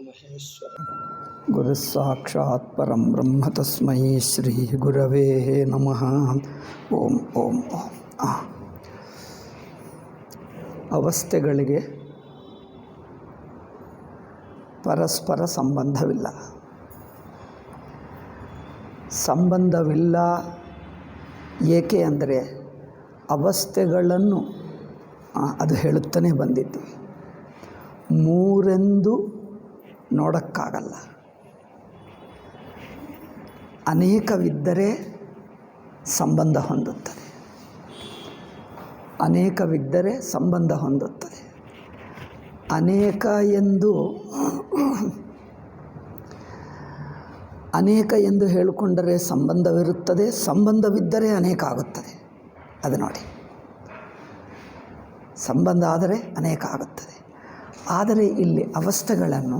ಮಹೇಶ್ವರ ಗುರು ಸಾಕ್ಷಾತ್ ಪರಂ ಬ್ರಹ್ಮ ತಸ್ಮೈ ಶ್ರೀ ಗುರವೇ ನಮಃ. ಓಂ ಓಂ ಓಂ. ಅವಸ್ಥೆಗಳಿಗೆ ಪರಸ್ಪರ ಸಂಬಂಧವಿಲ್ಲ. ಏಕೆ ಅಂದರೆ ಅವಸ್ಥೆಗಳನ್ನು ಅದು ಹೇಳುತ್ತಾನೆ ಬಂದಿದ್ದೀವಿ, ಮೂರೆಂದು ನೋಡೋಕ್ಕಾಗಲ್ಲ. ಅನೇಕವಿದ್ದರೆ ಸಂಬಂಧ ಹೊಂದುತ್ತದೆ, ಅನೇಕವಿದ್ದರೆ ಸಂಬಂಧ ಹೊಂದುತ್ತದೆ. ಅನೇಕ ಎಂದು ಹೇಳಿಕೊಂಡರೆ ಸಂಬಂಧವಿರುತ್ತದೆ, ಸಂಬಂಧವಿದ್ದರೆ ಅನೇಕ ಆಗುತ್ತದೆ. ಅದು ನೋಡಿ, ಸಂಬಂಧ ಆದರೆ ಅನೇಕ ಆಗುತ್ತದೆ. ಆದರೆ ಇಲ್ಲಿ ಅವಸ್ಥೆಗಳನ್ನು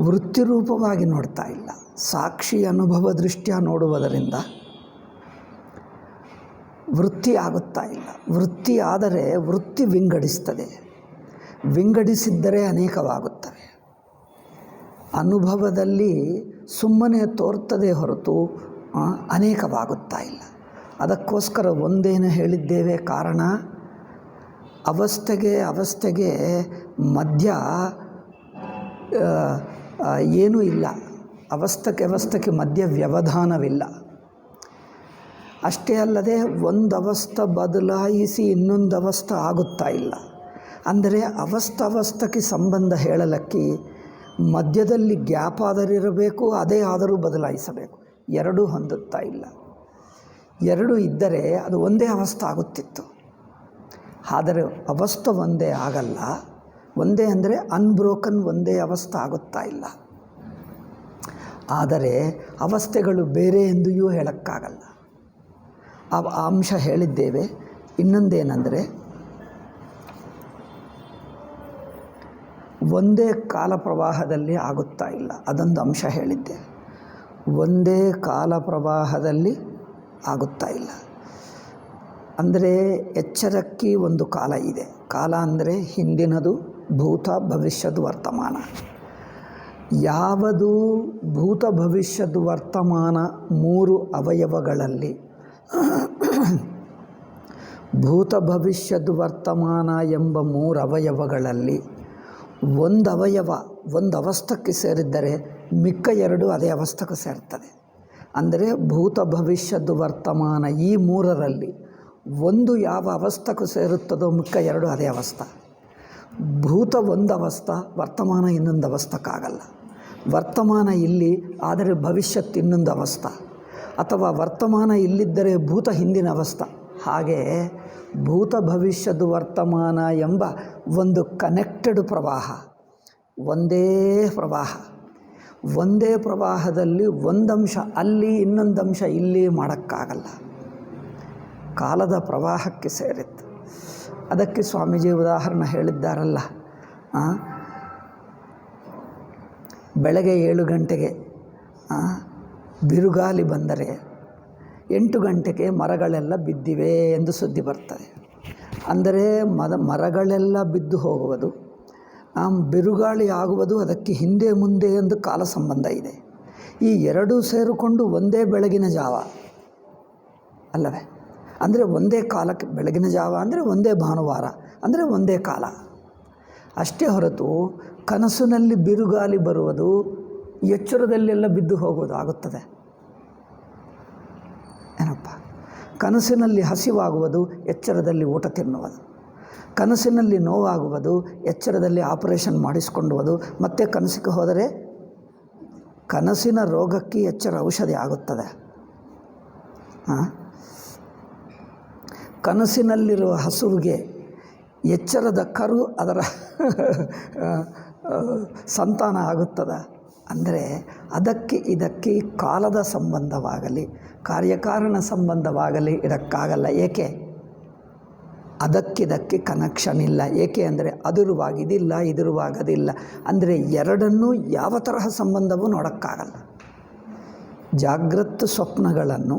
ವೃತ್ತಿರೂಪವಾಗಿ ನೋಡ್ತಾ ಇಲ್ಲ, ಸಾಕ್ಷಿ ಅನುಭವ ದೃಷ್ಟಿಯ ನೋಡುವುದರಿಂದ ವೃತ್ತಿ ಆಗುತ್ತಾ ಇಲ್ಲ. ವೃತ್ತಿ ಆದರೆ ವೃತ್ತಿ ವಿಂಗಡಿಸ್ತದೆ, ವಿಂಗಡಿಸಿದ್ದರೆ ಅನೇಕವಾಗುತ್ತವೆ. ಅನುಭವದಲ್ಲಿ ಸುಮ್ಮನೆ ತೋರ್ತದೆ ಹೊರತು ಅನೇಕವಾಗುತ್ತಾ ಇಲ್ಲ. ಅದಕ್ಕೋಸ್ಕರ ಒಂದೇನು ಹೇಳಿದ್ದೇವೆ, ಕಾರಣ ಅವಸ್ಥೆಗೆ ಮಧ್ಯ ಏನೂ ಇಲ್ಲ. ಅವಸ್ಥೆಗೆ ಮಧ್ಯ ವ್ಯವಧಾನವಿಲ್ಲ. ಅಷ್ಟೇ ಅಲ್ಲದೆ ಒಂದು ಅವಸ್ಥೆ ಬದಲಾಯಿಸಿ ಇನ್ನೊಂದು ಅವಸ್ಥೆ ಆಗುತ್ತಾ ಇಲ್ಲ. ಅಂದರೆ ಅವಸ್ಥೆಗೆ ಸಂಬಂಧ ಹೇಳಲಕ್ಕೆ ಮಧ್ಯದಲ್ಲಿ ಗ್ಯಾಪ್ ಆದರಿರಬೇಕು, ಅದೇ ಆದರೂ ಬದಲಾಯಿಸಬೇಕು. ಎರಡೂ ಹೊಂದುತ್ತಾ ಇಲ್ಲ. ಎರಡು ಇದ್ದರೆ ಅದು ಒಂದೇ ಅವಸ್ಥೆ ಆಗುತ್ತಿತ್ತು. ಆದರೆ ಅವಸ್ಥೆ ಒಂದೇ ಆಗಲ್ಲ. ಒಂದೇ ಅಂದರೆ ಅನ್ಬ್ರೋಕನ್ ಒಂದೇ ಅವಸ್ಥೆ ಆಗುತ್ತಾ ಇಲ್ಲ. ಆದರೆ ಅವಸ್ಥೆಗಳು ಬೇರೆ ಎಂದೂ ಹೇಳೋಕ್ಕಾಗಲ್ಲ. ಆ ಅಂಶ ಹೇಳಿದ್ದೇವೆ. ಇನ್ನೊಂದೇನೆಂದರೆ, ಒಂದೇ ಕಾಲ ಪ್ರವಾಹದಲ್ಲಿ ಆಗುತ್ತಾ ಇಲ್ಲ, ಅದೊಂದು ಅಂಶ ಹೇಳಿದ್ದೆ. ಒಂದೇ ಕಾಲ ಪ್ರವಾಹದಲ್ಲಿ ಆಗುತ್ತಾ ಇಲ್ಲ. ಅಂದರೆ ಎಚ್ಚರಕ್ಕೆ ಒಂದು ಕಾಲ ಇದೆ. ಕಾಲ ಅಂದರೆ ಹಿಂದಿನದು, ಭೂತ, ಭವಿಷ್ಯದ, ವರ್ತಮಾನ. ಯಾವುದು ಭೂತ, ಭವಿಷ್ಯದ, ವರ್ತಮಾನ ಮೂರು ಅವಯವಗಳಲ್ಲಿ, ಭೂತ, ಭವಿಷ್ಯದ, ವರ್ತಮಾನ ಎಂಬ ಮೂರು ಅವಯವಗಳಲ್ಲಿ ಒಂದು ಅವಯವ ಒಂದು ಅವಸ್ಥಕ್ಕೆ ಸೇರಿದ್ದರೆ ಮಿಕ್ಕ ಎರಡು ಅದೇ ಅವಸ್ಥೆಗೆ ಸೇರ್ತದೆ. ಅಂದರೆ ಭೂತ, ಭವಿಷ್ಯದ, ವರ್ತಮಾನ ಈ ಮೂರರಲ್ಲಿ ಒಂದು ಯಾವ ಅವಸ್ಥೆಗೆ ಸೇರುತ್ತದೋ ಮಿಕ್ಕ ಎರಡು ಅದೇ ಅವಸ್ಥೆ. ಭೂತ ಒಂದು ಅವಸ್ಥೆ, ವರ್ತಮಾನ ಇನ್ನೊಂದು ಅವಸ್ಥಕ್ಕಾಗಲ್ಲ. ವರ್ತಮಾನ ಇಲ್ಲಿ ಆದರೆ ಭವಿಷ್ಯತ್ ಇನ್ನೊಂದು ಅವಸ್ಥೆ, ಅಥವಾ ವರ್ತಮಾನ ಇಲ್ಲಿದ್ದರೆ ಭೂತ ಹಿಂದಿನ ಅವಸ್ಥೆ. ಹಾಗೆ ಭೂತ, ಭವಿಷ್ಯದ, ವರ್ತಮಾನ ಎಂಬ ಒಂದು ಕನೆಕ್ಟೆಡ್ ಪ್ರವಾಹ, ಒಂದೇ ಪ್ರವಾಹ. ಒಂದೇ ಪ್ರವಾಹದಲ್ಲಿ ಒಂದಂಶ ಅಲ್ಲಿ ಇನ್ನೊಂದು ಅಂಶ ಇಲ್ಲಿ ಮಾಡೋಕ್ಕಾಗಲ್ಲ. ಕಾಲದ ಪ್ರವಾಹಕ್ಕೆ ಸೇರಿತ್ತು. ಅದಕ್ಕೆ ಸ್ವಾಮೀಜಿ ಉದಾಹರಣೆ ಹೇಳಿದ್ದಾರಲ್ಲ, ಬೆಳಗ್ಗೆ 7 ಗಂಟೆಗೆ ಬಿರುಗಾಳಿ ಬಂದರೆ 8 ಗಂಟೆಗೆ ಮರಗಳೆಲ್ಲ ಬಿದ್ದಿವೆ ಎಂದು ಸುದ್ದಿ ಬರ್ತದೆ. ಅಂದರೆ ಮರಗಳೆಲ್ಲ ಬಿದ್ದು ಹೋಗುವುದು, ಬಿರುಗಾಳಿ ಆಗುವುದು ಅದಕ್ಕೆ ಹಿಂದೆ ಮುಂದೆ ಎಂದು ಕಾಲ ಸಂಬಂಧ ಇದೆ. ಈ ಎರಡೂ ಸೇರಿಕೊಂಡು ಒಂದೇ ಬೆಳಗಿನ ಜಾವ ಅಲ್ಲವೇ? ಅಂದರೆ ಒಂದೇ ಕಾಲಕ್ಕೆ, ಬೆಳಗಿನ ಜಾವ ಅಂದರೆ ಒಂದೇ ಭಾನುವಾರ ಅಂದರೆ ಒಂದೇ ಕಾಲ. ಅಷ್ಟೇ ಹೊರತು ಕನಸಿನಲ್ಲಿ ಬಿರುಗಾಳಿ ಬರುವುದು, ಎಚ್ಚರದಲ್ಲೆಲ್ಲ ಬಿದ್ದು ಹೋಗುವುದು ಆಗುತ್ತದೆ ಏನಪ್ಪ? ಕನಸಿನಲ್ಲಿ ಹಸಿವಾಗುವುದು, ಎಚ್ಚರದಲ್ಲಿ ಊಟ ತಿನ್ನುವುದು. ಕನಸಿನಲ್ಲಿ ನೋವಾಗುವುದು, ಎಚ್ಚರದಲ್ಲಿ ಆಪರೇಷನ್ ಮಾಡಿಸಿಕೊಳ್ಳುವುದು. ಮತ್ತೆ ಕನಸಿಗೆ ಹೋದರೆ ಕನಸಿನ ರೋಗಕ್ಕೆ ಎಚ್ಚರ ಔಷಧಿ ಆಗುತ್ತದೆ. ಕನಸಿನಲ್ಲಿರುವ ಹಸುವಿಗೆ ಎಚ್ಚರದ ಕರು ಅದರ ಸಂತಾನ ಆಗುತ್ತದೆ. ಅಂದರೆ ಅದಕ್ಕೆ ಇದಕ್ಕೆ ಕಾಲದ ಸಂಬಂಧವಾಗಲಿ ಕಾರ್ಯಕಾರಣ ಸಂಬಂಧವಾಗಲಿ ಇರೋಕ್ಕಾಗಲ್ಲ. ಏಕೆ? ಅದಕ್ಕಿದಕ್ಕೆ ಕನೆಕ್ಷನ್ ಇಲ್ಲ. ಏಕೆ ಅಂದರೆ ಅದಿರುವಾಗ ಇದಿಲ್ಲ, ಇದಿರುವಾಗ ಅದಿಲ್ಲ. ಅಂದರೆ ಎರಡನ್ನೂ ಯಾವ ತರಹ ಸಂಬಂಧವೂ ನೋಡೋಕ್ಕಾಗಲ್ಲ. ಜಾಗೃತ ಸ್ವಪ್ನಗಳನ್ನು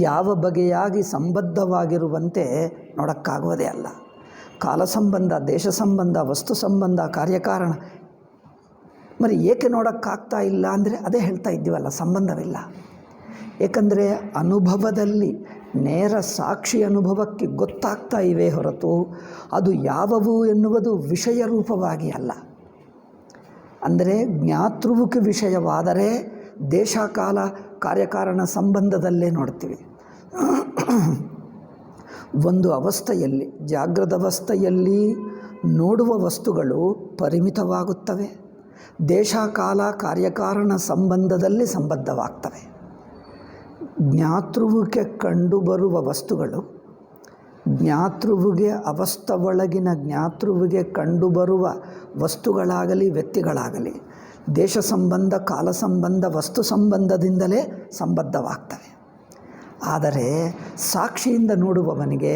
ಯಾವ ಬಗೆಯಾಗಿ ಸಂಬದ್ಧವಾಗಿರುವಂತೆ ನೋಡೋಕ್ಕಾಗುವುದೇ ಅಲ್ಲ. ಕಾಲ ಸಂಬಂಧ, ದೇಶ ಸಂಬಂಧ, ವಸ್ತು ಸಂಬಂಧ, ಕಾರ್ಯಕಾರಣ. మరి ಏಕೆ ನೋಡೋಕ್ಕಾಗ್ತಾ ಇಲ್ಲ ಅಂದರೆ ಅದೇ ಹೇಳ್ತಾ ಇದ್ದೀವಲ್ಲ, ಸಂಬಂಧವಿಲ್ಲ. ಏಕೆಂದರೆ ಅನುಭವದಲ್ಲಿ ನೇರ ಸಾಕ್ಷಿ ಅನುಭವಕ್ಕೆ ಗೊತ್ತಾಗ್ತಾ ಇವೆ ಹೊರತು ಅದು ಯಾವುವು ಎನ್ನುವುದು ವಿಷಯ ರೂಪವಾಗಿ ಅಲ್ಲ. ಅಂದರೆ ಜ್ಞಾತೃವಿಗೆ ವಿಷಯವಾದರೆ ದೇಶ ಕಾಲ ಕಾರ್ಯಕಾರಣ ಸಂಬಂಧದಲ್ಲೇ ನೋಡ್ತೀವಿ. ಒಂದು ಅವಸ್ಥೆಯಲ್ಲಿ, ಜಾಗೃತ ಅವಸ್ಥೆಯಲ್ಲಿ ನೋಡುವ ವಸ್ತುಗಳು ಪರಿಮಿತವಾಗುತ್ತವೆ, ದೇಶ ಕಾಲ ಕಾರ್ಯಕಾರಣ ಸಂಬಂಧದಲ್ಲಿ ಸಂಬದ್ಧವಾಗ್ತವೆ. ಜ್ಞಾತೃವಿಗೆ ಕಂಡುಬರುವ ವಸ್ತುಗಳು, ಜ್ಞಾತೃವಿಗೆ ಅವಸ್ಥ ಒಳಗಿನ ಜ್ಞಾತೃವಿಗೆ ಕಂಡುಬರುವ ವಸ್ತುಗಳಾಗಲಿ ವ್ಯಕ್ತಿಗಳಾಗಲಿ ದೇಶ ಸಂಬಂಧ, ಕಾಲ ಸಂಬಂಧ, ವಸ್ತು ಸಂಬಂಧದಿಂದಲೇ ಸಂಬದ್ಧವಾಗ್ತವೆ. ಆದರೆ ಸಾಕ್ಷಿಯಿಂದ ನೋಡುವವನಿಗೆ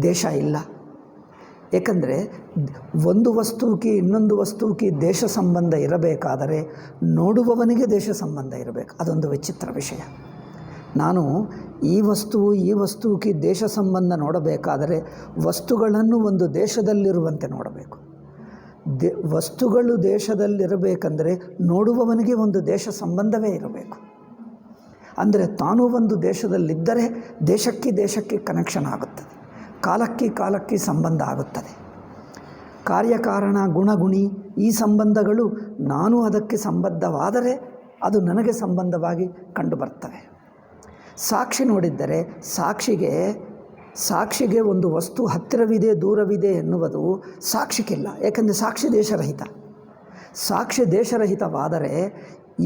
ದೇಶ ಇಲ್ಲ. ಏಕೆಂದರೆ ಒಂದು ವಸ್ತುವಿಗೆ ಇನ್ನೊಂದು ವಸ್ತುವಿಗೆ ದೇಶ ಸಂಬಂಧ ಇರಬೇಕಾದರೆ ನೋಡುವವನಿಗೆ ದೇಶ ಸಂಬಂಧ ಇರಬೇಕು. ಅದೊಂದು ವಿಚಿತ್ರ ವಿಷಯ. ನಾನು ಈ ವಸ್ತುವಿಗೆ ದೇಶ ಸಂಬಂಧ ನೋಡಬೇಕಾದರೆ ವಸ್ತುಗಳನ್ನು ಒಂದು ದೇಶದಲ್ಲಿರುವಂತೆ ನೋಡಬೇಕು. ವಸ್ತುಗಳು ದೇಶದಲ್ಲಿರಬೇಕಂದರೆ ನೋಡುವವನಿಗೆ ಒಂದು ದೇಶ ಸಂಬಂಧವೇ ಇರಬೇಕು. ಅಂದರೆ ತಾನು ಒಂದು ದೇಶದಲ್ಲಿದ್ದರೆ ದೇಶಕ್ಕೆ ಕನೆಕ್ಷನ್ ಆಗುತ್ತದೆ, ಕಾಲಕ್ಕೆ ಸಂಬಂಧ ಆಗುತ್ತದೆ. ಕಾರ್ಯಕಾರಣ, ಗುಣಗುಣಿ ಈ ಸಂಬಂಧಗಳು ನಾನು ಅದಕ್ಕೆ ಸಂಬದ್ಧವಾದರೆ ಅದು ನನಗೆ ಸಂಬಂಧವಾಗಿ ಕಂಡುಬರ್ತವೆ. ಸಾಕ್ಷಿ ನೋಡಿದ್ದರೆ ಸಾಕ್ಷಿಗೆ ಒಂದು ವಸ್ತು ಹತ್ತಿರವಿದೆ ದೂರವಿದೆ ಎನ್ನುವುದು ಸಾಕ್ಷಿಗಿಲ್ಲ. ಏಕೆಂದರೆ ಸಾಕ್ಷಿ ದೇಶರಹಿತ. ಸಾಕ್ಷಿ ದೇಶರಹಿತವಾದರೆ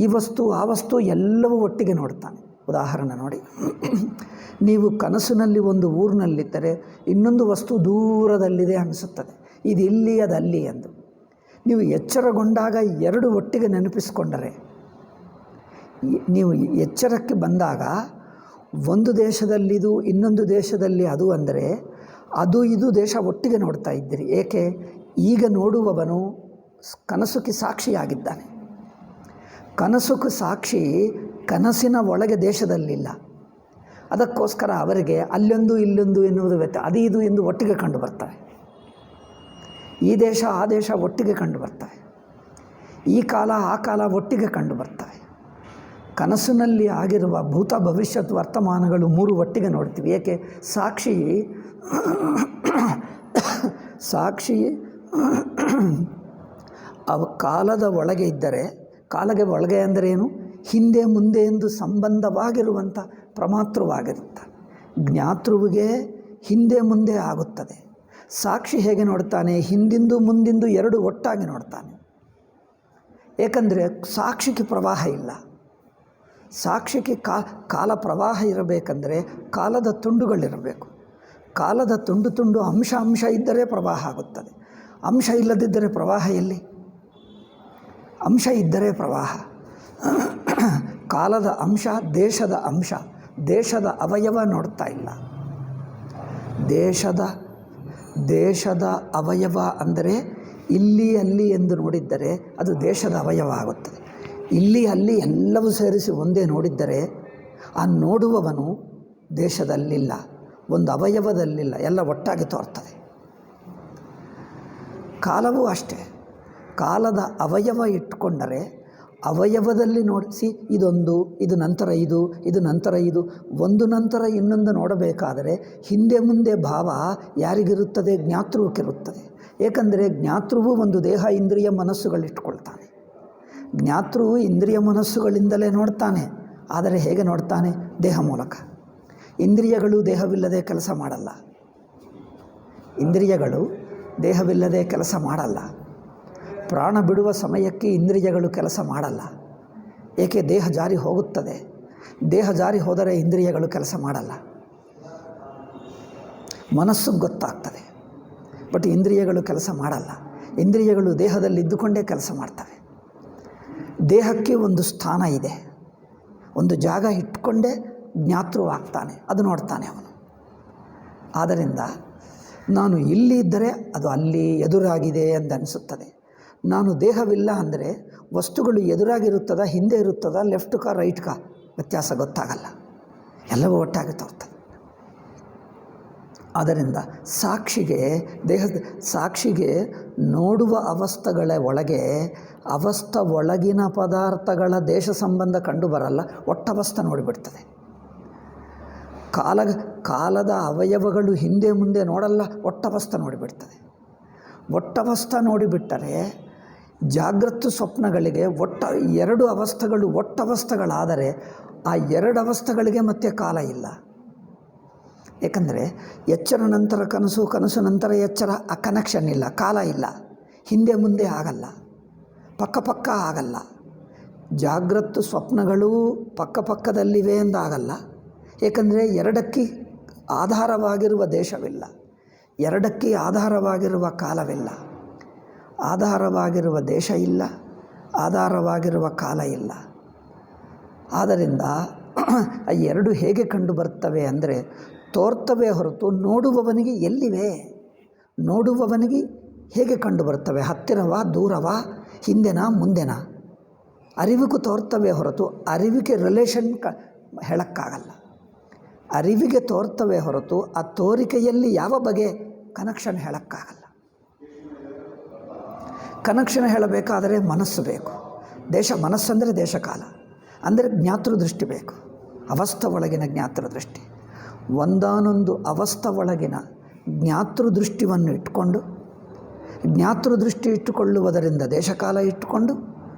ಈ ವಸ್ತು ಆ ವಸ್ತು ಎಲ್ಲವೂ ಒಟ್ಟಿಗೆ ನೋಡ್ತಾನೆ. ಉದಾಹರಣೆ ನೋಡಿ, ನೀವು ಕನಸಿನಲ್ಲಿ ಒಂದು ಊರಿನಲ್ಲಿದ್ದರೆ ಇನ್ನೊಂದು ವಸ್ತು ದೂರದಲ್ಲಿದೆ ಅನಿಸುತ್ತದೆ, ಇದು ಇಲ್ಲಿ ಅದಲ್ಲಿ ಎಂದು. ನೀವು ಎಚ್ಚರಗೊಂಡಾಗ ಎರಡು ಒಟ್ಟಿಗೆ ನೆನಪಿಸಿಕೊಂಡರೆ, ನೀವು ಎಚ್ಚರಕ್ಕೆ ಬಂದಾಗ ಒಂದು ದೇಶದಲ್ಲಿದು ಇನ್ನೊಂದು ದೇಶದಲ್ಲಿ ಅದು ಅಂದರೆ ಅದು ಇದು ದೇಶ ಒಟ್ಟಿಗೆ ನೋಡ್ತಾ ಇದ್ದೀರಿ. ಏಕೆ? ಈಗ ನೋಡುವವನು ಕನಸುಕ್ಕೆ ಸಾಕ್ಷಿಯಾಗಿದ್ದಾನೆ. ಕನಸುಕ್ಕೆ ಸಾಕ್ಷಿ ಕನಸಿನ ಒಳಗೆ ದೇಶದಲ್ಲಿಲ್ಲ. ಅದಕ್ಕೋಸ್ಕರ ಅವರಿಗೆ ಅಲ್ಲೊಂದು ಇಲ್ಲೊಂದು ಎನ್ನುವುದು ಅದು ಇದು ಎಂದು ಒಟ್ಟಿಗೆ ಕಂಡು ಬರ್ತವೆ. ಈ ದೇಶ ಆ ದೇಶ ಒಟ್ಟಿಗೆ ಕಂಡು ಬರ್ತವೆ, ಈ ಕಾಲ ಆ ಕಾಲ ಒಟ್ಟಿಗೆ ಕಂಡು ಬರ್ತವೆ. ಕನಸಿನಲ್ಲಿ ಆಗಿರುವ ಭೂತ ಭವಿಷ್ಯತ್ ವರ್ತಮಾನಗಳು ಮೂರು ಒಟ್ಟಿಗೆ ನೋಡ್ತೀವಿ. ಏಕೆ? ಸಾಕ್ಷಿ ಅವ ಕಾಲದ ಒಳಗೆ ಇದ್ದರೆ, ಕಾಲಗೆ ಒಳಗೆ ಅಂದರೆ ಏನು? ಹಿಂದೆ ಮುಂದೆ ಎಂದು ಸಂಬಂಧವಾಗಿರುವಂಥ ಪ್ರಮಾತೃವಾಗಿರುತ್ತೆ. ಜ್ಞಾತೃವಿಗೆ ಹಿಂದೆ ಮುಂದೆ ಆಗುತ್ತದೆ. ಸಾಕ್ಷಿ ಹೇಗೆ ನೋಡ್ತಾನೆ? ಹಿಂದಿಂದು ಮುಂದಿಂದು ಎರಡು ಒಟ್ಟಾಗಿ ನೋಡ್ತಾನೆ. ಏಕೆಂದರೆ ಸಾಕ್ಷಿಗೆ ಪ್ರವಾಹ ಇಲ್ಲ. ಸಾಕ್ಷಿಗೆ ಕಾಲ ಪ್ರವಾಹ ಇರಬೇಕಂದರೆ ಕಾಲದ ತುಂಡುಗಳಿರಬೇಕು. ಕಾಲದ ತುಂಡು ಅಂಶ ಇದ್ದರೆ ಪ್ರವಾಹ ಆಗುತ್ತದೆ. ಅಂಶ ಇಲ್ಲದಿದ್ದರೆ ಪ್ರವಾಹ ಎಲ್ಲಿ? ಅಂಶ ಇದ್ದರೆ ಪ್ರವಾಹ. ಕಾಲದ ಅಂಶ, ದೇಶದ ಅವಯವ ನೋಡ್ತಾ ಇಲ್ಲ. ದೇಶದ ಅವಯವ ಅಂದರೆ ಇಲ್ಲಿ ಅಲ್ಲಿ ಎಂದು ನೋಡಿದ್ದರೆ ಅದು ದೇಶದ ಅವಯವ ಆಗುತ್ತದೆ. ಇಲ್ಲಿ ಅಲ್ಲಿ ಎಲ್ಲವೂ ಸೇರಿಸಿ ಒಂದೇ ನೋಡಿದ್ದರೆ ಆ ನೋಡುವವನು ದೇಶದಲ್ಲಿಲ್ಲ, ಒಂದು ಅವಯವದಲ್ಲಿಲ್ಲ, ಎಲ್ಲ ಒಟ್ಟಾಗಿ ತೋರ್ತದೆ. ಕಾಲವೂ ಅಷ್ಟೇ. ಕಾಲದ ಅವಯವ ಇಟ್ಕೊಂಡರೆ ಅವಯವದಲ್ಲಿ ನೋಡಿಸಿ ಇದೊಂದು, ಇದು ನಂತರ ಇದು ನಂತರ ಇದು, ಒಂದು ನಂತರ ಇನ್ನೊಂದು ನೋಡಬೇಕಾದರೆ ಹಿಂದೆ ಮುಂದೆ ಭಾವ ಯಾರಿಗಿರುತ್ತದೆ? ಜ್ಞಾತೃವಿಗಿರುತ್ತದೆ. ಏಕೆಂದರೆ ಜ್ಞಾತೃವು ಒಂದು ದೇಹ ಇಂದ್ರಿಯ ಮನಸ್ಸುಗಳಿಟ್ಕೊಳ್ತಾನೆ. ಜ್ಞಾತೃವು ಇಂದ್ರಿಯ ಮನಸ್ಸುಗಳಿಂದಲೇ ನೋಡ್ತಾನೆ. ಆದರೆ ಹೇಗೆ ನೋಡ್ತಾನೆ? ದೇಹ ಮೂಲಕ. ಇಂದ್ರಿಯಗಳು ದೇಹವಿಲ್ಲದೆ ಕೆಲಸ ಮಾಡಲ್ಲ. ಇಂದ್ರಿಯಗಳು ದೇಹವಿಲ್ಲದೆ ಕೆಲಸ ಮಾಡಲ್ಲ. ಪ್ರಾಣ ಬಿಡುವ ಸಮಯಕ್ಕೆ ಇಂದ್ರಿಯಗಳು ಕೆಲಸ ಮಾಡಲ್ಲ. ಏಕೆ? ದೇಹ ಜಾರಿ ಹೋಗುತ್ತದೆ. ದೇಹ ಜಾರಿ ಹೋದರೆ ಇಂದ್ರಿಯಗಳು ಕೆಲಸ ಮಾಡಲ್ಲ. ಮನಸ್ಸು ಗೊತ್ತಾಗ್ತದೆ, ಬಟ್ ಇಂದ್ರಿಯಗಳು ಕೆಲಸ ಮಾಡಲ್ಲ. ಇಂದ್ರಿಯಗಳು ದೇಹದಲ್ಲಿ ಇದ್ದುಕೊಂಡೇ ಕೆಲಸ ಮಾಡ್ತವೆ. ದೇಹಕ್ಕೆ ಒಂದು ಸ್ಥಾನ ಇದೆ, ಒಂದು ಜಾಗ ಇಟ್ಕೊಂಡೇ ಜ್ಞಾತೃ ಆಗ್ತಾನೆ, ಅದು ನೋಡ್ತಾನೆ ಅವನು. ಆದ್ದರಿಂದ ನಾನು ಇಲ್ಲಿ ಇದ್ದರೆ ಅದು ಅಲ್ಲಿ ಎದುರಾಗಿದೆ ಎಂದನಿಸುತ್ತದೆ. ನಾನು ದೇಹವಿಲ್ಲ ಅಂದರೆ ವಸ್ತುಗಳು ಎದುರಾಗಿರುತ್ತದ, ಹಿಂದೆ ಇರುತ್ತದ, ಲೆಫ್ಟ್ ಕಾ ರೈಟ್ ಕಾ ವ್ಯತ್ಯಾಸ ಗೊತ್ತಾಗಲ್ಲ, ಎಲ್ಲವೂ ಒಟ್ಟಾಗಿ ತೋರ್ತದೆ. ಆದ್ದರಿಂದ ಸಾಕ್ಷಿಗೆ ನೋಡುವ ಅವಸ್ಥೆಗಳ ಒಳಗೆ ಒಳಗಿನ ಪದಾರ್ಥಗಳ ದೇಶ ಸಂಬಂಧ ಕಂಡು ಬರಲ್ಲ, ಒಟ್ಟವಸ್ಥೆ ನೋಡಿಬಿಡ್ತದೆ. ಕಾಲದ ಅವಯವಗಳು ಹಿಂದೆ ಮುಂದೆ ನೋಡಲ್ಲ, ಒಟ್ಟವಸ್ಥೆ ನೋಡಿಬಿಡ್ತದೆ. ಒಟ್ಟವಸ್ಥೆ ನೋಡಿಬಿಟ್ಟರೆ ಜಾಗೃತ ಸ್ವಪ್ನಗಳಿಗೆ ಎರಡು ಅವಸ್ಥೆಗಳು ಒಟ್ಟವಸ್ಥೆಗಳಾದರೆ ಆ ಎರಡು ಅವಸ್ಥೆಗಳಿಗೆ ಮತ್ತೆ ಕಾಲ ಇಲ್ಲ. ಏಕೆಂದರೆ ಎಚ್ಚರ ನಂತರ ಕನಸು, ಕನಸು ನಂತರ ಎಚ್ಚರ, ಆ ಕನೆಕ್ಷನ್ ಇಲ್ಲ, ಕಾಲ ಇಲ್ಲ, ಹಿಂದೆ ಮುಂದೆ ಆಗಲ್ಲ, ಪಕ್ಕ ಆಗಲ್ಲ. ಜಾಗೃತ ಸ್ವಪ್ನಗಳು ಪಕ್ಕದಲ್ಲಿವೆ ಎಂದಾಗಲ್ಲ, ಏಕೆಂದರೆ ಎರಡಕ್ಕೆ ಆಧಾರವಾಗಿರುವ ದೇಶವಿಲ್ಲ, ಎರಡಕ್ಕೆ ಆಧಾರವಾಗಿರುವ ಕಾಲವಿಲ್ಲ, ಆಧಾರವಾಗಿರುವ ದೇಶ ಇಲ್ಲ, ಆಧಾರವಾಗಿರುವ ಕಾಲ ಇಲ್ಲ. ಆದ್ದರಿಂದ ಆ ಎರಡು ಹೇಗೆ ಕಂಡು ಬರ್ತವೆ ಅಂದರೆ ತೋರ್ತವೆ ಹೊರತು ನೋಡುವವನಿಗೆ ಎಲ್ಲಿವೆ, ನೋಡುವವನಿಗೆ ಹೇಗೆ ಕಂಡು ಬರ್ತವೆ, ಹತ್ತಿರವಾ ದೂರವಾ ಹಿಂದೆನಾ ಮುಂದೆನಾ, ಅರಿವಿಗೂ ತೋರ್ತವೆ ಹೊರತು ಅರಿವಿಗೆ ರಿಲೇಷನ್ ಹೇಳೋಕ್ಕಾಗಲ್ಲ. ಅರಿವಿಗೆ ತೋರ್ತವೆ ಹೊರತು ಆ ತೋರಿಕೆಯಲ್ಲಿ ಯಾವ ಬಗೆ ಕನೆಕ್ಷನ್ ಹೇಳೋಕ್ಕಾಗಲ್ಲ. ಕನೆಕ್ಷನ್ ಹೇಳಬೇಕಾದರೆ ಮನಸ್ಸು ಬೇಕು. ಮನಸ್ಸಂದರೆ ದೇಶಕಾಲ ಅಂದರೆ ಜ್ಞಾತೃದೃಷ್ಟಿ ಬೇಕು, ಅವಸ್ಥೆ ಒಳಗಿನ ಜ್ಞಾತೃದೃಷ್ಟಿ. ಒಂದಾನೊಂದು ಅವಸ್ಥೆ ಒಳಗಿನ ಜ್ಞಾತೃದೃಷ್ಟಿಯನ್ನು ಜ್ಞಾತೃದೃಷ್ಟಿ ಇಟ್ಟುಕೊಳ್ಳುವುದರಿಂದ ದೇಶಕಾಲ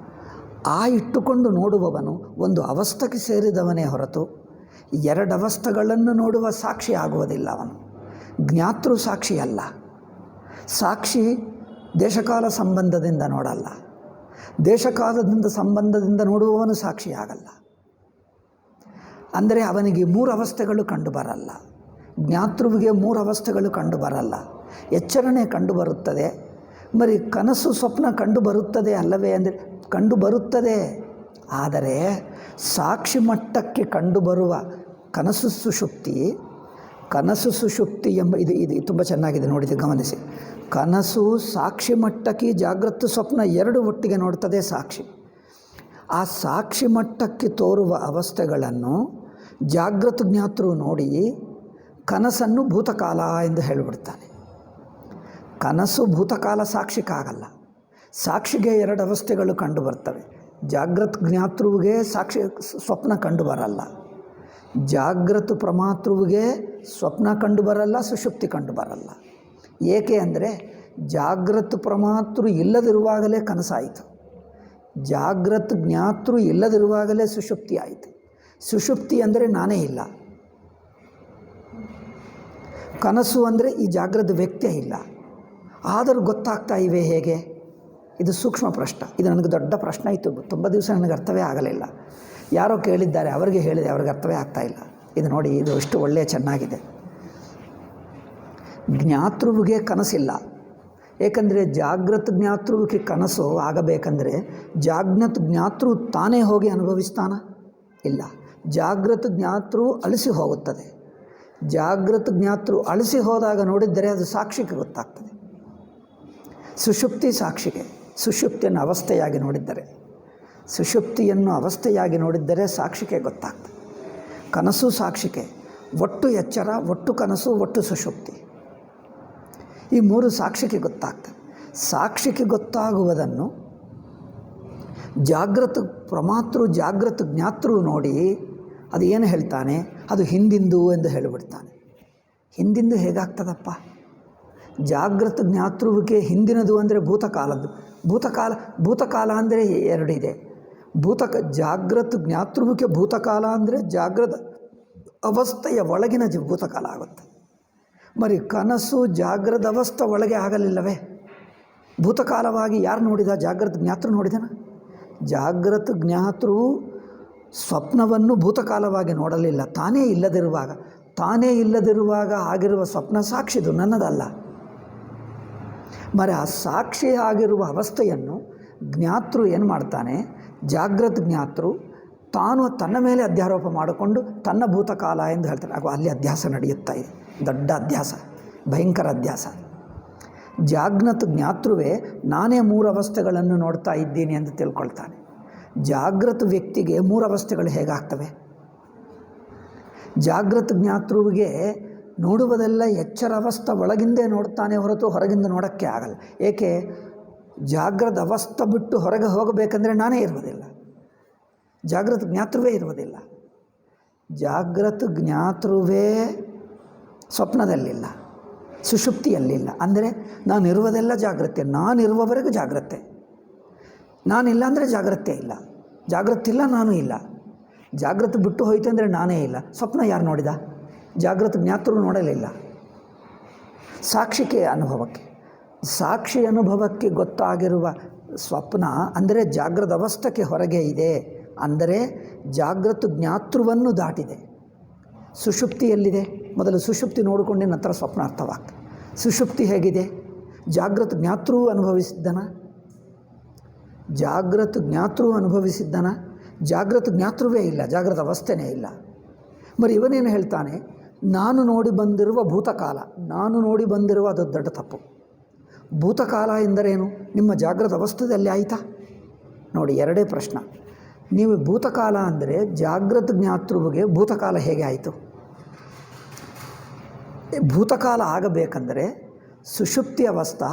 ಇಟ್ಟುಕೊಂಡು ನೋಡುವವನು ಒಂದು ಅವಸ್ಥೆಗೆ ಸೇರಿದವನೇ ಹೊರತು ಎರಡು ಅವಸ್ಥೆಗಳನ್ನು ನೋಡುವ ಸಾಕ್ಷಿ ಆಗುವುದಿಲ್ಲ. ಅವನು ಜ್ಞಾತೃ ಸಾಕ್ಷಿ ಅಲ್ಲ. ಸಾಕ್ಷಿ ದೇಶಕಾಲ ಸಂಬಂಧದಿಂದ ನೋಡಲ್ಲ, ದೇಶಕಾಲದಿಂದ ಸಂಬಂಧದಿಂದ ನೋಡುವವನು ಸಾಕ್ಷಿ ಆಗಲ್ಲ. ಅಂದರೆ ಅವನಿಗೆ ಮೂರು ಅವಸ್ಥೆಗಳು ಕಂಡು ಬರಲ್ಲ, ಜ್ಞಾತೃವಿಗೆ ಮೂರು ಅವಸ್ಥೆಗಳು ಕಂಡು ಬರಲ್ಲ. ಎಚ್ಚರಣೆ ಕಂಡು ಬರುತ್ತದೆ, మరి ಕನಸು ಸ್ವಪ್ನ ಕಂಡು ಬರುತ್ತದೆ ಅಲ್ಲವೇ ಅಂದರೆ ಕಂಡು ಬರುತ್ತದೆ. ಆದರೆ ಸಾಕ್ಷಿ ಮಟ್ಟಕ್ಕೆ ಕಂಡುಬರುವ ಕನಸು ಸುಷುಪ್ತಿ ಎಂಬ ಇದು ತುಂಬ ಚೆನ್ನಾಗಿದೆ, ನೋಡಿದೆ ಗಮನಿಸಿ. ಕನಸು ಸಾಕ್ಷಿ ಮಟ್ಟಕ್ಕೆ ಜಾಗೃತ ಸ್ವಪ್ನ ಎರಡು ಒಟ್ಟಿಗೆ ನೋಡ್ತದೆ ಸಾಕ್ಷಿ. ಆ ಸಾಕ್ಷಿ ಮಟ್ಟಕ್ಕೆ ತೋರುವ ಅವಸ್ಥೆಗಳನ್ನು ಜಾಗೃತ ಜ್ಞಾತೃ ನೋಡಿ ಕನಸನ್ನು ಭೂತಕಾಲ ಎಂದು ಹೇಳಿಬಿಡ್ತಾನೆ. ಕನಸು ಭೂತಕಾಲ ಸಾಕ್ಷಿಗಾಗಲ್ಲ, ಸಾಕ್ಷಿಗೆ ಎರಡು ಅವಸ್ಥೆಗಳು ಕಂಡು ಬರ್ತವೆ. ಜಾಗೃತ ಜ್ಞಾತೃವಿಗೆ ಸ್ವಪ್ನ ಕಂಡು ಬರಲ್ಲ, ಜಾಗೃತ ಪ್ರಮಾತೃವಿಗೆ ಸ್ವಪ್ನ ಕಂಡು ಬರಲ್ಲ, ಸುಷುಪ್ತಿ ಕಂಡು ಬರಲ್ಲ. ಏಕೆ ಅಂದರೆ ಜಾಗೃತ ಪ್ರಮಾತೃ ಇಲ್ಲದಿರುವಾಗಲೇ ಕನಸಾಯಿತು, ಜಾಗೃತ ಜ್ಞಾತೃ ಇಲ್ಲದಿರುವಾಗಲೇ ಸುಷುಪ್ತಿ ಆಯಿತು. ಸುಷುಪ್ತಿ ಅಂದರೆ ನಾನೇ ಇಲ್ಲ, ಕನಸು ಅಂದರೆ ಈ ಜಾಗೃತ ವ್ಯಕ್ತಿಯೇ ಇಲ್ಲ. ಆದರೂ ಗೊತ್ತಾಗ್ತಾ ಇವೆ ಹೇಗೆ? ಇದು ಸೂಕ್ಷ್ಮ ಪ್ರಶ್ನೆ. ಇದು ನನಗೆ ದೊಡ್ಡ ಪ್ರಶ್ನೆ ಇತ್ತು, ತುಂಬ ದಿವಸ ನನಗೆ ಅರ್ಥವೇ ಆಗಲಿಲ್ಲ. ಯಾರೋ ಕೇಳಿದ್ದಾರೆ, ಅವರಿಗೆ ಹೇಳಿದೆ, ಅವ್ರಿಗೆ ಅರ್ಥವೇ ಆಗ್ತಾಯಿಲ್ಲ. ಇದು ನೋಡಿ, ಇದು ಎಷ್ಟು ಒಳ್ಳೆಯ ಚೆನ್ನಾಗಿದೆ. ಜ್ಞಾತೃವಿಗೆ ಕನಸಿಲ್ಲ, ಏಕೆಂದರೆ ಜಾಗೃತ ಜ್ಞಾತೃವಿಗೆ ಕನಸು ಆಗಬೇಕಂದ್ರೆ ಜಾಗೃತ ಜ್ಞಾತೃ ತಾನೇ ಹೋಗಿ ಅನುಭವಿಸ್ತಾನ? ಇಲ್ಲ, ಜಾಗೃತ ಜ್ಞಾತೃ ಅಳಿಸಿ ಹೋಗುತ್ತದೆ. ಜಾಗೃತ ಜ್ಞಾತೃ ಅಳಿಸಿ ಹೋದಾಗ ನೋಡಿದ್ದರೆ ಅದು ಸಾಕ್ಷಿಗೆ ಗೊತ್ತಾಗ್ತದೆ. ಸುಷುಪ್ತಿ ಸಾಕ್ಷಿಗೆ, ಸುಷುಪ್ತಿಯನ್ನು ಅವಸ್ಥೆಯಾಗಿ ನೋಡಿದ್ದರೆ ಸಾಕ್ಷಿಗೆ ಗೊತ್ತಾಗ್ತದೆ. ಕನಸು ಸಾಕ್ಷಿಗೆ, ಒಟ್ಟು ಎಚ್ಚರ, ಒಟ್ಟು ಕನಸು, ಒಟ್ಟು ಸುಷುಪ್ತಿ, ಈ ಮೂರು ಸಾಕ್ಷಿಗೆ ಗೊತ್ತಾಗ್ತದೆ. ಸಾಕ್ಷಿಗೆ ಗೊತ್ತಾಗುವುದನ್ನು ಜಾಗೃತ ಪ್ರಮಾತೃ ಜಾಗೃತ ಜ್ಞಾತೃ ನೋಡಿ ಅದು ಏನು ಹೇಳ್ತಾನೆ, ಅದು ಹಿಂದಿಂದು ಎಂದು ಹೇಳಿಬಿಡ್ತಾನೆ. ಹಿಂದಿಂದು ಹೇಗಾಗ್ತದಪ್ಪ? ಜಾಗೃತ ಜ್ಞಾತೃವಿಗೆ ಹಿಂದಿನದು ಅಂದರೆ ಭೂತಕಾಲದ್ದು. ಭೂತಕಾಲ ಅಂದರೆ ಎರಡಿದೆ. ಜಾಗೃತ ಜ್ಞಾತೃವಿಗೆ ಭೂತಕಾಲ ಅಂದರೆ ಜಾಗೃತ ಅವಸ್ಥೆಯ ಒಳಗಿನ ಭೂತಕಾಲ ಆಗುತ್ತೆ. మరి ಕನಸು ಜಾಗೃತ ಅವಸ್ಥೆ ಒಳಗೆ ಆಗಲಿಲ್ಲವೇ? ಭೂತಕಾಲವಾಗಿ ಯಾರು ನೋಡಿದ? ಜಾಗೃತ ಜ್ಞಾತೃ ನೋಡಿದನ? ಜಾಗೃತ ಜ್ಞಾತೃ ಸ್ವಪ್ನವನ್ನು ಭೂತಕಾಲವಾಗಿ ನೋಡಲಿಲ್ಲ. ತಾನೇ ಇಲ್ಲದಿರುವಾಗ ಆಗಿರುವ ಸ್ವಪ್ನ ಸಾಕ್ಷಿದು, ನನ್ನದಲ್ಲ. మరి ಆ ಸಾಕ್ಷಿ ಆಗಿರುವ ಅವಸ್ಥೆಯನ್ನು ಜ್ಞಾತೃ ಏನು ಮಾಡ್ತಾನೆ? ಜಾಗೃತ ಜ್ಞಾತೃ ತಾನು ತನ್ನ ಮೇಲೆ ಅಧ್ಯಾರೋಪ ಮಾಡಿಕೊಂಡು ತನ್ನ ಭೂತಕಾಲ ಎಂದು ಹೇಳ್ತಾರೆ. ಅಲ್ಲಿ ಅಧ್ಯಾಸ ನಡೆಯುತ್ತಾ ಇದೆ, ದೊಡ್ಡ ಅಧ್ಯಾಸ, ಭಯಂಕರ ಅಧ್ಯಾಸ. ಜಾಗೃತ ಜ್ಞಾತೃವೇ ನಾನೇ ಮೂರು ಅವಸ್ಥೆಗಳನ್ನು ನೋಡ್ತಾ ಇದ್ದೀನಿ ಎಂದು ತಿಳ್ಕೊಳ್ತಾನೆ. ಜಾಗೃತ ವ್ಯಕ್ತಿಗೆ ಮೂರು ಅವಸ್ಥೆಗಳು ಹೇಗಾಗ್ತವೆ? ಜಾಗೃತ ಜ್ಞಾತೃವಿಗೆ ನೋಡುವುದೆಲ್ಲ ಎಚ್ಚರ ಅವಸ್ಥೆ ಒಳಗಿಂದೇ ನೋಡ್ತಾನೆ ಹೊರತು ಹೊರಗಿಂದ ನೋಡೋಕ್ಕೆ ಆಗಲ್ಲ. ಏಕೆ? ಜಾಗ್ರದ ಅವಸ್ಥೆ ಬಿಟ್ಟು ಹೊರಗೆ ಹೋಗಬೇಕಂದ್ರೆ ನಾನೇ ಇರುವುದಿಲ್ಲ, ಜಾಗೃತ ಜ್ಞಾತೃವೇ ಇರುವುದಿಲ್ಲ. ಜಾಗೃತ ಜ್ಞಾತೃವೇ ಸ್ವಪ್ನದಲ್ಲಿಲ್ಲ, ಸುಷುಪ್ತಿಯಲ್ಲಿಲ್ಲ. ಅಂದರೆ ನಾನಿರುವುದೆಲ್ಲ ಜಾಗ್ರತೆ, ನಾನಿರುವವರೆಗೂ ಜಾಗ್ರತೆ. ನಾನಿಲ್ಲ ಅಂದರೆ ಜಾಗ್ರತೆ ಇಲ್ಲ, ಜಾಗೃತಿ ಇಲ್ಲ, ನಾನು ಇಲ್ಲ. ಜಾಗೃತಿ ಬಿಟ್ಟು ಹೋಯ್ತು ಅಂದರೆ ನಾನೇ ಇಲ್ಲ. ಸ್ವಪ್ನ ಯಾರು ನೋಡಿದ? ಜಾಗೃತ ಜ್ಞಾತೃ ನೋಡಲಿಲ್ಲ. ಸಾಕ್ಷಿಕೆ ಅನುಭವಕ್ಕೆ, ಸಾಕ್ಷಿ ಅನುಭವಕ್ಕೆ ಗೊತ್ತಾಗಿರುವ ಸ್ವಪ್ನ ಅಂದರೆ ಜಾಗೃತ ಅವಸ್ಥೆಗೆ ಹೊರಗೆ ಇದೆ, ಅಂದರೆ ಜಾಗೃತ ಜ್ಞಾತೃವನ್ನು ದಾಟಿದೆ. ಸುಷುಪ್ತಿಯಲ್ಲಿದೆ, ಮೊದಲು ಸುಷುಪ್ತಿ ನೋಡಿಕೊಂಡೆ ನಂತರ ಸ್ವಪ್ನ ಅರ್ಥವಾಗ್ತದೆ. ಸುಷುಪ್ತಿ ಹೇಗಿದೆ? ಜಾಗೃತ ಜ್ಞಾತೃ ಅನುಭವಿಸಿದ್ದನ, ಜಾಗೃತ ಜ್ಞಾತೃ ಅನುಭವಿಸಿದ್ದನ. ಜಾಗೃತ ಜ್ಞಾತೃವೇ ಇಲ್ಲ, ಜಾಗೃತ ಅವಸ್ಥೆನೇ ಇಲ್ಲ. మరి ಇವನೇನು ಹೇಳ್ತಾನೆ? ನಾನು ನೋಡಿ ಬಂದಿರುವ ಭೂತಕಾಲ, ನಾನು ನೋಡಿ ಬಂದಿರುವ ಅದು ದೊಡ್ಡ ತಪ್ಪು. ಭೂತಕಾಲ ಎಂದರೇನು? ನಿಮ್ಮ ಜಾಗೃತ ಅವಸ್ಥೆಯಲ್ಲಿ ಆಯಿತಾ? ನೋಡಿ, ಎರಡೇ ಪ್ರಶ್ನೆ. ನೀವು ಭೂತಕಾಲ ಅಂದರೆ ಜಾಗೃತ ಜ್ಞಾತೃವಿಗೆ ಭೂತಕಾಲ ಹೇಗೆ ಆಯಿತು? ಭೂತಕಾಲ ಆಗಬೇಕಂದರೆ ಸುಷುಪ್ತಿ ಅವಸ್ಥೆ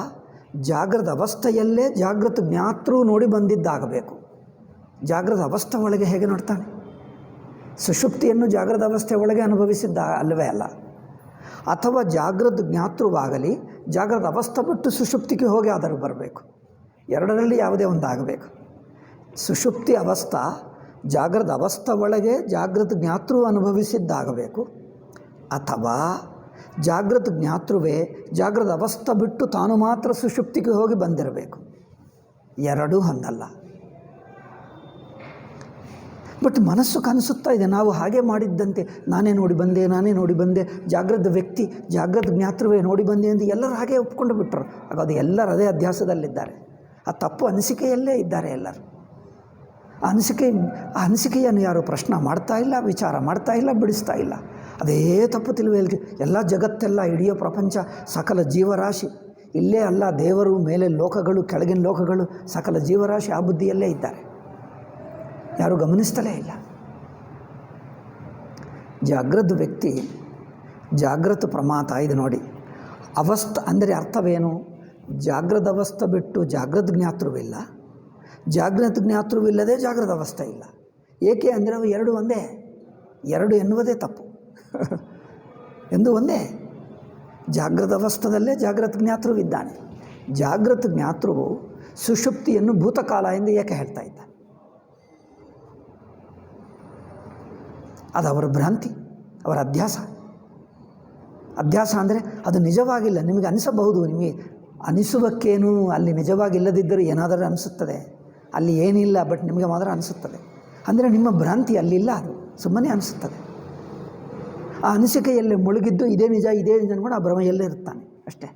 ಜಾಗೃತ ಅವಸ್ಥೆಯಲ್ಲೇ ಜಾಗೃತ ಜ್ಞಾತೃ ನೋಡಿ ಬಂದಿದ್ದಾಗಬೇಕು. ಜಾಗೃತ ಅವಸ್ಥೆ ಒಳಗೆ ಹೇಗೆ ನೋಡ್ತಾನೆ? ಸುಷುಪ್ತಿಯನ್ನು ಜಾಗೃತ ಅವಸ್ಥೆ ಒಳಗೆ ಅನುಭವಿಸಿದ್ದ ಅಲ್ಲವೇ ಅಲ್ಲ. ಅಥವಾ ಜಾಗೃತ ಜ್ಞಾತೃವಾಗಲಿ ಜಾಗೃತ ಅವಸ್ಥೆ ಬಿಟ್ಟು ಸುಷುಪ್ತಿಗೆ ಹೋಗಿ ಆದರೂ ಬರಬೇಕು. ಎರಡರಲ್ಲಿ ಯಾವುದೇ ಒಂದು ಆಗಬೇಕು. ಸುಷುಪ್ತಿ ಅವಸ್ಥೆ ಜಾಗೃತ ಅವಸ್ಥೆ ಒಳಗೆ ಜಾಗೃತ ಜ್ಞಾತೃ ಅನುಭವಿಸಿದ್ದಾಗಬೇಕು, ಅಥವಾ ಜಾಗೃತ ಜ್ಞಾತೃವೇ ಜಾಗೃತ ಅವಸ್ಥೆ ಬಿಟ್ಟು ತಾನು ಮಾತ್ರ ಸುಷುಪ್ತಿಗೆ ಹೋಗಿ ಬಂದಿರಬೇಕು. ಎರಡೂ ಹಂಗಲ್ಲ. ಬಟ್ ಮನಸ್ಸು ಕನಸುತ್ತಾ ಇದೆ, ನಾವು ಹಾಗೆ ಮಾಡಿದ್ದಂತೆ ನಾನೇ ನೋಡಿ ಬಂದೆ, ನಾನೇ ನೋಡಿ ಬಂದೆ, ಜಾಗೃತ ವ್ಯಕ್ತಿ ಜಾಗೃತ ಜ್ಞಾತೃವೇ ನೋಡಿ ಬಂದೆ ಎಂದು ಎಲ್ಲರೂ ಹಾಗೆ ಒಪ್ಕೊಂಡು ಬಿಟ್ಟರು. ಆಗ ಅದು ಎಲ್ಲರೂ ಅದೇ ಅಧ್ಯಾಸದಲ್ಲಿದ್ದಾರೆ, ಆ ತಪ್ಪು ಅನಿಸಿಕೆಯಲ್ಲೇ ಇದ್ದಾರೆ ಎಲ್ಲರೂ. ಆ ಅನಿಸಿಕೆಯನ್ನು ಯಾರು ಪ್ರಶ್ನೆ ಮಾಡ್ತಾ ಇಲ್ಲ, ವಿಚಾರ ಮಾಡ್ತಾ ಇಲ್ಲ, ಬಿಡಿಸ್ತಾ ಇಲ್ಲ. ಅದೇ ತಪ್ಪು ತಿಳುವಳಿಕೆ. ಎಲ್ಲ ಜಗತ್ತೆಲ್ಲ, ಇಡೀ ಪ್ರಪಂಚ, ಸಕಲ ಜೀವರಾಶಿ ಇಲ್ಲೇ ಅಲ್ಲ, ದೇವರು ಮೇಲೆ ಲೋಕಗಳು, ಕೆಳಗಿನ ಲೋಕಗಳು, ಸಕಲ ಜೀವರಾಶಿ ಆ ಬುದ್ಧಿಯಲ್ಲೇ ಇದ್ದಾರೆ, ಯಾರೂ ಗಮನಿಸ್ತಲೇ ಇಲ್ಲ. ಜಾಗೃತ ವ್ಯಕ್ತಿ ಜಾಗೃತ ಪ್ರಮಾತ. ಇದು ನೋಡಿ, ಅವಸ್ಥೆ ಅಂದರೆ ಅರ್ಥವೇನು? ಜಾಗೃತ ಅವಸ್ಥೆ ಬಿಟ್ಟು ಜಾಗೃತ ಜ್ಞಾತೃವಿಲ್ಲ, ಜಾಗೃತ ಜ್ಞಾತೃವಿಲ್ಲದೆ ಜಾಗೃತ ಅವಸ್ಥೆ ಇಲ್ಲ. ಏಕೆ ಅಂದರೆ ಅವು ಎರಡು ಒಂದೇ, ಎರಡು ಎನ್ನುವುದೇ ತಪ್ಪು. ಎಂದು ಒಂದೇ. ಜಾಗೃತ ಅವಸ್ಥೆಯಲ್ಲೇ ಜಾಗೃತ ಜ್ಞಾತೃವಿದ್ದಾನೆ. ಜಾಗೃತ ಜ್ಞಾತೃವು ಸುಷುಪ್ತಿಯನ್ನು ಭೂತಕಾಲ ಎಂದು ಏಕೆ ಹೇಳ್ತಾ ಇದ್ದಾನೆ? ಅದು ಅವರ ಭ್ರಾಂತಿ, ಅವರ ಅಧ್ಯಾಸ. ಅಧ್ಯಾಸ ಅಂದರೆ ಅದು ನಿಜವಾಗಿಲ್ಲ. ನಿಮಗೆ ಅನಿಸಬಹುದು, ನಿಮಗೆ ಅನಿಸುವಕ್ಕೇನು, ಅಲ್ಲಿ ನಿಜವಾಗಿಲ್ಲದಿದ್ದರೂ ಏನಾದರೂ ಅನಿಸುತ್ತದೆ, ಅಲ್ಲಿ ಏನಿಲ್ಲ, ಬಟ್ ನಿಮಗೆ ಮಾತ್ರ ಅನಿಸುತ್ತದೆ. ಅಂದರೆ ನಿಮ್ಮ ಭ್ರಾಂತಿ ಅಲ್ಲಿಲ್ಲ, ಅದು ಸುಮ್ಮನೆ ಅನಿಸುತ್ತದೆ. ಆ ಅನಿಸಿಕೆಯಲ್ಲೇ ಮುಳುಗಿದ್ದು ಇದೇ ನಿಜ ಅಂದ್ಕೊಂಡು ಆ ಭ್ರಮೆಯಲ್ಲೇ ಇರ್ತಾನೆ ಅಷ್ಟೇ.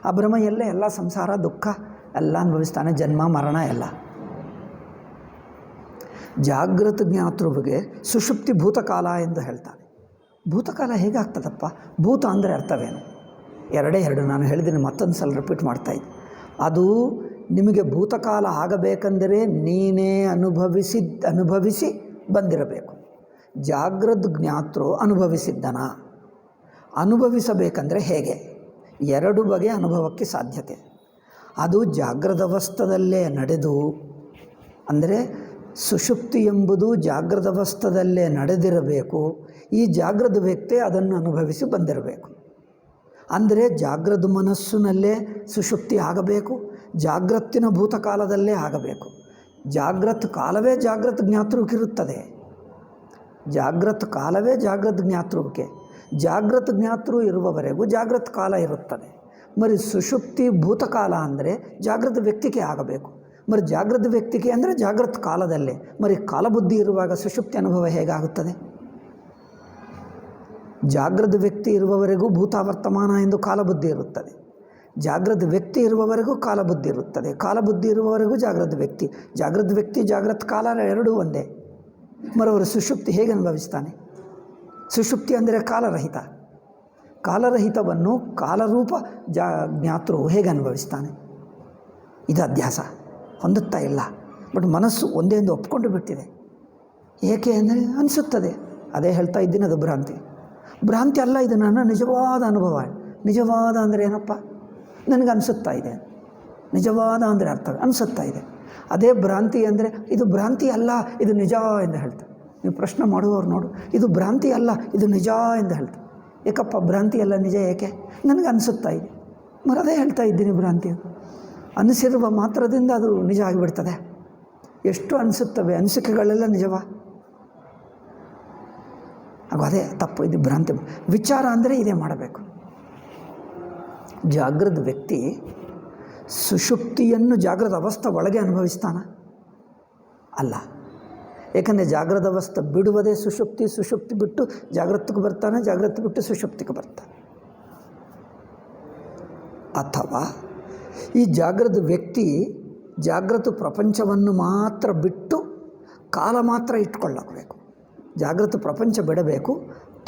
ಆ ಭ್ರಮೆಯಲ್ಲೇ ಎಲ್ಲ ಸಂಸಾರ ದುಃಖ ಎಲ್ಲ ಅನುಭವಿಸ್ತಾನೆ, ಜನ್ಮ ಮರಣ ಎಲ್ಲ. ಜಾಗೃತ ಜ್ಞಾತೃವಿಗೆ ಸುಷುಪ್ತಿ ಭೂತಕಾಲ ಎಂದು ಹೇಳ್ತಾನೆ. ಭೂತಕಾಲ ಹೇಗಾಗ್ತದಪ್ಪ? ಭೂತ ಅಂದರೆ ಅರ್ಥವೇನು? ಎರಡೇ ಎರಡು, ನಾನು ಹೇಳಿದ್ದೀನಿ, ಮತ್ತೊಂದು ಸಲ ರಿಪೀಟ್ ಮಾಡ್ತಾಯಿದ್ದೆ. ಅದು ನಿಮಗೆ ಭೂತಕಾಲ ಆಗಬೇಕೆಂದರೆ ನೀನೇ ಅನುಭವಿಸಿ ಬಂದಿರಬೇಕು. ಜಾಗೃತ ಜ್ಞಾತೃ ಅನುಭವಿಸಿದ್ದನ. ಅನುಭವಿಸಬೇಕಂದ್ರೆ ಹೇಗೆ? ಎರಡು ಬಗೆಯ ಅನುಭವಕ್ಕೆ ಸಾಧ್ಯತೆ. ಅದು ಜಾಗೃತ ಅವಸ್ಥೆಯಲ್ಲೇ ನಡೆದು, ಅಂದರೆ ಸುಷುಪ್ತಿ ಎಂಬುದು ಜಾಗೃತ ಅವಸ್ಥೆಯಲ್ಲೇ ನಡೆದಿರಬೇಕು. ಈ ಜಾಗೃತ ವ್ಯಕ್ತಿ ಅದನ್ನು ಅನುಭವಿಸಿ ಬಂದಿರಬೇಕು. ಅಂದರೆ ಜಾಗೃತ ಮನಸ್ಸಿನಲ್ಲೇ ಸುಷುಪ್ತಿ ಆಗಬೇಕು, ಜಾಗೃತಿನ ಭೂತಕಾಲದಲ್ಲೇ ಆಗಬೇಕು. ಜಾಗೃತ ಕಾಲವೇ ಜಾಗೃತ ಜ್ಞಾತೃಕ್ಕಿರುತ್ತದೆ. ಜಾಗೃತ ಕಾಲವೇ ಜಾಗೃತ ಜ್ಞಾತೃಕ್ಕೆ. ಜಾಗೃತ ಜ್ಞಾತೃ ಇರುವವರೆಗೂ ಜಾಗೃತ ಕಾಲ ಇರುತ್ತದೆ. మరి ಸುಷುಪ್ತಿ ಭೂತಕಾಲ ಅಂದರೆ ಜಾಗೃತ ವ್ಯಕ್ತಿಗೆ ಆಗಬೇಕು. మరి ಜಾಗೃತ ವ್ಯಕ್ತಿಗೆ ಅಂದರೆ ಜಾಗೃತ ಕಾಲದಲ್ಲೇ. మరి ಕಾಲಬುದ್ಧಿ ಇರುವಾಗ ಸುಷುಪ್ತಿ ಅನುಭವ ಹೇಗಾಗುತ್ತದೆ? ಜಾಗೃತ ವ್ಯಕ್ತಿ ಇರುವವರೆಗೂ ಭೂತಾವರ್ತಮಾನ ಎಂದು ಕಾಲಬುದ್ಧಿ ಇರುತ್ತದೆ. ಜಾಗೃತ ವ್ಯಕ್ತಿ ಇರುವವರೆಗೂ ಕಾಲಬುದ್ಧಿ ಇರುತ್ತದೆ. ಕಾಲಬುದ್ಧಿ ಇರುವವರೆಗೂ ಜಾಗೃತ ವ್ಯಕ್ತಿ. ಜಾಗೃತ ವ್ಯಕ್ತಿ ಜಾಗೃತ ಕಾಲ ಎರಡೂ ಒಂದೇ. ಮರವರು ಸುಷುಪ್ತಿ ಹೇಗೆ ಅನುಭವಿಸ್ತಾನೆ? ಸುಷುಪ್ತಿ ಅಂದರೆ ಕಾಲರಹಿತ. ಕಾಲರಹಿತವನ್ನು ಕಾಲರೂಪ ಜ್ಞಾತೃ ಹೇಗೆ ಅನುಭವಿಸ್ತಾನೆ? ಇದು ಅಧ್ಯಾಸ, ಹೊಂದುತ್ತಾ ಇಲ್ಲ. ಬಟ್ ಮನಸ್ಸು ಒಂದೇ ಒಂದು ಒಪ್ಕೊಂಡು ಬಿಟ್ಟಿದೆ. ಏಕೆ ಅಂದರೆ ಅನಿಸುತ್ತದೆ. ಅದೇ ಹೇಳ್ತಾ ಇದ್ದೀನಿ, ಅದು ಭ್ರಾಂತಿ. ಭ್ರಾಂತಿ ಅಲ್ಲ, ಇದು ನನ್ನ ನಿಜವಾದ ಅನುಭವ. ನಿಜವಾದ ಅಂದರೆ ಏನಪ್ಪ? ನನಗೆ ಅನಿಸುತ್ತಾ ಇದೆ. ನಿಜವಾದ ಅಂದರೆ ಅರ್ಥ ಅನಿಸುತ್ತಾ ಇದೆ. ಅದೇ ಭ್ರಾಂತಿ ಅಂದರೆ ಇದು ಭ್ರಾಂತಿ ಅಲ್ಲ, ಇದು ನಿಜ ಎಂದು ಹೇಳ್ತಾರೆ. ನೀವು ಪ್ರಶ್ನೆ ಮಾಡುವವ್ರು ನೋಡು, ಇದು ಭ್ರಾಂತಿ ಅಲ್ಲ, ಇದು ನಿಜ ಎಂದು ಹೇಳ್ತಾರೆ. ಏಕಪ್ಪ ಭ್ರಾಂತಿ ಅಲ್ಲ ನಿಜ ಏಕೆ? ನನಗೆ ಅನಿಸುತ್ತಾ ಇದೆ. ಅದೇ ಹೇಳ್ತಾ ಇದ್ದೀನಿ ಭ್ರಾಂತಿ. ಅನಿಸಿರುವ ಮಾತ್ರದಿಂದ ಅದು ನಿಜ ಆಗಿಬಿಡ್ತದೆ. ಎಷ್ಟು ಅನಿಸುತ್ತವೆ ಅನಿಸಿಕೆಗಳೆಲ್ಲ ನಿಜವಾ? ಹಾಗೂ ಅದೇ ತಪ್ಪು, ಇದು ಭ್ರಾಂತಿ. ವಿಚಾರ ಅಂದರೆ ಇದೇ ಮಾಡಬೇಕು. ಜಾಗೃತ ವ್ಯಕ್ತಿ ಸುಷುಪ್ತಿಯನ್ನು ಜಾಗೃತ ಅವಸ್ಥೆ ಒಳಗೆ ಅನುಭವಿಸ್ತಾನ ಅಲ್ಲ. ಏಕೆಂದರೆ ಜಾಗೃತ ಅವಸ್ಥೆ ಬಿಡುವುದೇ ಸುಷುಪ್ತಿ, ಸುಷುಪ್ತಿ ಬಿಟ್ಟು ಜಾಗೃತಿಗೆ ಬರ್ತಾನೆ, ಜಾಗೃತಿ ಬಿಟ್ಟು ಸುಷುಪ್ತಿಗೆ ಬರ್ತಾನೆ. ಅಥವಾ ಈ ಜಾಗೃತ ವ್ಯಕ್ತಿ ಜಾಗೃತ ಪ್ರಪಂಚವನ್ನು ಮಾತ್ರ ಬಿಟ್ಟು ಕಾಲ ಮಾತ್ರ ಇಟ್ಕೊಳ್ಳಬೇಕು. ಜಾಗೃತ ಪ್ರಪಂಚ ಬಿಡಬೇಕು,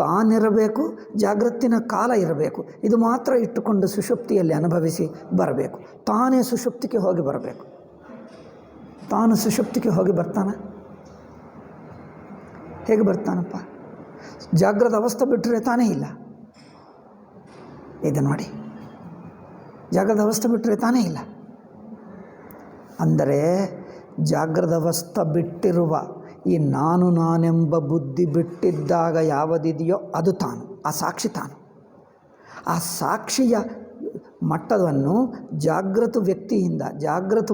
ತಾನಿರಬೇಕು, ಜಾಗೃತಿನ ಕಾಲ ಇರಬೇಕು. ಇದು ಮಾತ್ರ ಇಟ್ಟುಕೊಂಡು ಸುಷುಪ್ತಿಯಲ್ಲಿ ಅನುಭವಿಸಿ ಬರಬೇಕು. ತಾನೇ ಸುಷುಪ್ತಿಗೆ ಹೋಗಿ ಬರಬೇಕು. ತಾನು ಸುಷುಪ್ತಿಗೆ ಹೋಗಿ ಬರ್ತಾನೆ? ಹೇಗೆ ಬರ್ತಾನಪ್ಪ? ಜಾಗೃತ ಅವಸ್ಥೆ ಬಿಟ್ಟರೆ ತಾನೇ ಇಲ್ಲ. ಇದು ನೋಡಿ, ಜಾಗೃತ ಅವಸ್ಥೆ ಬಿಟ್ಟರೆ ತಾನೇ ಇಲ್ಲ. ಅಂದರೆ ಜಾಗೃತ ಅವಸ್ಥೆ ಬಿಟ್ಟಿರುವ ಈ ನಾನೆಂಬ ಬುದ್ಧಿ ಬಿಟ್ಟಿದ್ದಾಗ ಯಾವುದಿದೆಯೋ ಅದು ತಾನು, ಆ ಸಾಕ್ಷಿ ತಾನು. ಆ ಸಾಕ್ಷಿಯ ಮಟ್ಟವನ್ನು ಜಾಗೃತ ವ್ಯಕ್ತಿಯಿಂದ, ಜಾಗೃತ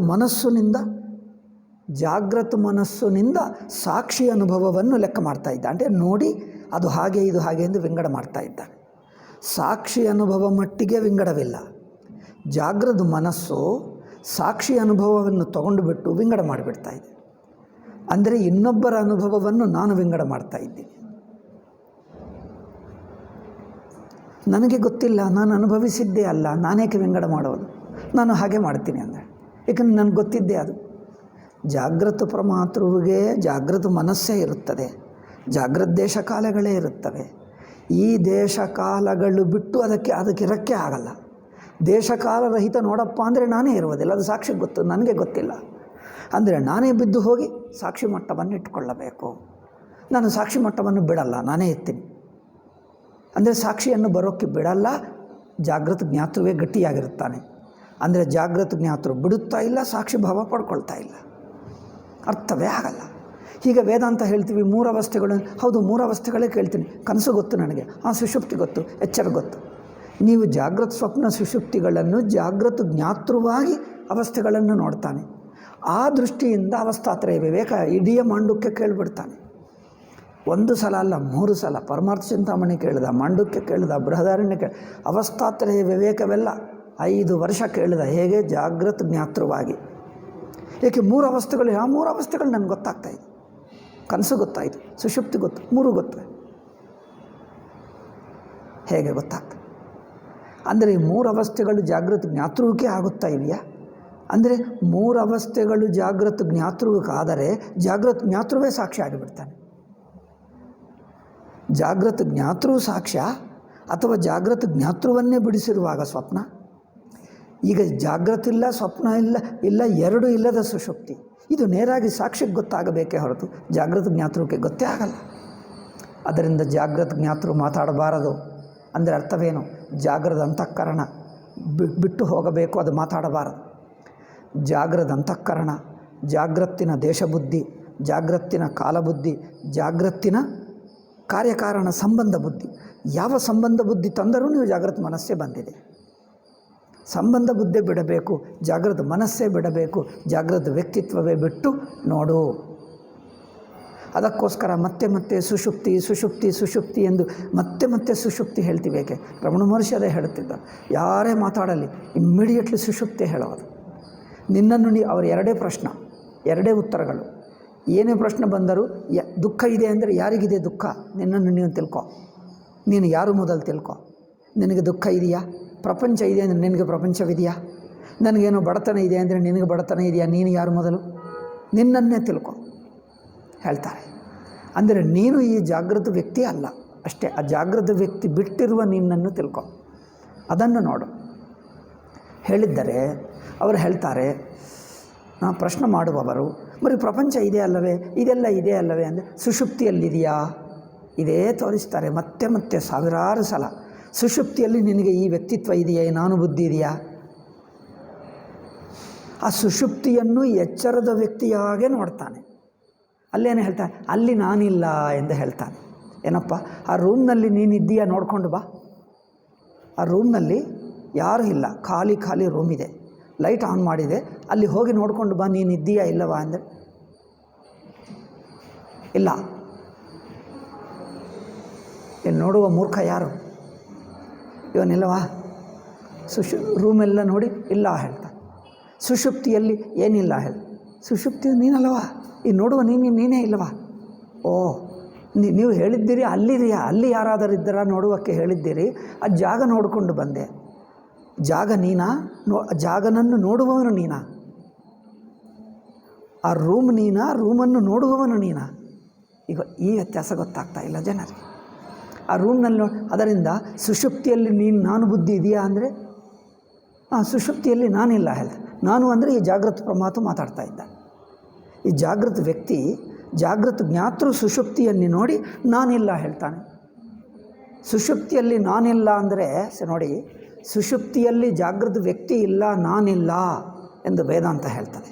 ಮನಸ್ಸಿನಿಂದ ಸಾಕ್ಷಿ ಅನುಭವವನ್ನು ಲೆಕ್ಕ ಮಾಡ್ತಾ ಇದ್ದ. ಅಂದರೆ ನೋಡಿ ಅದು ಹಾಗೆ ಇದು ಹಾಗೆ ಎಂದು ವಿಂಗಡ ಮಾಡ್ತಾ ಇದ್ದಾನೆ. ಸಾಕ್ಷಿ ಅನುಭವ ಮಟ್ಟಿಗೆ ವಿಂಗಡವಿಲ್ಲ. ಜಾಗೃತ ಮನಸ್ಸು ಸಾಕ್ಷಿ ಅನುಭವವನ್ನು ತಗೊಂಡು ಬಿಟ್ಟು ವಿಂಗಡ ಮಾಡಿಬಿಡ್ತಾ ಇದೆ. ಅಂದರೆ ಇನ್ನೊಬ್ಬರ ಅನುಭವವನ್ನು ನಾನು ವಿಂಗಡ ಮಾಡ್ತಾ ಇದ್ದೀನಿ. ನನಗೆ ಗೊತ್ತಿಲ್ಲ, ನಾನು ಅನುಭವಿಸಿದ್ದೇ ಅಲ್ಲ, ನಾನೇಕೆ ವಿಂಗಡ ಮಾಡೋದು? ನಾನು ಹಾಗೆ ಮಾಡ್ತೀನಿ ಅಂದರೆ, ಏಕೆಂದರೆ ನನಗೆ ಗೊತ್ತಿದ್ದೇ ಅದು. ಜಾಗೃತ ಪ್ರಮಾತೃವಿಗೆ ಜಾಗೃತ ಮನಸ್ಸೇ ಇರುತ್ತದೆ, ಜಾಗೃತ ದೇಶಕಾಲಗಳೇ ಇರುತ್ತವೆ. ಈ ದೇಶಕಾಲಗಳು ಬಿಟ್ಟು ಅದಕ್ಕಿರಕ್ಕೆ ಆಗಲ್ಲ. ದೇಶಕಾಲರಹಿತ ನೋಡಪ್ಪ ಅಂದರೆ ನಾನೇ ಇರುವುದಿಲ್ಲ, ಅದು ಸಾಕ್ಷಿಗೆ ಗೊತ್ತು, ನನಗೆ ಗೊತ್ತಿಲ್ಲ. ಅಂದರೆ ನಾನೇ ಬಿದ್ದು ಹೋಗಿ ಸಾಕ್ಷಿ ಮಟ್ಟವನ್ನು ಇಟ್ಕೊಳ್ಳಬೇಕು. ನಾನು ಸಾಕ್ಷಿ ಮಟ್ಟವನ್ನು ಬಿಡಲ್ಲ, ನಾನೇ ಎತ್ತೀನಿ. ಅಂದರೆ ಸಾಕ್ಷಿಯನ್ನು ಬರೋಕ್ಕೆ ಬಿಡಲ್ಲ. ಜಾಗೃತ ಜ್ಞಾತೃವೇ ಗಟ್ಟಿಯಾಗಿರುತ್ತಾನೆ. ಅಂದರೆ ಜಾಗೃತ ಜ್ಞಾತೃ ಬಿಡುತ್ತಾ ಇಲ್ಲ, ಸಾಕ್ಷಿ ಭಾವ ಪಡ್ಕೊಳ್ತಾ ಇಲ್ಲ, ಅರ್ಥವೇ ಆಗಲ್ಲ. ಹೀಗೆ ವೇದಾಂತ ಹೇಳ್ತೀವಿ 3 ಅವಸ್ಥೆಗಳು. ಹೌದು, 3 ಅವಸ್ಥೆಗಳೇ ಕೇಳ್ತೀನಿ. ಕನಸು ಗೊತ್ತು ನನಗೆ, ಸುಷುಪ್ತಿ ಗೊತ್ತು, ಎಚ್ಚರ ಗೊತ್ತು. ನೀವು ಜಾಗೃತ ಸ್ವಪ್ನ ಸುಷುಪ್ತಿಗಳನ್ನು ಜಾಗೃತ ಜ್ಞಾತೃವಾಗಿ ಅವಸ್ಥೆಗಳನ್ನು ನೋಡ್ತಾನೆ. ಆ ದೃಷ್ಟಿಯಿಂದ ಅವಸ್ಥಾತ್ರಯ ವಿವೇಕ ಇಡೀ ಮಾಂಡುಕ್ಯ ಕೇಳಿಬಿಡ್ತಾನೆ. 1 ಸಲ ಅಲ್ಲ, 3 ಸಲ. ಪರಮಾರ್ಥ ಚಿಂತಾಮಣಿ ಕೇಳಿದ, ಮಾಂಡುಕ್ಯ ಕೇಳಿದ, ಬೃಹದಾರಣ್ಯ ಕೇಳಿದ. ಅವಸ್ಥಾತ್ರಯ ವಿವೇಕವೆಲ್ಲ 5 ವರ್ಷ ಕೇಳಿದ. ಹೇಗೆ? ಜಾಗೃತ ಜ್ಞಾತೃವಾಗಿ. ಏಕೆ? 3 ಅವಸ್ಥೆಗಳು. ಆ 3 ಅವಸ್ಥೆಗಳು ನನಗೆ ಗೊತ್ತಾಗ್ತಾಯಿದೆ. ಕನಸು ಗೊತ್ತಾಯಿತು, ಸುಷುಪ್ತಿ ಗೊತ್ತು, 3 ಗೊತ್ತು. ಹೇಗೆ ಗೊತ್ತಾಗ್ತದೆ? ಅಂದರೆ ಈ 3 ಅವಸ್ಥೆಗಳು ಜಾಗೃತ ಜ್ಞಾತೃವಿಗೆ ಆಗುತ್ತಾ ಇದೆಯಾ? ಅಂದರೆ 3 ಅವಸ್ಥೆಗಳು ಜಾಗೃತ ಜ್ಞಾತೃವಿಗಾದರೆ ಜಾಗೃತ ಜ್ಞಾತೃವೇ ಸಾಕ್ಷಿ ಆಗಿಬಿಡ್ತಾನೆ. ಜಾಗೃತ ಜ್ಞಾತೃ ಸಾಕ್ಷ್ಯ ಅಥವಾ ಜಾಗೃತ ಜ್ಞಾತೃವನ್ನೇ ಬಿಡಿಸಿರುವಾಗ ಸ್ವಪ್ನ. ಈಗ ಜಾಗೃತ ಇಲ್ಲ, ಸ್ವಪ್ನ ಇಲ್ಲ, ಎರಡೂ ಇಲ್ಲದ ಸುಷುಪ್ತಿ. ಇದು ನೇರಾಗಿ ಸಾಕ್ಷಿಗೆ ಗೊತ್ತಾಗಬೇಕೇ ಹೊರತು ಜಾಗೃತ ಜ್ಞಾತೃಕ್ಕೆ ಗೊತ್ತೇ ಆಗಲ್ಲ. ಅದರಿಂದ ಜಾಗೃತ ಜ್ಞಾತೃ ಮಾತಾಡಬಾರದು ಅಂದರೆ ಅರ್ಥವೇನು? ಜಾಗೃತ ಅಂತಃಕರಣ ಬಿಟ್ಟು ಹೋಗಬೇಕು, ಅದು ಮಾತಾಡಬಾರದು. ಜಾಗೃತ ಅಂತಃಕರಣ, ಜಾಗೃತಿನ ದೇಶಬುದ್ಧಿ, ಜಾಗೃತಿನ ಕಾಲಬುದ್ಧಿ, ಜಾಗೃತಿನ ಕಾರ್ಯಕಾರಣ ಸಂಬಂಧ ಬುದ್ಧಿ. ಯಾವ ಸಂಬಂಧ ಬುದ್ಧಿ ತಂದರೂ ನೀವು ಜಾಗೃತ ಮನಸ್ಸೇ ಬಂದಿದೆ. ಸಂಬಂಧ ಬುದ್ಧಿ ಬಿಡಬೇಕು, ಜಾಗೃತ ಮನಸ್ಸೇ ಬಿಡಬೇಕು, ಜಾಗೃತ ವ್ಯಕ್ತಿತ್ವವೇ ಬಿಟ್ಟು ನೋಡು. ಅದಕ್ಕೋಸ್ಕರ ಮತ್ತೆ ಸುಷುಪ್ತಿ ಎಂದು ಮತ್ತೆ ಸುಷುಪ್ತಿ ಹೇಳ್ತೀವಿ. ಏಕೆ? ರಮಣ ಮಹರ್ಷಿ ಅದೇ ಹೇಳುತ್ತಿದ್ದ. ಯಾರೇ ಮಾತಾಡಲಿ ಇಮ್ಮಿಡಿಯೇಟ್ಲಿ ಸುಷುಪ್ತಿ ಹೇಳೋದು. ನಿನ್ನನ್ನು ಅವರ 2 ಪ್ರಶ್ನೆ, 2 ಉತ್ತರಗಳು. ಏನೇ ಪ್ರಶ್ನೆ ಬಂದರೂ ದುಃಖ ಇದೆ ಅಂದರೆ ಯಾರಿಗಿದೆ ದುಃಖ? ನಿನ್ನನ್ನು ನೀನು ತಿಳ್ಕೊ. ನೀನು ಯಾರು ಮೊದಲು ತಿಳ್ಕೊ. ನಿನಗೆ ದುಃಖ ಇದೆಯಾ? ಪ್ರಪಂಚ ಇದೆ ಅಂದರೆ ನಿನಗೆ ಪ್ರಪಂಚವಿದೆಯಾ? ನನಗೇನೋ ಬಡತನ ಇದೆ ಅಂದರೆ ನಿನಗೆ ಬಡತನ ಇದೆಯಾ? ನೀನು ಯಾರು ಮೊದಲು? ನಿನ್ನನ್ನೇ ತಿಳ್ಕೊ ಹೇಳ್ತಾರೆ. ಅಂದರೆ ನೀನು ಈ ಜಾಗೃತ ವ್ಯಕ್ತಿ ಅಲ್ಲ ಅಷ್ಟೇ. ಆ ಜಾಗೃತ ವ್ಯಕ್ತಿ ಬಿಟ್ಟಿರುವ ನಿನ್ನನ್ನು ತಿಳ್ಕೊ, ಅದನ್ನು ನೋಡು ಹೇಳಿದ್ದರೆ ಅವರು ಹೇಳ್ತಾರೆ. ಪ್ರಶ್ನೆ ಮಾಡುವವರು, ಬರೀ ಪ್ರಪಂಚ ಇದೆ ಅಲ್ಲವೇ, ಇದೆಲ್ಲ ಇದೆ ಅಲ್ಲವೇ ಅಂದರೆ ಸುಷುಪ್ತಿಯಲ್ಲಿದೆಯಾ ಇದೇ ತೋರಿಸ್ತಾರೆ ಮತ್ತೆ ಮತ್ತೆ ಸಾವಿರಾರು ಸಲ. ಸುಷುಪ್ತಿಯಲ್ಲಿ ನಿನಗೆ ಈ ವ್ಯಕ್ತಿತ್ವ ಇದೆಯಾ, ನಾನು ಬುದ್ಧಿ ಇದೆಯಾ? ಆ ಸುಷುಪ್ತಿಯನ್ನು ಎಚ್ಚರದ ವ್ಯಕ್ತಿಯಾಗೆ ನೋಡ್ತಾನೆ. ಅಲ್ಲೇನು ಹೇಳ್ತಾನೆ, ಅಲ್ಲಿ ನಾನಿಲ್ಲ ಎಂದು ಹೇಳ್ತಾನೆ. ಏನಪ್ಪ, ಆ ರೂಮ್ನಲ್ಲಿ ನೀನಿದ್ದೀಯಾ ನೋಡ್ಕೊಂಡು ಬಾ. ಆ ರೂಮ್ನಲ್ಲಿ ಯಾರೂ ಇಲ್ಲ, ಖಾಲಿ ಖಾಲಿ ರೂಮ್ ಇದೆ, ಲೈಟ್ ಆನ್ ಮಾಡಿದೆ, ಅಲ್ಲಿ ಹೋಗಿ ನೋಡ್ಕೊಂಡು ಬಾ, ನೀನಿದ್ದೀಯಾ ಇಲ್ಲವಾ ಅಂದರೆ ಇಲ್ಲ. ಇಲ್ಲಿ ನೋಡುವ ಮೂರ್ಖ ಯಾರು? ಇವನಿಲ್ಲವಾ? ರೂಮೆಲ್ಲ ನೋಡಿ ಇಲ್ಲ ಹೇಳ್ತಾನೆ. ಸುಷುಪ್ತಿಯಲ್ಲಿ ಏನಿಲ್ಲ ಹೇಳಿ, ಸುಷುಪ್ತಿ ನೀನಲ್ಲವಾ? ಈ ನೋಡುವ ನೀನೇ ಇಲ್ಲವಾ? ಓ, ನೀವು ಹೇಳಿದ್ದೀರಿ ಅಲ್ಲಿದೆಯಾ, ಅಲ್ಲಿ ಯಾರಾದರೂ ಇದ್ದಾರಾ ನೋಡುವಕ್ಕೆ ಹೇಳಿದ್ದೀರಿ, ಆ ಜಾಗ ನೋಡಿಕೊಂಡು ಬಂದೆ. ಜಾಗ ನೀನಾ? ಜಾಗನನ್ನು ನೋಡುವವನು ನೀನಾ? ಆ ರೂಮ್ ನೀನಾ? ರೂಮನ್ನು ನೋಡುವವನು ನೀನಾ? ಈಗ ಈ ವ್ಯತ್ಯಾಸ ಗೊತ್ತಾಗ್ತಾ ಇಲ್ಲ ಜನರಿಗೆ. ಆ ರೂಮ್ನಲ್ಲಿ ಅದರಿಂದ ಸುಷುಪ್ತಿಯಲ್ಲಿ ನಾನು ಬುದ್ಧಿ ಇದೆಯಾ ಅಂದರೆ ಸುಷುಪ್ತಿಯಲ್ಲಿ ನಾನಿಲ್ಲ ಹೇಳ್ತಾರೆ. ನಾನು ಅಂದರೆ ಈ ಜಾಗೃತ ಪರಮಾತ್ಮ ಮಾತಾಡ್ತಾ ಇದ್ದ. ಈ ಜಾಗೃತ ವ್ಯಕ್ತಿ, ಜಾಗೃತ ಜ್ಞಾತೃ ಸುಷುಪ್ತಿಯನ್ನು ನೋಡಿ ನಾನಿಲ್ಲ ಹೇಳ್ತಾನೆ. ಸುಷುಪ್ತಿಯಲ್ಲಿ ನಾನಿಲ್ಲ ಅಂದರೆ ನೋಡಿ, ಸುಷುಪ್ತಿಯಲ್ಲಿ ಜಾಗೃತ ವ್ಯಕ್ತಿ ಇಲ್ಲ, ನಾನಿಲ್ಲ ಎಂದು ವೇದಾಂತ ಹೇಳ್ತದೆ.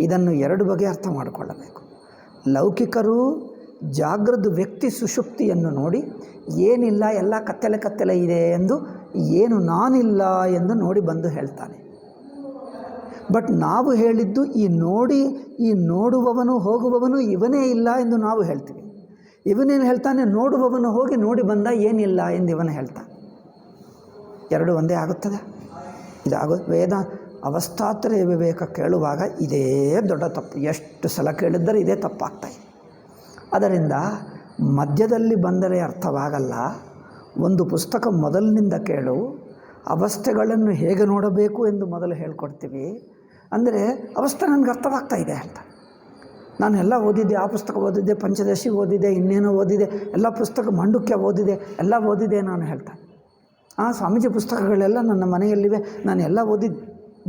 ಇದನ್ನು ಎರಡು ಬಗೆ ಅರ್ಥ ಮಾಡಿಕೊಳ್ಳಬೇಕು. ಲೌಕಿಕರು ಜಾಗೃತ ವ್ಯಕ್ತಿ ಸುಷುಪ್ತಿಯನ್ನು ನೋಡಿ ಏನಿಲ್ಲ, ಎಲ್ಲ ಕತ್ತಲೆ ಇದೆ ಎಂದು, ಏನು ನಾನಿಲ್ಲ ಎಂದು ನೋಡಿ ಬಂದು ಹೇಳ್ತಾನೆ. ಬಟ್ ನಾವು ಹೇಳಿದ್ದು ಈ ನೋಡುವವನು ಹೋಗುವವನು ಇವನೇ ಇಲ್ಲ ಎಂದು ನಾವು ಹೇಳ್ತೀವಿ. ಇವನೇನು ಹೇಳ್ತಾನೆ, ನೋಡುವವನು ಹೋಗಿ ನೋಡಿ ಬಂದ ಏನಿಲ್ಲ ಎಂದು ಇವನು ಹೇಳ್ತಾನೆ. ಎರಡು ಒಂದೇ ಆಗುತ್ತದೆ? ವೇದ ಅವಸ್ಥಾತ್ರಯ ವಿವೇಕ ಕೇಳುವಾಗ ಇದೇ ದೊಡ್ಡ ತಪ್ಪು. ಎಷ್ಟು ಸಲ ಕೇಳಿದ್ದರೆ ಇದೇ ತಪ್ಪಾಗ್ತಾಯಿದೆ. ಅದರಿಂದ ಮಧ್ಯದಲ್ಲಿ ಬಂದರೆ ಅರ್ಥವಾಗಲ್ಲ. ಒಂದು ಪುಸ್ತಕ ಮೊದಲಿನಿಂದ ಕೇಳು, ಅವಸ್ಥೆಗಳನ್ನು ಹೇಗೆ ನೋಡಬೇಕು ಎಂದು ಮೊದಲು ಹೇಳ್ಕೊಡ್ತೀವಿ. ಅಂದರೆ ಅವಸ್ಥೆ ನನಗೆ ಅರ್ಥವಾಗ್ತಾ ಇದೆ ಹೇಳ್ತಾ. ನಾನು ಎಲ್ಲ ಓದಿದ್ದೆ, ಆ ಪುಸ್ತಕ ಓದಿದ್ದೆ, ಪಂಚದಶಿ ಓದಿದೆ, ಇನ್ನೇನೋ ಓದಿದೆ, ಎಲ್ಲ ಪುಸ್ತಕ ಮಂಡುಕ್ಯ ಓದಿದೆ, ಎಲ್ಲ ಓದಿದೆ ನಾನು ಹೇಳ್ತಾ. ಸ್ವಾಮೀಜಿ ಪುಸ್ತಕಗಳೆಲ್ಲ ನನ್ನ ಮನೆಯಲ್ಲಿವೆ, ನಾನು ಎಲ್ಲ ಓದಿದ್ದು,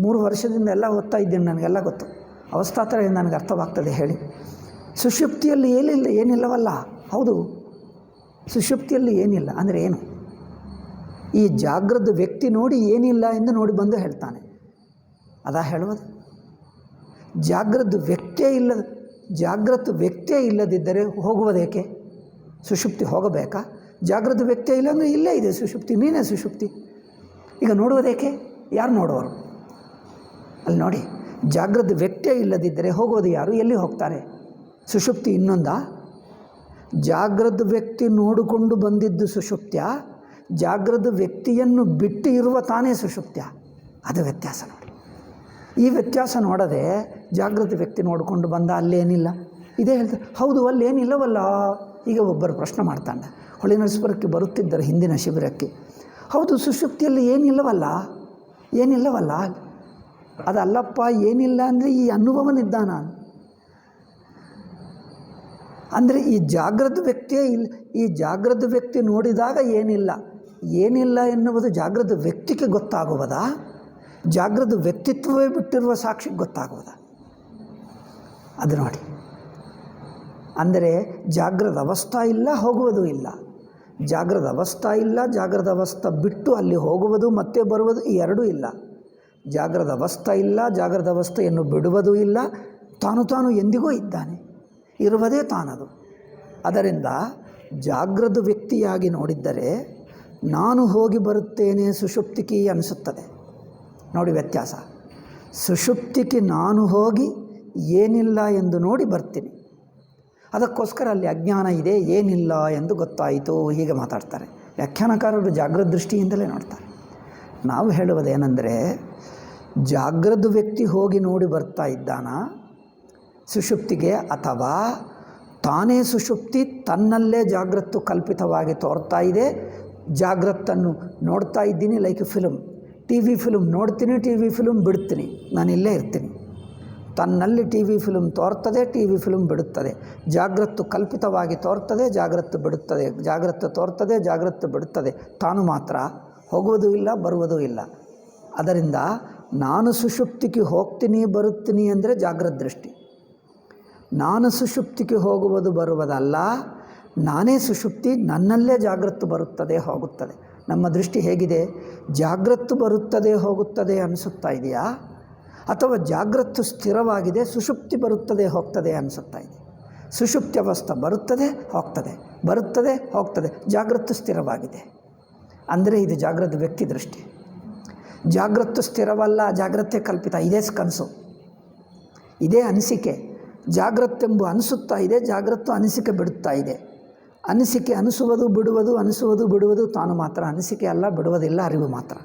3 ವರ್ಷದಿಂದ ಎಲ್ಲ ಓದ್ತಾ ಇದ್ದೀನಿ, ನನಗೆಲ್ಲ ಗೊತ್ತು. ಅವಸ್ಥಾತ್ರಯ ನನಗೆ ಅರ್ಥವಾಗ್ತದೆ ಹೇಳಿ. ಸುಷುಪ್ತಿಯಲ್ಲಿ ಏನಿಲ್ಲವಲ್ಲ? ಹೌದು, ಸುಷುಪ್ತಿಯಲ್ಲಿ ಏನಿಲ್ಲ ಅಂದರೆ ಏನು? ಈ ಜಾಗೃತ ವ್ಯಕ್ತಿ ನೋಡಿ ಏನಿಲ್ಲ ಎಂದು ನೋಡಿ ಬಂದು ಹೇಳ್ತಾನೆ. ಅದಾ ಹೇಳುವುದು? ಜಾಗೃತ ವ್ಯಕ್ತಿಯೇ ಇಲ್ಲದಿದ್ದರೆ ಹೋಗುವುದೇಕೆ? ಸುಷುಪ್ತಿ ಹೋಗಬೇಕಾ? ಜಾಗೃತ ವ್ಯಕ್ತಿಯೇ ಇಲ್ಲ ಅಂದರೆ ಇಲ್ಲೇ ಇದೆ ಸುಷುಪ್ತಿ, ನೀನೇ ಸುಷುಪ್ತಿ. ಈಗ ನೋಡುವುದೇಕೆ? ಯಾರು ನೋಡುವರು? ಅಲ್ಲಿ ನೋಡಿ, ಜಾಗೃತ ವ್ಯಕ್ತಿಯೇ ಇಲ್ಲದಿದ್ದರೆ ಹೋಗೋದು ಯಾರು? ಎಲ್ಲಿ ಹೋಗ್ತಾರೆ? ಸುಷುಪ್ತಿ ಇನ್ನೊಂದಾ? ಜಾಗೃತ ವ್ಯಕ್ತಿ ನೋಡಿಕೊಂಡು ಬಂದಿದ್ದು ಸುಷುಪ್ತ್ಯ, ಜಾಗೃತ ವ್ಯಕ್ತಿಯನ್ನು ಬಿಟ್ಟು ಇರುವ ತಾನೇ ಸುಷುಪ್ತ್ಯ. ಅದು ವ್ಯತ್ಯಾಸ ನೋಡಿ. ಈ ವ್ಯತ್ಯಾಸ ನೋಡದೆ ಜಾಗೃತ ವ್ಯಕ್ತಿ ನೋಡಿಕೊಂಡು ಬಂದ ಅಲ್ಲೇನಿಲ್ಲ ಇದೇ ಹೇಳ್ತಾರೆ. ಹೌದು, ಅಲ್ಲೇನಿಲ್ಲವಲ್ಲ. ಈಗ ಒಬ್ಬರು ಪ್ರಶ್ನೆ ಮಾಡ್ತಾನೆ, ಹೊಳೆನರಸೀಪುರಕ್ಕೆ ಬರುತ್ತಿದ್ದರು ಹಿಂದಿನ ಶಿಬಿರಕ್ಕೆ. ಹೌದು, ಸುಷುಪ್ತಿಯಲ್ಲಿ ಏನಿಲ್ಲವಲ್ಲ ಅದಲ್ಲಪ್ಪ, ಏನಿಲ್ಲ ಅಂದರೆ ಈ ಅನುಭವನಿದ್ದಾನ ಅಂದರೆ ಈ ಜಾಗೃತ ವ್ಯಕ್ತಿಯೇ ಇಲ್ಲ. ಈ ಜಾಗೃತ ವ್ಯಕ್ತಿ ನೋಡಿದಾಗ ಏನಿಲ್ಲ ಎನ್ನುವುದು ಜಾಗೃತ ವ್ಯಕ್ತಿಗೆ ಗೊತ್ತಾಗುವುದಾ? ಜಾಗೃತ ವ್ಯಕ್ತಿತ್ವವೇ ಬಿಟ್ಟಿರುವ ಸಾಕ್ಷಿಗೆ ಗೊತ್ತಾಗುವುದಾ? ಅದು ನೋಡಿ. ಅಂದರೆ ಜಾಗೃತ ಅವಸ್ಥಾ ಇಲ್ಲ, ಹೋಗುವುದೂ ಇಲ್ಲ. ಜಾಗೃತ ಅವಸ್ಥಾ ಇಲ್ಲ, ಜಾಗೃತ ಅವಸ್ಥಾ ಬಿಟ್ಟು ಅಲ್ಲಿ ಹೋಗುವುದು ಮತ್ತೆ ಬರುವುದು, ಈ ಎರಡೂ ಇಲ್ಲ. ಜಾಗೃತ ಅವಸ್ಥಾ ಇಲ್ಲ, ಜಾಗೃತ ಅವಸ್ಥೆಯನ್ನು ಬಿಡುವುದೂ ಇಲ್ಲ. ತಾನು ಎಂದಿಗೂ ಇದ್ದಾನೆ, ಇರುವುದೇ ತಾನದು. ಅದರಿಂದ ಜಾಗೃತ ವ್ಯಕ್ತಿಯಾಗಿ ನೋಡಿದ್ದರೆ ನಾನು ಹೋಗಿ ಬರುತ್ತೇನೆ ಸುಷುಪ್ತಿಕಿ ಅನಿಸುತ್ತದೆ. ನೋಡಿ ವ್ಯತ್ಯಾಸ. ಸುಷುಪ್ತಿಗೆ ನಾನು ಹೋಗಿ ಏನಿಲ್ಲ ಎಂದು ನೋಡಿ ಬರ್ತೀನಿ. ಅದಕ್ಕೋಸ್ಕರ ಅಲ್ಲಿ ಅಜ್ಞಾನ ಇದೆ, ಏನಿಲ್ಲ ಎಂದು ಗೊತ್ತಾಯಿತು, ಹೀಗೆ ಮಾತಾಡ್ತಾರೆ ವ್ಯಾಖ್ಯಾನಕಾರರು. ಜಾಗೃತ ದೃಷ್ಟಿಯಿಂದಲೇ ನೋಡ್ತಾರೆ. ನಾವು ಹೇಳುವುದೇನೆಂದರೆ, ಜಾಗೃತ ವ್ಯಕ್ತಿ ಹೋಗಿ ನೋಡಿ ಬರ್ತಾ ಇದ್ದಾನ ಸುಷುಪ್ತಿಗೆ, ಅಥವಾ ತಾನೇ ಸುಷುಪ್ತಿ ತನ್ನಲ್ಲೇ ಜಾಗೃತ್ತು ಕಲ್ಪಿತವಾಗಿ ತೋರ್ತಾ ಇದೆ. ಜಾಗೃತನ್ನು ನೋಡ್ತಾ ಇದ್ದೀನಿ, ಲೈಕ್ ಫಿಲ್ಮ್, TV ಫಿಲ್ಮ್ ನೋಡ್ತೀನಿ, TV ಫಿಲ್ಮ್ ಬಿಡ್ತೀನಿ, ನಾನು ಇಲ್ಲೇ ಇರ್ತೀನಿ. ತನ್ನಲ್ಲಿ TV ಫಿಲ್ಮ್ ತೋರ್ತದೆ, TV ಫಿಲ್ಮ್ ಬಿಡುತ್ತದೆ. ಜಾಗೃತ್ತು ಕಲ್ಪಿತವಾಗಿ ತೋರ್ತದೆ, ಜಾಗೃತ್ತು ಬಿಡುತ್ತದೆ, ಜಾಗೃತ್ತು ತೋರ್ತದೆ, ಜಾಗೃತ್ತು ಬಿಡುತ್ತದೆ. ತಾನು ಮಾತ್ರ ಹೋಗುವುದೂ ಇಲ್ಲ, ಬರುವುದೂ ಇಲ್ಲ. ಅದರಿಂದ ನಾನು ಸುಷುಪ್ತಿಗೆ ಹೋಗ್ತೀನಿ ಬರುತ್ತೀನಿ ಅಂದರೆ ಜಾಗೃತ ದೃಷ್ಟಿ. ನಾನು ಸುಷುಪ್ತಿಗೆ ಹೋಗುವುದು ಬರುವುದಲ್ಲ, ನಾನೇ ಸುಷುಪ್ತಿ, ನನ್ನಲ್ಲೇ ಜಾಗೃತಿ ಬರುತ್ತದೆ ಹೋಗುತ್ತದೆ. ನಮ್ಮ ದೃಷ್ಟಿ ಹೇಗಿದೆ? ಜಾಗೃತಿ ಬರುತ್ತದೆ ಹೋಗುತ್ತದೆ ಅನಿಸುತ್ತಾ ಇದೆಯಾ, ಅಥವಾ ಜಾಗೃತಿ ಸ್ಥಿರವಾಗಿದೆ ಸುಷುಪ್ತಿ ಬರುತ್ತದೆ ಹೋಗ್ತದೆ ಅನಿಸುತ್ತಾ ಇದೆ? ಸುಷುಪ್ತಿ ಅವಸ್ಥೆ ಬರುತ್ತದೆ ಹೋಗ್ತದೆ, ಬರುತ್ತದೆ ಹೋಗ್ತದೆ, ಜಾಗೃತಿ ಸ್ಥಿರವಾಗಿದೆ ಅಂದರೆ ಇದು ಜಾಗೃತ ವ್ಯಕ್ತಿ ದೃಷ್ಟಿ. ಜಾಗೃತಿ ಸ್ಥಿರವಲ್ಲ, ಜಾಗ್ರತೆ ಕಲ್ಪಿತ. ಇದೇ ಕನಸು, ಇದೇ ಅನಿಸಿಕೆ. ಜಾಗೃತೆಂಬು ಅನಿಸುತ್ತಾ ಇದೆ, ಜಾಗೃತ ಅನಿಸಿಕೆ ಬಿಡುತ್ತಾ ಇದೆ. ಅನಿಸಿಕೆ ಅನಿಸುವುದು ಬಿಡುವುದು, ಅನಿಸುವುದು ಬಿಡುವುದು ತಾನು ಮಾತ್ರ. ಅನಿಸಿಕೆ ಅಲ್ಲ, ಬಿಡುವುದಿಲ್ಲ, ಅರಿವು ಮಾತ್ರ.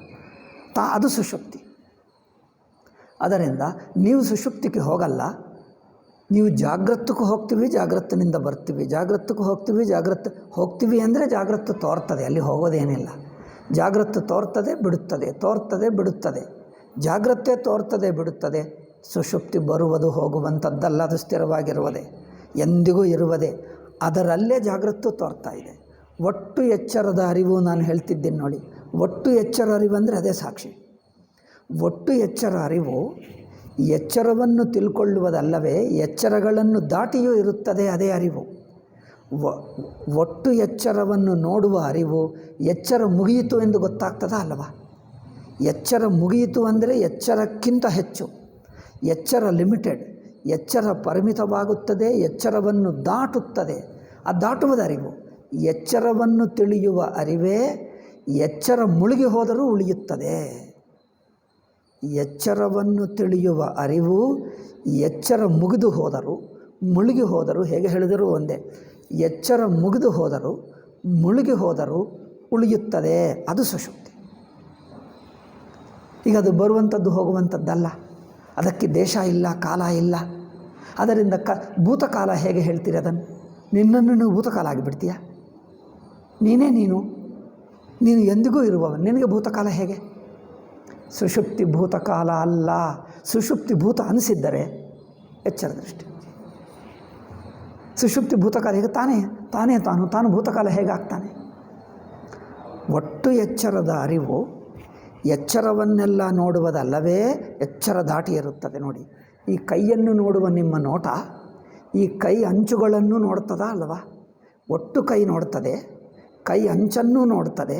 ಅದು ಸುಷುಪ್ತಿ. ಅದರಿಂದ ನೀವು ಸುಷುಪ್ತಿಗೆ ಹೋಗಲ್ಲ, ನೀವು ಜಾಗೃತಕ್ಕೂ ಹೋಗ್ತೀವಿ, ಜಾಗೃತಿನಿಂದ ಬರ್ತೀವಿ. ಜಾಗೃತಕ್ಕೂ ಹೋಗ್ತೀವಿ, ಹೋಗ್ತೀವಿ ಅಂದರೆ ಜಾಗೃತಿ ತೋರ್ತದೆ, ಅಲ್ಲಿ ಹೋಗೋದೇನಿಲ್ಲ. ಜಾಗೃತಿ ತೋರ್ತದೆ ಬಿಡುತ್ತದೆ, ತೋರ್ತದೆ ಬಿಡುತ್ತದೆ. ಜಾಗೃತೆ ತೋರ್ತದೆ ಬಿಡುತ್ತದೆ. ಸುಷುಪ್ತಿ ಬರುವುದು ಹೋಗುವಂಥದ್ದಲ್ಲ, ಅದು ಸ್ಥಿರವಾಗಿರುವುದೇ, ಎಂದಿಗೂ ಇರುವುದೇ. ಅದರಲ್ಲೇ ಜಾಗೃತಿ ತೋರ್ತಾ ಇದೆ. ಒಟ್ಟು ಎಚ್ಚರದ ಅರಿವು ನಾನು ಹೇಳ್ತಿದ್ದೀನಿ ನೋಡಿ. ಒಟ್ಟು ಎಚ್ಚರ ಅರಿವು ಅಂದರೆ ಅದೇ ಸಾಕ್ಷಿ. ಒಟ್ಟು ಎಚ್ಚರ ಅರಿವು ಎಚ್ಚರವನ್ನು ತಿಳ್ಕೊಳ್ಳುವುದಲ್ಲವೇ, ಎಚ್ಚರಗಳನ್ನು ದಾಟಿಯೂ ಇರುತ್ತದೆ, ಅದೇ ಅರಿವು. ಒಟ್ಟು ಎಚ್ಚರವನ್ನು ನೋಡುವ ಅರಿವು. ಎಚ್ಚರ ಮುಗಿಯಿತು ಎಂದು ಗೊತ್ತಾಗ್ತದ ಅಲ್ಲವಾ? ಎಚ್ಚರ ಮುಗಿಯಿತು ಅಂದರೆ ಎಚ್ಚರಕ್ಕಿಂತ ಹೆಚ್ಚು. ಎಚ್ಚರ ಲಿಮಿಟೆಡ್, ಎಚ್ಚರ ಪರಿಮಿತವಾಗುತ್ತದೆ, ಎಚ್ಚರವನ್ನು ದಾಟುತ್ತದೆ. ಆ ದಾಟುವುದು ಅರಿವು. ಎಚ್ಚರವನ್ನು ತಿಳಿಯುವ ಅರಿವೇ ಎಚ್ಚರ ಮುಳುಗಿ ಹೋದರೂ ಉಳಿಯುತ್ತದೆ. ಎಚ್ಚರವನ್ನು ತಿಳಿಯುವ ಅರಿವು ಎಚ್ಚರ ಮುಗಿದು ಹೋದರೂ ಮುಳುಗಿ ಹೋದರೂ, ಹೇಗೆ ಹೇಳಿದರೂ ಒಂದೇ. ಎಚ್ಚರ ಮುಗಿದು ಹೋದರೂ ಮುಳುಗಿ ಹೋದರೂ ಉಳಿಯುತ್ತದೆ, ಅದು ಸುಷುಪ್ತಿ. ಈಗ ಅದು ಬರುವಂಥದ್ದು ಹೋಗುವಂಥದ್ದಲ್ಲ, ಅದಕ್ಕೆ ದೇಶ ಇಲ್ಲ, ಕಾಲ ಇಲ್ಲ. ಅದರಿಂದ ಭೂತಕಾಲ ಹೇಗೆ ಹೇಳ್ತೀರಿ? ಅದನ್ನು ನಿನ್ನನ್ನು ನೀವು ಭೂತಕಾಲ ಆಗಿಬಿಡ್ತೀಯ? ನೀನೇ ನೀನು ಎಂದಿಗೂ ಇರುವವನು, ನಿನಗೆ ಭೂತಕಾಲ ಹೇಗೆ? ಸುಷುಪ್ತಿ ಭೂತಕಾಲ ಅಲ್ಲ. ಸುಷುಪ್ತಿ ಭೂತ ಅನಿಸಿದ್ದರೆ ಎಚ್ಚರ ದೃಷ್ಟಿ. ಸುಷುಪ್ತಿ ಭೂತಕಾಲ ಹೇಗೆ? ತಾನು ಭೂತಕಾಲ ಹೇಗಾಗ್ತಾನೆ? ಒಟ್ಟು ಎಚ್ಚರದ ಅರಿವು ಎಚ್ಚರವನ್ನೆಲ್ಲ ನೋಡುವುದಲ್ಲವೇ, ಎಚ್ಚರ ದಾಟಿ ಇರುತ್ತದೆ. ನೋಡಿ, ಈ ಕೈಯನ್ನು ನೋಡುವ ನಿಮ್ಮ ನೋಟ ಈ ಕೈ ಅಂಚುಗಳನ್ನು ನೋಡ್ತದ ಅಲ್ವಾ? ಒಟ್ಟು ಕೈ ನೋಡ್ತದೆ, ಕೈ ಅಂಚನ್ನು ನೋಡ್ತದೆ.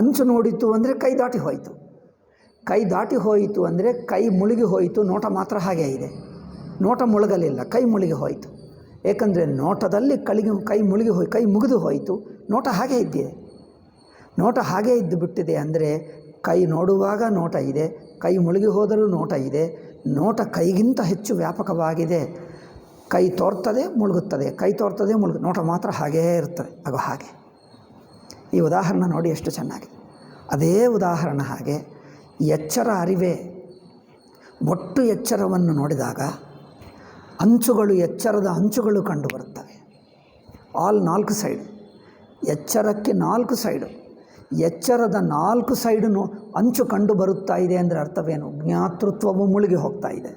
ಅಂಚು ನೋಡಿತು ಅಂದರೆ ಕೈ ದಾಟಿ ಹೋಯಿತು. ಕೈ ದಾಟಿ ಹೋಯಿತು ಅಂದರೆ ಕೈ ಮುಳುಗಿ ಹೋಯಿತು. ನೋಟ ಮಾತ್ರ ಹಾಗೇ ಇದೆ, ನೋಟ ಮುಳುಗಲಿಲ್ಲ, ಕೈ ಮುಳುಗಿ ಹೋಯಿತು. ಏಕೆಂದರೆ ನೋಟದಲ್ಲಿ ಕೈ ಮುಗಿದು ಹೋಯಿತು. ನೋಟ ಹಾಗೇ ಇದ್ದಿದೆ. ನೋಟ ಹಾಗೇ ಇದ್ದು ಬಿಟ್ಟಿದೆ ಅಂದರೆ ಕೈ ನೋಡುವಾಗ ನೋಟ ಇದೆ, ಕೈ ಮುಳುಗಿ ಹೋದರೂ ನೋಟ ಇದೆ. ನೋಟ ಕೈಗಿಂತ ಹೆಚ್ಚು ವ್ಯಾಪಕವಾಗಿದೆ. ಕೈ ತೋರ್ತದೆ ಮುಳುಗುತ್ತದೆ, ಕೈ ತೋರ್ತದೆ ನೋಟ ಮಾತ್ರ ಹಾಗೇ ಇರ್ತದೆ. ಆಗ ಹಾಗೆ ಈ ಉದಾಹರಣೆ ನೋಡಿ ಎಷ್ಟು ಚೆನ್ನಾಗಿದೆ. ಅದೇ ಉದಾಹರಣೆ ಹಾಗೆ ಎಚ್ಚರ ಅರಿವೇ. ಒಟ್ಟು ಎಚ್ಚರವನ್ನು ನೋಡಿದಾಗ ಅಂಚುಗಳು, ಎಚ್ಚರದ ಅಂಚುಗಳು ಕಂಡು ಬರುತ್ತವೆ. All 4 side. ಎಚ್ಚರಕ್ಕೆ 4 ಸೈಡು. ಎಚ್ಚರದ 4 ಸೈಡು ಅಂಚು ಕಂಡು ಬರುತ್ತಾ ಇದೆ ಅಂದರೆ ಅರ್ಥವೇನು? ಜ್ಞಾತೃತ್ವವು ಮುಳುಗಿ ಹೋಗ್ತಾ ಇದೆ.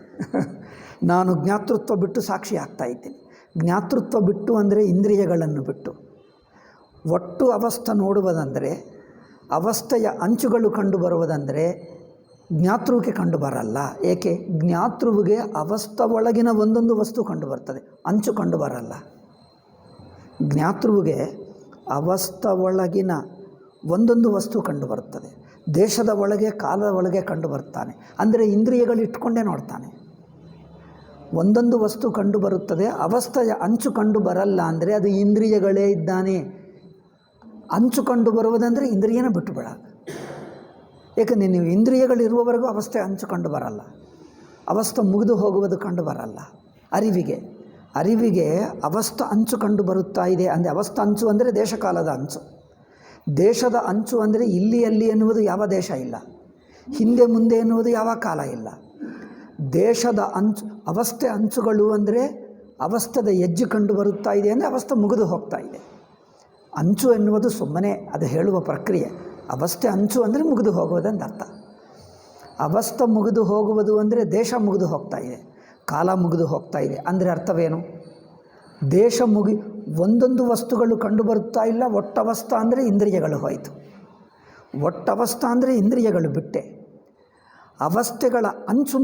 ನಾನು ಜ್ಞಾತೃತ್ವ ಬಿಟ್ಟು ಸಾಕ್ಷಿ ಆಗ್ತಾ ಇದ್ದೀನಿ. ಜ್ಞಾತೃತ್ವ ಬಿಟ್ಟು ಅಂದರೆ ಇಂದ್ರಿಯಗಳನ್ನು ಬಿಟ್ಟು. ಒಟ್ಟು ಅವಸ್ಥೆ ನೋಡುವುದಂದರೆ, ಅವಸ್ಥೆಯ ಅಂಚುಗಳು ಕಂಡು ಬರುವುದಂದರೆ ಜ್ಞಾತೃವಿಗೆ ಕಂಡು ಬರಲ್ಲ. ಏಕೆ? ಜ್ಞಾತೃವಿಗೆ ಅವಸ್ಥೆ ಒಳಗಿನ ಒಂದೊಂದು ವಸ್ತು ಕಂಡು ಬರ್ತದೆ, ಅಂಚು ಕಂಡು ಬರಲ್ಲ. ಜ್ಞಾತೃವಿಗೆ ಅವಸ್ಥೆ ಒಳಗಿನ ಒಂದೊಂದು ವಸ್ತು ಕಂಡು ಬರುತ್ತದೆ. ದೇಶದ ಒಳಗೆ, ಕಾಲದ ಒಳಗೆ ಕಂಡು ಬರ್ತಾನೆ. ಅಂದರೆ ಇಂದ್ರಿಯಗಳು ಇಟ್ಕೊಂಡೇ ನೋಡ್ತಾನೆ. ಒಂದೊಂದು ವಸ್ತು ಕಂಡು ಬರುತ್ತದೆ, ಅವಸ್ಥೆಯ ಅಂಚು ಕಂಡು ಬರಲ್ಲ ಅಂದರೆ ಅದು ಇಂದ್ರಿಯಗಳೇ ಇದ್ದಾನೆ. ಅಂಚು ಕಂಡು ಬರುವುದಂದರೆ ಇಂದ್ರಿಯನ ಬಿಟ್ಟು ಬಿಡ. ಏಕೆಂದರೆ ನೀವು ಇಂದ್ರಿಯಗಳಿರುವವರೆಗೂ ಅವಸ್ಥೆ ಅಂಚು ಕಂಡು ಬರಲ್ಲ, ಅವಸ್ಥೆ ಮುಗಿದು ಹೋಗುವುದು ಕಂಡು ಬರಲ್ಲ. ಅರಿವಿಗೆ ಅವಸ್ಥೆ ಅಂಚು ಕಂಡು ಬರುತ್ತಾ ಇದೆ. ಅಂದರೆ ಅವಸ್ಥೆ ಅಂಚು ಅಂದರೆ ದೇಶಕಾಲದ ಅಂಚು. ದೇಶದ ಅಂಚು ಅಂದರೆ ಇಲ್ಲಿ ಅಲ್ಲಿ ಎನ್ನುವುದು ಯಾವ ದೇಶ ಇಲ್ಲ, ಹಿಂದೆ ಮುಂದೆ ಎನ್ನುವುದು ಯಾವ ಕಾಲ ಇಲ್ಲ. ದೇಶದ ಅಂಚು, ಅವಸ್ಥೆ ಅಂಚುಗಳು ಅಂದರೆ ಅವಸ್ಥೆದ ಹೆಜ್ಜೆ ಕಂಡು ಬರುತ್ತಾ ಇದೆ ಅಂದರೆ ಅವಸ್ಥೆ ಮುಗಿದು ಹೋಗ್ತಾ ಇದೆ. ಅಂಚು ಎನ್ನುವುದು ಸುಮ್ಮನೆ ಅದು ಹೇಳುವ ಪ್ರಕ್ರಿಯೆ. ಅವಸ್ಥೆ ಅಂಚು ಅಂದರೆ ಮುಗಿದು ಹೋಗುವುದೆಂದು ಅರ್ಥ. ಅವಸ್ಥೆ ಮುಗಿದು ಹೋಗುವುದು ಅಂದರೆ ದೇಶ ಮುಗಿದು ಹೋಗ್ತಾ ಇದೆ, ಕಾಲ ಮುಗಿದು ಹೋಗ್ತಾ ಇದೆ. ಅಂದರೆ ಅರ್ಥವೇನು? ದೇಶ ಒಂದೊಂದು ವಸ್ತುಗಳು ಕಂಡು ಬರುತ್ತಾ ಇಲ್ಲ. ಒಟ್ಟವಸ್ಥೆ ಅಂದರೆ ಇಂದ್ರಿಯಗಳು ಹೋಯಿತು. ಒಟ್ಟವಸ್ಥೆ ಅಂದರೆ ಇಂದ್ರಿಯಗಳು ಬಿಟ್ಟೆ. ಅವಸ್ಥೆಗಳ ಅಂಚು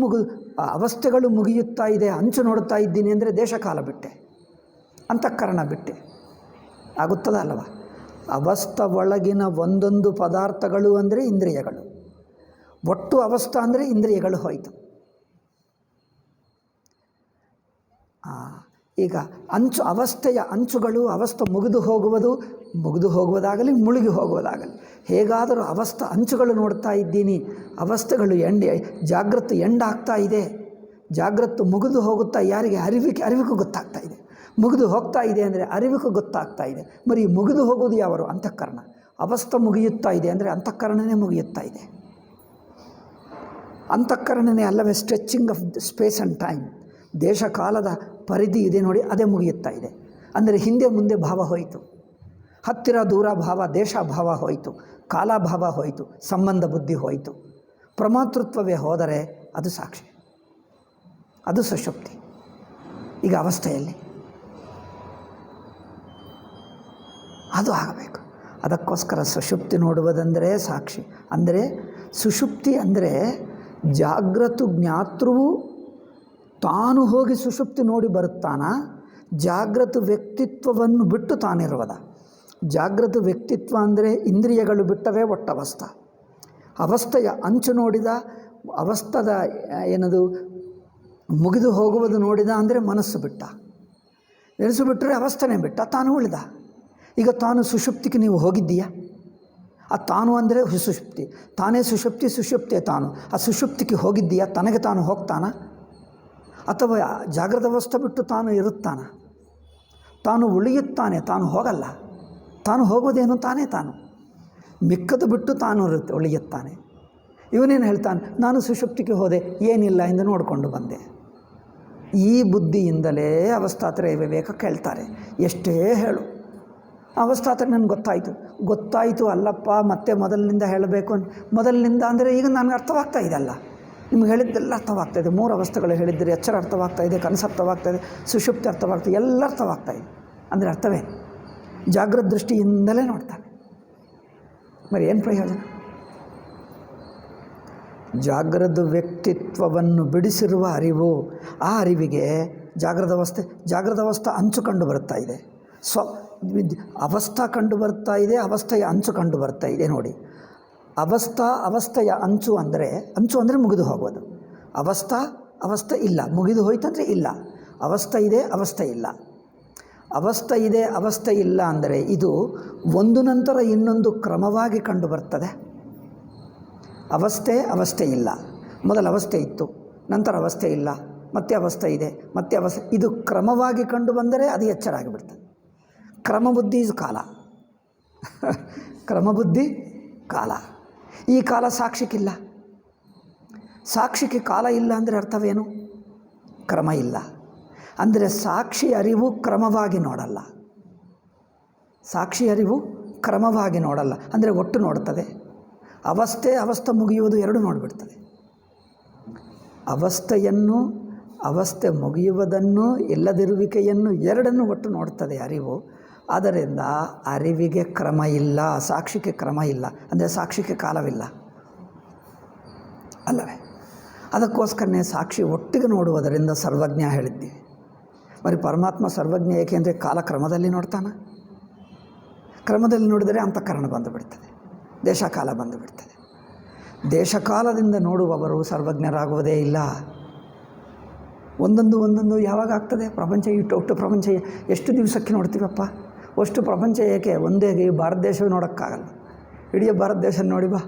ಅವಸ್ಥೆಗಳು ಮುಗಿಯುತ್ತಾ ಇದೆ, ಅಂಚು ನೋಡುತ್ತಾ ಇದ್ದೀನಿ ಅಂದರೆ ದೇಶ ಕಾಲ ಬಿಟ್ಟೆ, ಅಂತಃಕರಣ ಬಿಟ್ಟೆ. ಆಗುತ್ತದ ಅಲ್ಲವ? ಅವಸ್ಥ ಒಳಗಿನ ಒಂದೊಂದು ಪದಾರ್ಥಗಳು ಅಂದರೆ ಇಂದ್ರಿಯಗಳು, ಒಟ್ಟು ಅವಸ್ಥಾ ಅಂದರೆ ಇಂದ್ರಿಯಗಳು ಹೋಯಿತು. ಈಗ ಅವಸ್ಥೆಯ ಅಂಚುಗಳು, ಅವಸ್ಥೆ ಮುಗಿದು ಹೋಗುವುದಾಗಲಿ ಮುಳುಗಿ ಹೋಗುವುದಾಗಲಿ, ಹೇಗಾದರೂ ಅವಸ್ಥೆ ಅಂಚುಗಳು ನೋಡ್ತಾ ಇದ್ದೀನಿ. ಅವಸ್ಥೆಗಳು ಜಾಗೃತಿ ಆಗ್ತಾ ಇದೆ. ಜಾಗೃತಿ ಮುಗಿದು ಹೋಗುತ್ತಾ ಯಾರಿಗೆ? ಅರಿವಿಗೂ ಗೊತ್ತಾಗ್ತಾ ಇದೆ. ಮುಗಿದು ಹೋಗ್ತಾ ಇದೆ ಅಂದರೆ ಅರಿವಿಗೂ ಗೊತ್ತಾಗ್ತಾ ಇದೆ. ಈ ಮುಗಿದು ಹೋಗೋದು ಯಾವರು? ಅಂತಃಕರಣ. ಅವಸ್ಥೆ ಮುಗಿಯುತ್ತಾ ಇದೆ ಅಂದರೆ ಅಂತಃಕರಣನೇ ಮುಗಿಯುತ್ತಾ ಇದೆ. ಅಂತಃಕರಣನೇ ಅಲ್ಲವೇ stretching of space and time, ದೇಶ ಕಾಲದ ಪರಿಧಿ ಇದೆ ನೋಡಿ, ಅದೇ ಮುಗಿಯುತ್ತಾ ಇದೆ. ಅಂದರೆ ಹಿಂದೆ ಮುಂದೆ ಭಾವ ಹೋಯಿತು, ಹತ್ತಿರ ದೂರ ಭಾವ, ದೇಶ ಭಾವ ಹೋಯಿತು, ಕಾಲಭಾವ ಹೋಯಿತು, ಸಂಬಂಧ ಬುದ್ಧಿ ಹೋಯಿತು. ಪ್ರಮಾತೃತ್ವವೇ ಹೋದರೆ ಅದು ಸಾಕ್ಷಿ, ಅದು ಸುಷುಪ್ತಿ. ಈಗ ಅವಸ್ಥೆಯಲ್ಲಿ ಅದು ಆಗಬೇಕು. ಅದಕ್ಕೋಸ್ಕರ ಸುಷುಪ್ತಿ ನೋಡುವುದಂದರೆ ಸಾಕ್ಷಿ. ಅಂದರೆ ಸುಷುಪ್ತಿ ಅಂದರೆ ಜಾಗೃತ ಜ್ಞಾತೃವು ತಾನು ಹೋಗಿ ಸುಷುಪ್ತಿ ನೋಡಿ ಬರುತ್ತಾನ, ಜಾಗೃತ ವ್ಯಕ್ತಿತ್ವವನ್ನು ಬಿಟ್ಟು ತಾನಿರುವುದ? ಜಾಗೃತ ವ್ಯಕ್ತಿತ್ವ ಅಂದರೆ ಇಂದ್ರಿಯಗಳು ಬಿಟ್ಟರೆ ಒಟ್ಟವಸ್ಥ. ಅವಸ್ಥೆಯ ಅಂಚು ನೋಡಿದ, ಅವಸ್ಥದ ಏನದು ಮುಗಿದು ಹೋಗುವುದು ನೋಡಿದ ಅಂದರೆ ಮನಸ್ಸು ಬಿಟ್ಟ. ಮನಸ್ಸು ಬಿಟ್ಟರೆ ಅವಸ್ಥೆನೇ ಬಿಟ್ಟ, ತಾನು ಉಳಿದ. ಈಗ ತಾನು ಸುಷುಪ್ತಿಗೆ ನೀವು ಹೋಗಿದ್ದೀಯಾ? ಆ ತಾನು ಅಂದರೆ ಸುಷುಪ್ತಿ, ತಾನೇ ಸುಷುಪ್ತಿ, ಸುಷುಪ್ತಿಯೇ ತಾನು. ಆ ಸುಷುಪ್ತಿಗೆ ಹೋಗಿದ್ದೀಯಾ? ತನಗೆ ತಾನು ಹೋಗ್ತಾನ? ಅಥವಾ ಜಾಗೃತ ಅವಸ್ಥೆ ಬಿಟ್ಟು ತಾನು ಇರುತ್ತಾನ? ತಾನು ಉಳಿಯುತ್ತಾನೆ, ತಾನು ಹೋಗಲ್ಲ. ತಾನು ಹೋಗೋದೇನು? ತಾನು ಮಿಕ್ಕದು ಬಿಟ್ಟು ತಾನು ಉಳಿಯುತ್ತಾನೆ. ಇವನೇನು ಹೇಳ್ತಾನೆ? ನಾನು ಸುಷುಪ್ತಿಗೆ ಹೋದೆ, ಏನಿಲ್ಲ ಎಂದು ನೋಡಿಕೊಂಡು ಬಂದೆ. ಈ ಬುದ್ಧಿಯಿಂದಲೇ ಅವಸ್ಥಾತ್ರಯ ವಿವೇಕ ಕೇಳ್ತಾರೆ. ಎಷ್ಟೇ ಹೇಳು, ಅವಸ್ಥಾತ್ರಯ ನನಗೆ ಗೊತ್ತಾಯಿತು ಅಲ್ಲಪ್ಪ, ಮತ್ತೆ ಮೊದಲಿನಿಂದ ಹೇಳಬೇಕು. ಮೊದಲಿನಿಂದ ಅಂದರೆ ಈಗ ನನಗೆ ಅರ್ಥವಾಗ್ತಾ ಇದೆಲ್ಲ, ನಿಮ್ಗೆ ಹೇಳಿದ್ದೆಲ್ಲ ಅರ್ಥವಾಗ್ತಾ ಇದೆ. 3 ಅವಸ್ಥೆಗಳು ಹೇಳಿದ್ದರೆ ಎಚ್ಚರ ಅರ್ಥವಾಗ್ತಾ ಇದೆ, ಕನಸು ಅರ್ಥವಾಗ್ತಾ ಇದೆ, ಸುಷುಪ್ತಿ ಅರ್ಥವಾಗ್ತಾಯಿದೆ, ಎಲ್ಲ ಅರ್ಥವಾಗ್ತಾ ಇದೆ. ಅಂದರೆ ಅರ್ಥವೇನು? ಜಾಗೃತ ದೃಷ್ಟಿಯಿಂದಲೇ ನೋಡ್ತಾನೆ. ಏನು ಪ್ರಯೋಜನ? ಜಾಗೃತ ವ್ಯಕ್ತಿತ್ವವನ್ನು ಬಿಡಿಸಿರುವ ಅರಿವು, ಆ ಅರಿವಿಗೆ ಜಾಗೃತ ಅವಸ್ಥೆ ಅಂಚು ಕಂಡು ಬರ್ತಾ ಇದೆ. ಅವಸ್ಥಾ ಕಂಡು ಬರ್ತಾ ಇದೆ, ಅವಸ್ಥೆಯ ಅಂಚು ಕಂಡು ಬರ್ತಾ ಇದೆ. ನೋಡಿ, ಅವಸ್ಥೆಯ ಅಂಚು ಅಂದರೆ ಮುಗಿದು ಹೋಗೋದು. ಅವಸ್ಥೆ ಇಲ್ಲ, ಮುಗಿದು ಹೋಯ್ತಂದರೆ ಇಲ್ಲ. ಅವಸ್ಥೆ ಇದೆ, ಅವಸ್ಥೆ ಇಲ್ಲ. ಅವಸ್ಥೆ ಇದೆ, ಅವಸ್ಥೆ ಇಲ್ಲ ಅಂದರೆ ಇದು ಒಂದು ನಂತರ ಇನ್ನೊಂದು ಕ್ರಮವಾಗಿ ಕಂಡು ಬರ್ತದೆ. ಅವಸ್ಥೆ ಇಲ್ಲ, ಮೊದಲ ಅವಸ್ಥೆ ಇತ್ತು, ನಂತರ ಅವಸ್ಥೆ ಇಲ್ಲ, ಮತ್ತೆ ಅವಸ್ಥೆ ಇದೆ, ಮತ್ತೆ ಅವಸ್ಥೆ, ಇದು ಕ್ರಮವಾಗಿ ಕಂಡು ಬಂದರೆ ಅದು ಎಚ್ಚರ ಆಗಿಬಿಡ್ತದೆ. ಕ್ರಮಬುದ್ಧಿ ಇಸ್ ಕಾಲ. ಕ್ರಮಬುದ್ಧಿ ಕಾಲ. ಈ ಕಾಲ ಸಾಕ್ಷಿಗಿಲ್ಲ. ಸಾಕ್ಷಿಗೆ ಕಾಲ ಇಲ್ಲ ಅಂದರೆ ಅರ್ಥವೇನು? ಕ್ರಮ ಇಲ್ಲ. ಅಂದರೆ ಸಾಕ್ಷಿ ಅರಿವು ಕ್ರಮವಾಗಿ ನೋಡಲ್ಲ. ಸಾಕ್ಷಿ ಅರಿವು ಕ್ರಮವಾಗಿ ನೋಡಲ್ಲ ಅಂದರೆ ಒಟ್ಟು ನೋಡ್ತದೆ. ಅವಸ್ಥೆ ಮುಗಿಯುವುದು ಎರಡು ನೋಡಿಬಿಡ್ತದೆ. ಅವಸ್ಥೆ ಮುಗಿಯುವುದನ್ನು, ಇಲ್ಲದಿರುವಿಕೆಯನ್ನು ಎರಡನ್ನು ಒಟ್ಟು ನೋಡ್ತದೆ ಅರಿವು. ಆದ್ದರಿಂದ ಅರಿವಿಗೆ ಕ್ರಮ ಇಲ್ಲ, ಸಾಕ್ಷಿಗೆ ಕ್ರಮ ಇಲ್ಲ. ಅಂದರೆ ಸಾಕ್ಷಿಗೆ ಕಾಲವಿಲ್ಲ ಅಲ್ಲವೇ? ಅದಕ್ಕೋಸ್ಕರನೇ ಸಾಕ್ಷಿ ಒಟ್ಟಿಗೆ ನೋಡುವುದರಿಂದ ಸರ್ವಜ್ಞ ಹೇಳಿದ್ದೀವಿ. ಪರಮಾತ್ಮ ಸರ್ವಜ್ಞ ಏಕೆಂದರೆ ಕಾಲಕ್ರಮದಲ್ಲಿ ನೋಡ್ತಾನೆ. ಕ್ರಮದಲ್ಲಿ ನೋಡಿದರೆ ಅಂತಃಕರಣ ಬಂದುಬಿಡ್ತದೆ, ದೇಶಕಾಲ ಬಂದುಬಿಡ್ತದೆ. ದೇಶಕಾಲದಿಂದ ನೋಡುವವರು ಸರ್ವಜ್ಞರಾಗುವುದೇ ಇಲ್ಲ. ಒಂದೊಂದು ಯಾವಾಗ ಆಗ್ತದೆ? ಪ್ರಪಂಚ ಒಟ್ಟು ಪ್ರಪಂಚ ಎಷ್ಟು ದಿವಸಕ್ಕೆ ನೋಡ್ತೀವಪ್ಪ? ಅಷ್ಟು ಪ್ರಪಂಚ ಏಕೆ? ಒಂದೇ ಈ ಭಾರತ ದೇಶವೇ ನೋಡೋಕ್ಕಾಗಲ್ಲ. ಇಡೀ ಭಾರತ ದೇಶ ನೋಡಿ ಬಾ,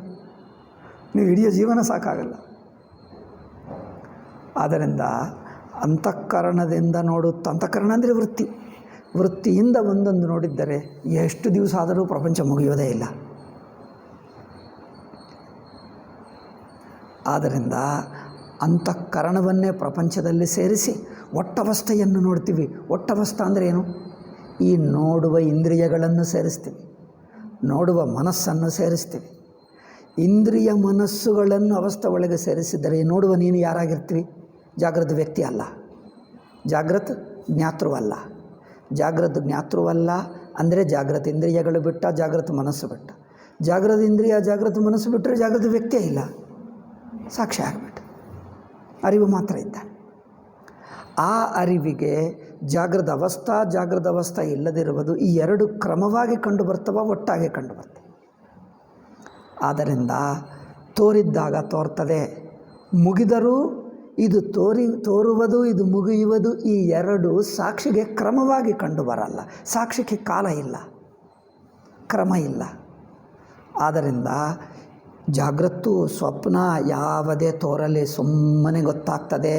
ನೀವು ಇಡೀ ಜೀವನ ಸಾಕಾಗಲ್ಲ. ಆದ್ದರಿಂದ ಅಂತಃಕರಣದಿಂದ ಅಂತಃಕರಣ ಅಂದರೆ ವೃತ್ತಿಯಿಂದ ಒಂದೊಂದು ನೋಡಿದ್ದರೆ ಎಷ್ಟು ದಿವಸ ಆದರೂ ಪ್ರಪಂಚ ಮುಗಿಯೋದೇ ಇಲ್ಲ. ಆದ್ದರಿಂದ ಅಂತಃಕರಣವನ್ನೇ ಪ್ರಪಂಚದಲ್ಲಿ ಸೇರಿಸಿ ಒಟ್ಟವಸ್ಥೆಯನ್ನು ನೋಡ್ತೀವಿ. ಒಟ್ಟವಸ್ಥೆ ಅಂದರೆ ಏನು? ಈ ನೋಡುವ ಇಂದ್ರಿಯಗಳನ್ನು ಸೇರಿಸ್ತೀವಿ, ನೋಡುವ ಮನಸ್ಸನ್ನು ಸೇರಿಸ್ತೀವಿ. ಇಂದ್ರಿಯ ಮನಸ್ಸುಗಳನ್ನು ಅವಸ್ಥೆ ಒಳಗೆ ಸೇರಿಸಿದರೆ ನೋಡುವ ನೀನು ಯಾರಾಗಿರ್ತೀವಿ? ಜಾಗೃತ ವ್ಯಕ್ತಿ ಅಲ್ಲ, ಜಾಗೃತ ಜ್ಞಾತೃವಲ್ಲ. ಜಾಗೃತ ಜ್ಞಾತೃವಲ್ಲ ಅಂದರೆ ಜಾಗೃತ ಇಂದ್ರಿಯಗಳು ಬಿಟ್ಟ, ಜಾಗೃತ ಮನಸ್ಸು ಬಿಟ್ಟ. ಜಾಗೃತ ಇಂದ್ರಿಯ ಜಾಗೃತ ಮನಸ್ಸು ಬಿಟ್ಟರೆ ಜಾಗೃತ ವ್ಯಕ್ತಿಯೇ ಇಲ್ಲ, ಸಾಕ್ಷಿ ಆಗಿಬಿಟ್ಟು ಅರಿವು ಮಾತ್ರ ಇದ್ದಾನೆ. ಆ ಅರಿವಿಗೆ ಜಾಗೃತ ಅವಸ್ಥಾ ಇಲ್ಲದಿರುವುದು ಈ ಎರಡು ಕ್ರಮವಾಗಿ ಕಂಡು ಬರ್ತವೆ, ಒಟ್ಟಾಗಿ ಕಂಡು ಬರ್ತವೆ. ಆದ್ದರಿಂದ ತೋರಿದ್ದಾಗ ತೋರ್ತದೆ, ಮುಗಿದರೂ ಇದು ತೋರುವುದು ಇದು ಮುಗಿಯುವುದು ಈ ಎರಡು ಸಾಕ್ಷಿಗೆ ಕ್ರಮವಾಗಿ ಕಂಡು ಬರಲ್ಲ. ಸಾಕ್ಷಿಗೆ ಕಾಲ ಇಲ್ಲ, ಕ್ರಮ ಇಲ್ಲ. ಆದ್ದರಿಂದ ಜಾಗೃತ್ತು ಸ್ವಪ್ನ ಯಾವುದೇ ತೋರಲಿ ಸುಮ್ಮನೆ ಗೊತ್ತಾಗ್ತದೆ.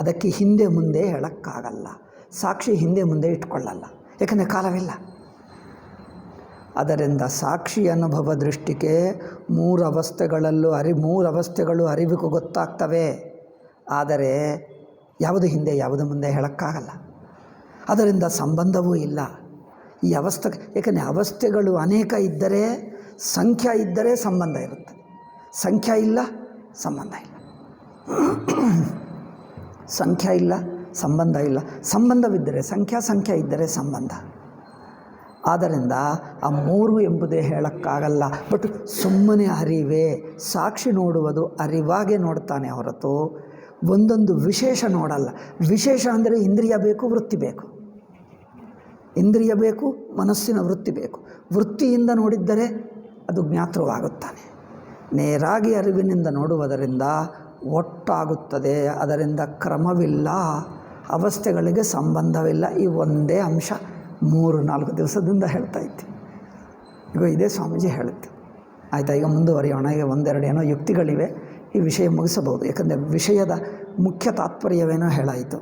ಅದಕ್ಕೆ ಹಿಂದೆ ಮುಂದೆ ಹೇಳೋಕ್ಕಾಗಲ್ಲ. ಸಾಕ್ಷಿ ಹಿಂದೆ ಮುಂದೆ ಇಟ್ಕೊಳ್ಳಲ್ಲ, ಏಕೆಂದರೆ ಕಾಲವಿಲ್ಲ. ಅದರಿಂದ ಸಾಕ್ಷಿ ಅನುಭವ ದೃಷ್ಟಿಗೆ ಮೂರು ಅವಸ್ಥೆಗಳು ಅರಿವಿಗೂ ಗೊತ್ತಾಗ್ತವೆ. ಆದರೆ ಯಾವುದು ಹಿಂದೆ ಯಾವುದು ಮುಂದೆ ಹೇಳೋಕ್ಕಾಗಲ್ಲ. ಅದರಿಂದ ಸಂಬಂಧವೂ ಇಲ್ಲ ಈ ಅವಸ್ಥೆ. ಏಕೆಂದರೆ ಅವಸ್ಥೆಗಳು ಅನೇಕ ಇದ್ದರೆ, ಸಂಖ್ಯೆ ಇದ್ದರೆ ಸಂಬಂಧ ಇರುತ್ತೆ. ಸಂಖ್ಯೆ ಇಲ್ಲ, ಸಂಬಂಧ ಇಲ್ಲ. ಸಂಖ್ಯೆ ಇಲ್ಲ, ಸಂಬಂಧ ಇಲ್ಲ. ಸಂಬಂಧವಿದ್ದರೆ ಸಂಖ್ಯೆ ಇದ್ದರೆ ಸಂಬಂಧ. ಆದ್ದರಿಂದ ಆ ಮೂರು ಎಂಬುದೇ ಹೇಳೋಕ್ಕಾಗಲ್ಲ. ಬಟ್ ಸುಮ್ಮನೆ ಅರಿವೇ. ಸಾಕ್ಷಿ ನೋಡುವುದು ಅರಿವಾಗೆ ನೋಡ್ತಾನೆ ಹೊರತು ಒಂದೊಂದು ವಿಶೇಷ ನೋಡಲ್ಲ. ವಿಶೇಷ ಅಂದರೆ ಇಂದ್ರಿಯ ಬೇಕು, ವೃತ್ತಿ ಬೇಕು. ಇಂದ್ರಿಯ ಬೇಕು, ಮನಸ್ಸಿನ ವೃತ್ತಿ ಬೇಕು. ವೃತ್ತಿಯಿಂದ ನೋಡಿದ್ದರೆ ಅದು ಜ್ಞಾತೃವಾಗುತ್ತಾನೆ. ನೇರಾಗಿ ಅರಿವಿನಿಂದ ನೋಡುವುದರಿಂದ ಒಟ್ಟಾಗುತ್ತದೆ. ಅದರಿಂದ ಕ್ರಮವಿಲ್ಲ, ಅವಸ್ಥೆಗಳಿಗೆ ಸಂಬಂಧವಿಲ್ಲ. ಈ ಒಂದೇ ಅಂಶ 3-4 ದಿವಸದಿಂದ ಹೇಳ್ತಾ ಇದ್ದೆ. ಈಗ ಇದೇ ಸ್ವಾಮೀಜಿ ಹೇಳುತ್ತೆ. ಆಯಿತಾ, ಈಗ ಮುಂದುವರಿಯೋಣ. ಈಗ ಒಂದೆರಡು ಏನೋ ಯುಕ್ತಿಗಳಿವೆ, ಈ ವಿಷಯ ಮುಗಿಸಬಹುದು. ಯಾಕಂದರೆ ವಿಷಯದ ಮುಖ್ಯ ತಾತ್ಪರ್ಯವೇನೋ ಹೇಳಾಯಿತು.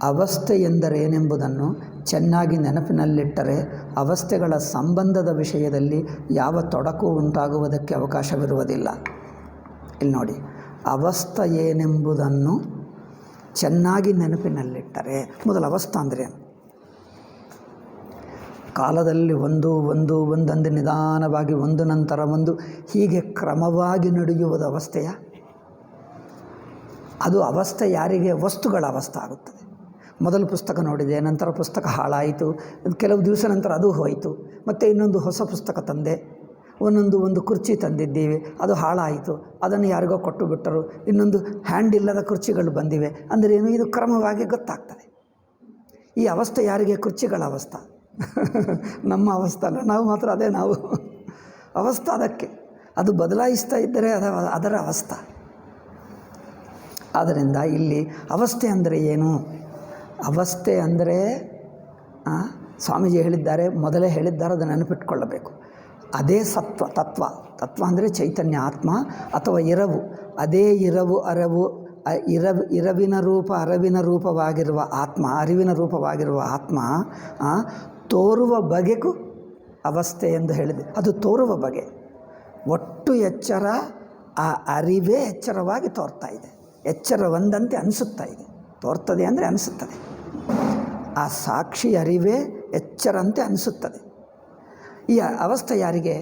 ಅವಸ್ಥೆ ಎಂದರೇನೆಂಬುದನ್ನು ಚೆನ್ನಾಗಿ ನೆನಪಿನಲ್ಲಿಟ್ಟರೆ ಅವಸ್ಥೆಗಳ ಸಂಬಂಧದ ವಿಷಯದಲ್ಲಿ ಯಾವ ತೊಡಕು ಉಂಟಾಗುವುದಕ್ಕೆ ಅವಕಾಶವಿರುವುದಿಲ್ಲ. ಇಲ್ಲಿ ನೋಡಿ, ಅವಸ್ಥೆ ಏನೆಂಬುದನ್ನು ಚೆನ್ನಾಗಿ ನೆನಪಿನಲ್ಲಿಟ್ಟರೆ, ಮೊದಲ ಅವಸ್ಥೆ ಅಂದರೆ ಕಾಲದಲ್ಲಿ ಒಂದೊಂದು ನಿಧಾನವಾಗಿ ಒಂದು ನಂತರ ಒಂದು ಹೀಗೆ ಕ್ರಮವಾಗಿ ನಡೆಯುವುದು ಅವಸ್ಥೆಯ. ಅದು ಅವಸ್ಥೆ ಯಾರಿಗೆ? ವಸ್ತುಗಳ ಅವಸ್ಥೆ ಆಗುತ್ತದೆ. ಮೊದಲು ಪುಸ್ತಕ ನೋಡಿದೆ, ನಂತರ ಪುಸ್ತಕ ಹಾಳಾಯಿತು, ಕೆಲವು ದಿವಸ ನಂತರ ಅದು ಹೋಯಿತು, ಮತ್ತು ಇನ್ನೊಂದು ಹೊಸ ಪುಸ್ತಕ ತಂದೆ, ಒಂದು ಕುರ್ಚಿ ತಂದಿದ್ದೀವಿ, ಅದು ಹಾಳಾಯಿತು, ಅದನ್ನು ಯಾರಿಗೋ ಕೊಟ್ಟು ಬಿಟ್ಟರು, ಇನ್ನೊಂದು ಹ್ಯಾಂಡ್ ಇಲ್ಲದ ಕುರ್ಚಿಗಳು ಬಂದಿವೆ. ಅಂದರೆ ಏನು? ಇದು ಕ್ರಮವಾಗಿ ಗೊತ್ತಾಗ್ತದೆ. ಈ ಅವಸ್ಥೆ ಯಾರಿಗೆ? ಕುರ್ಚಿಗಳ ಅವಸ್ಥೆ. ನಮ್ಮ ಅವಸ್ಥೆ ಅಲ್ಲ, ನಾವು ಮಾತ್ರ ಅದೇ ನಾವು ಅವಸ್ಥೆ. ಅದಕ್ಕೆ ಅದು ಬದಲಾಯಿಸ್ತಾ ಇದ್ದರೆ ಅದರ ಅವಸ್ಥೆ. ಆದ್ದರಿಂದ ಇಲ್ಲಿ ಅವಸ್ಥೆ ಅಂದರೆ ಏನು? ಅವಸ್ಥೆ ಅಂದರೆ ಸ್ವಾಮೀಜಿ ಹೇಳಿದ್ದಾರೆ, ಮೊದಲೇ ಹೇಳಿದ್ದಾರೆ, ಅದನ್ನು ನೆನಪಿಟ್ಕೊಳ್ಳಬೇಕು. ಅದೇ ತತ್ವ ಅಂದರೆ ಚೈತನ್ಯ, ಆತ್ಮ ಅಥವಾ ಇರವು. ಅದೇ ಇರವಿನ ರೂಪ, ಅರಿವಿನ ರೂಪವಾಗಿರುವ ಆತ್ಮ, ಅರಿವಿನ ರೂಪವಾಗಿರುವ ಆತ್ಮ ತೋರುವ ಬಗೆಗೂ ಅವಸ್ಥೆ ಎಂದು ಹೇಳಿದೆ. ಅದು ತೋರುವ ಬಗೆ. ಒಟ್ಟು ಎಚ್ಚರ ಆ ಅರಿವೇ ಎಚ್ಚರವಾಗಿ ತೋರ್ತಾ ಇದೆ. ಎಚ್ಚರ ಒಂದಂತೆ ಅನಿಸುತ್ತಾ ಇದೆ. ತೋರ್ತದೆ ಅಂದರೆ ಅನಿಸುತ್ತದೆ. ಆ ಸಾಕ್ಷಿ ಅರಿವೇ ಎಚ್ಚರಂತೆ ಅನಿಸುತ್ತದೆ. ಈ ಅವಸ್ಥೆ ಯಾರಿಗೆ?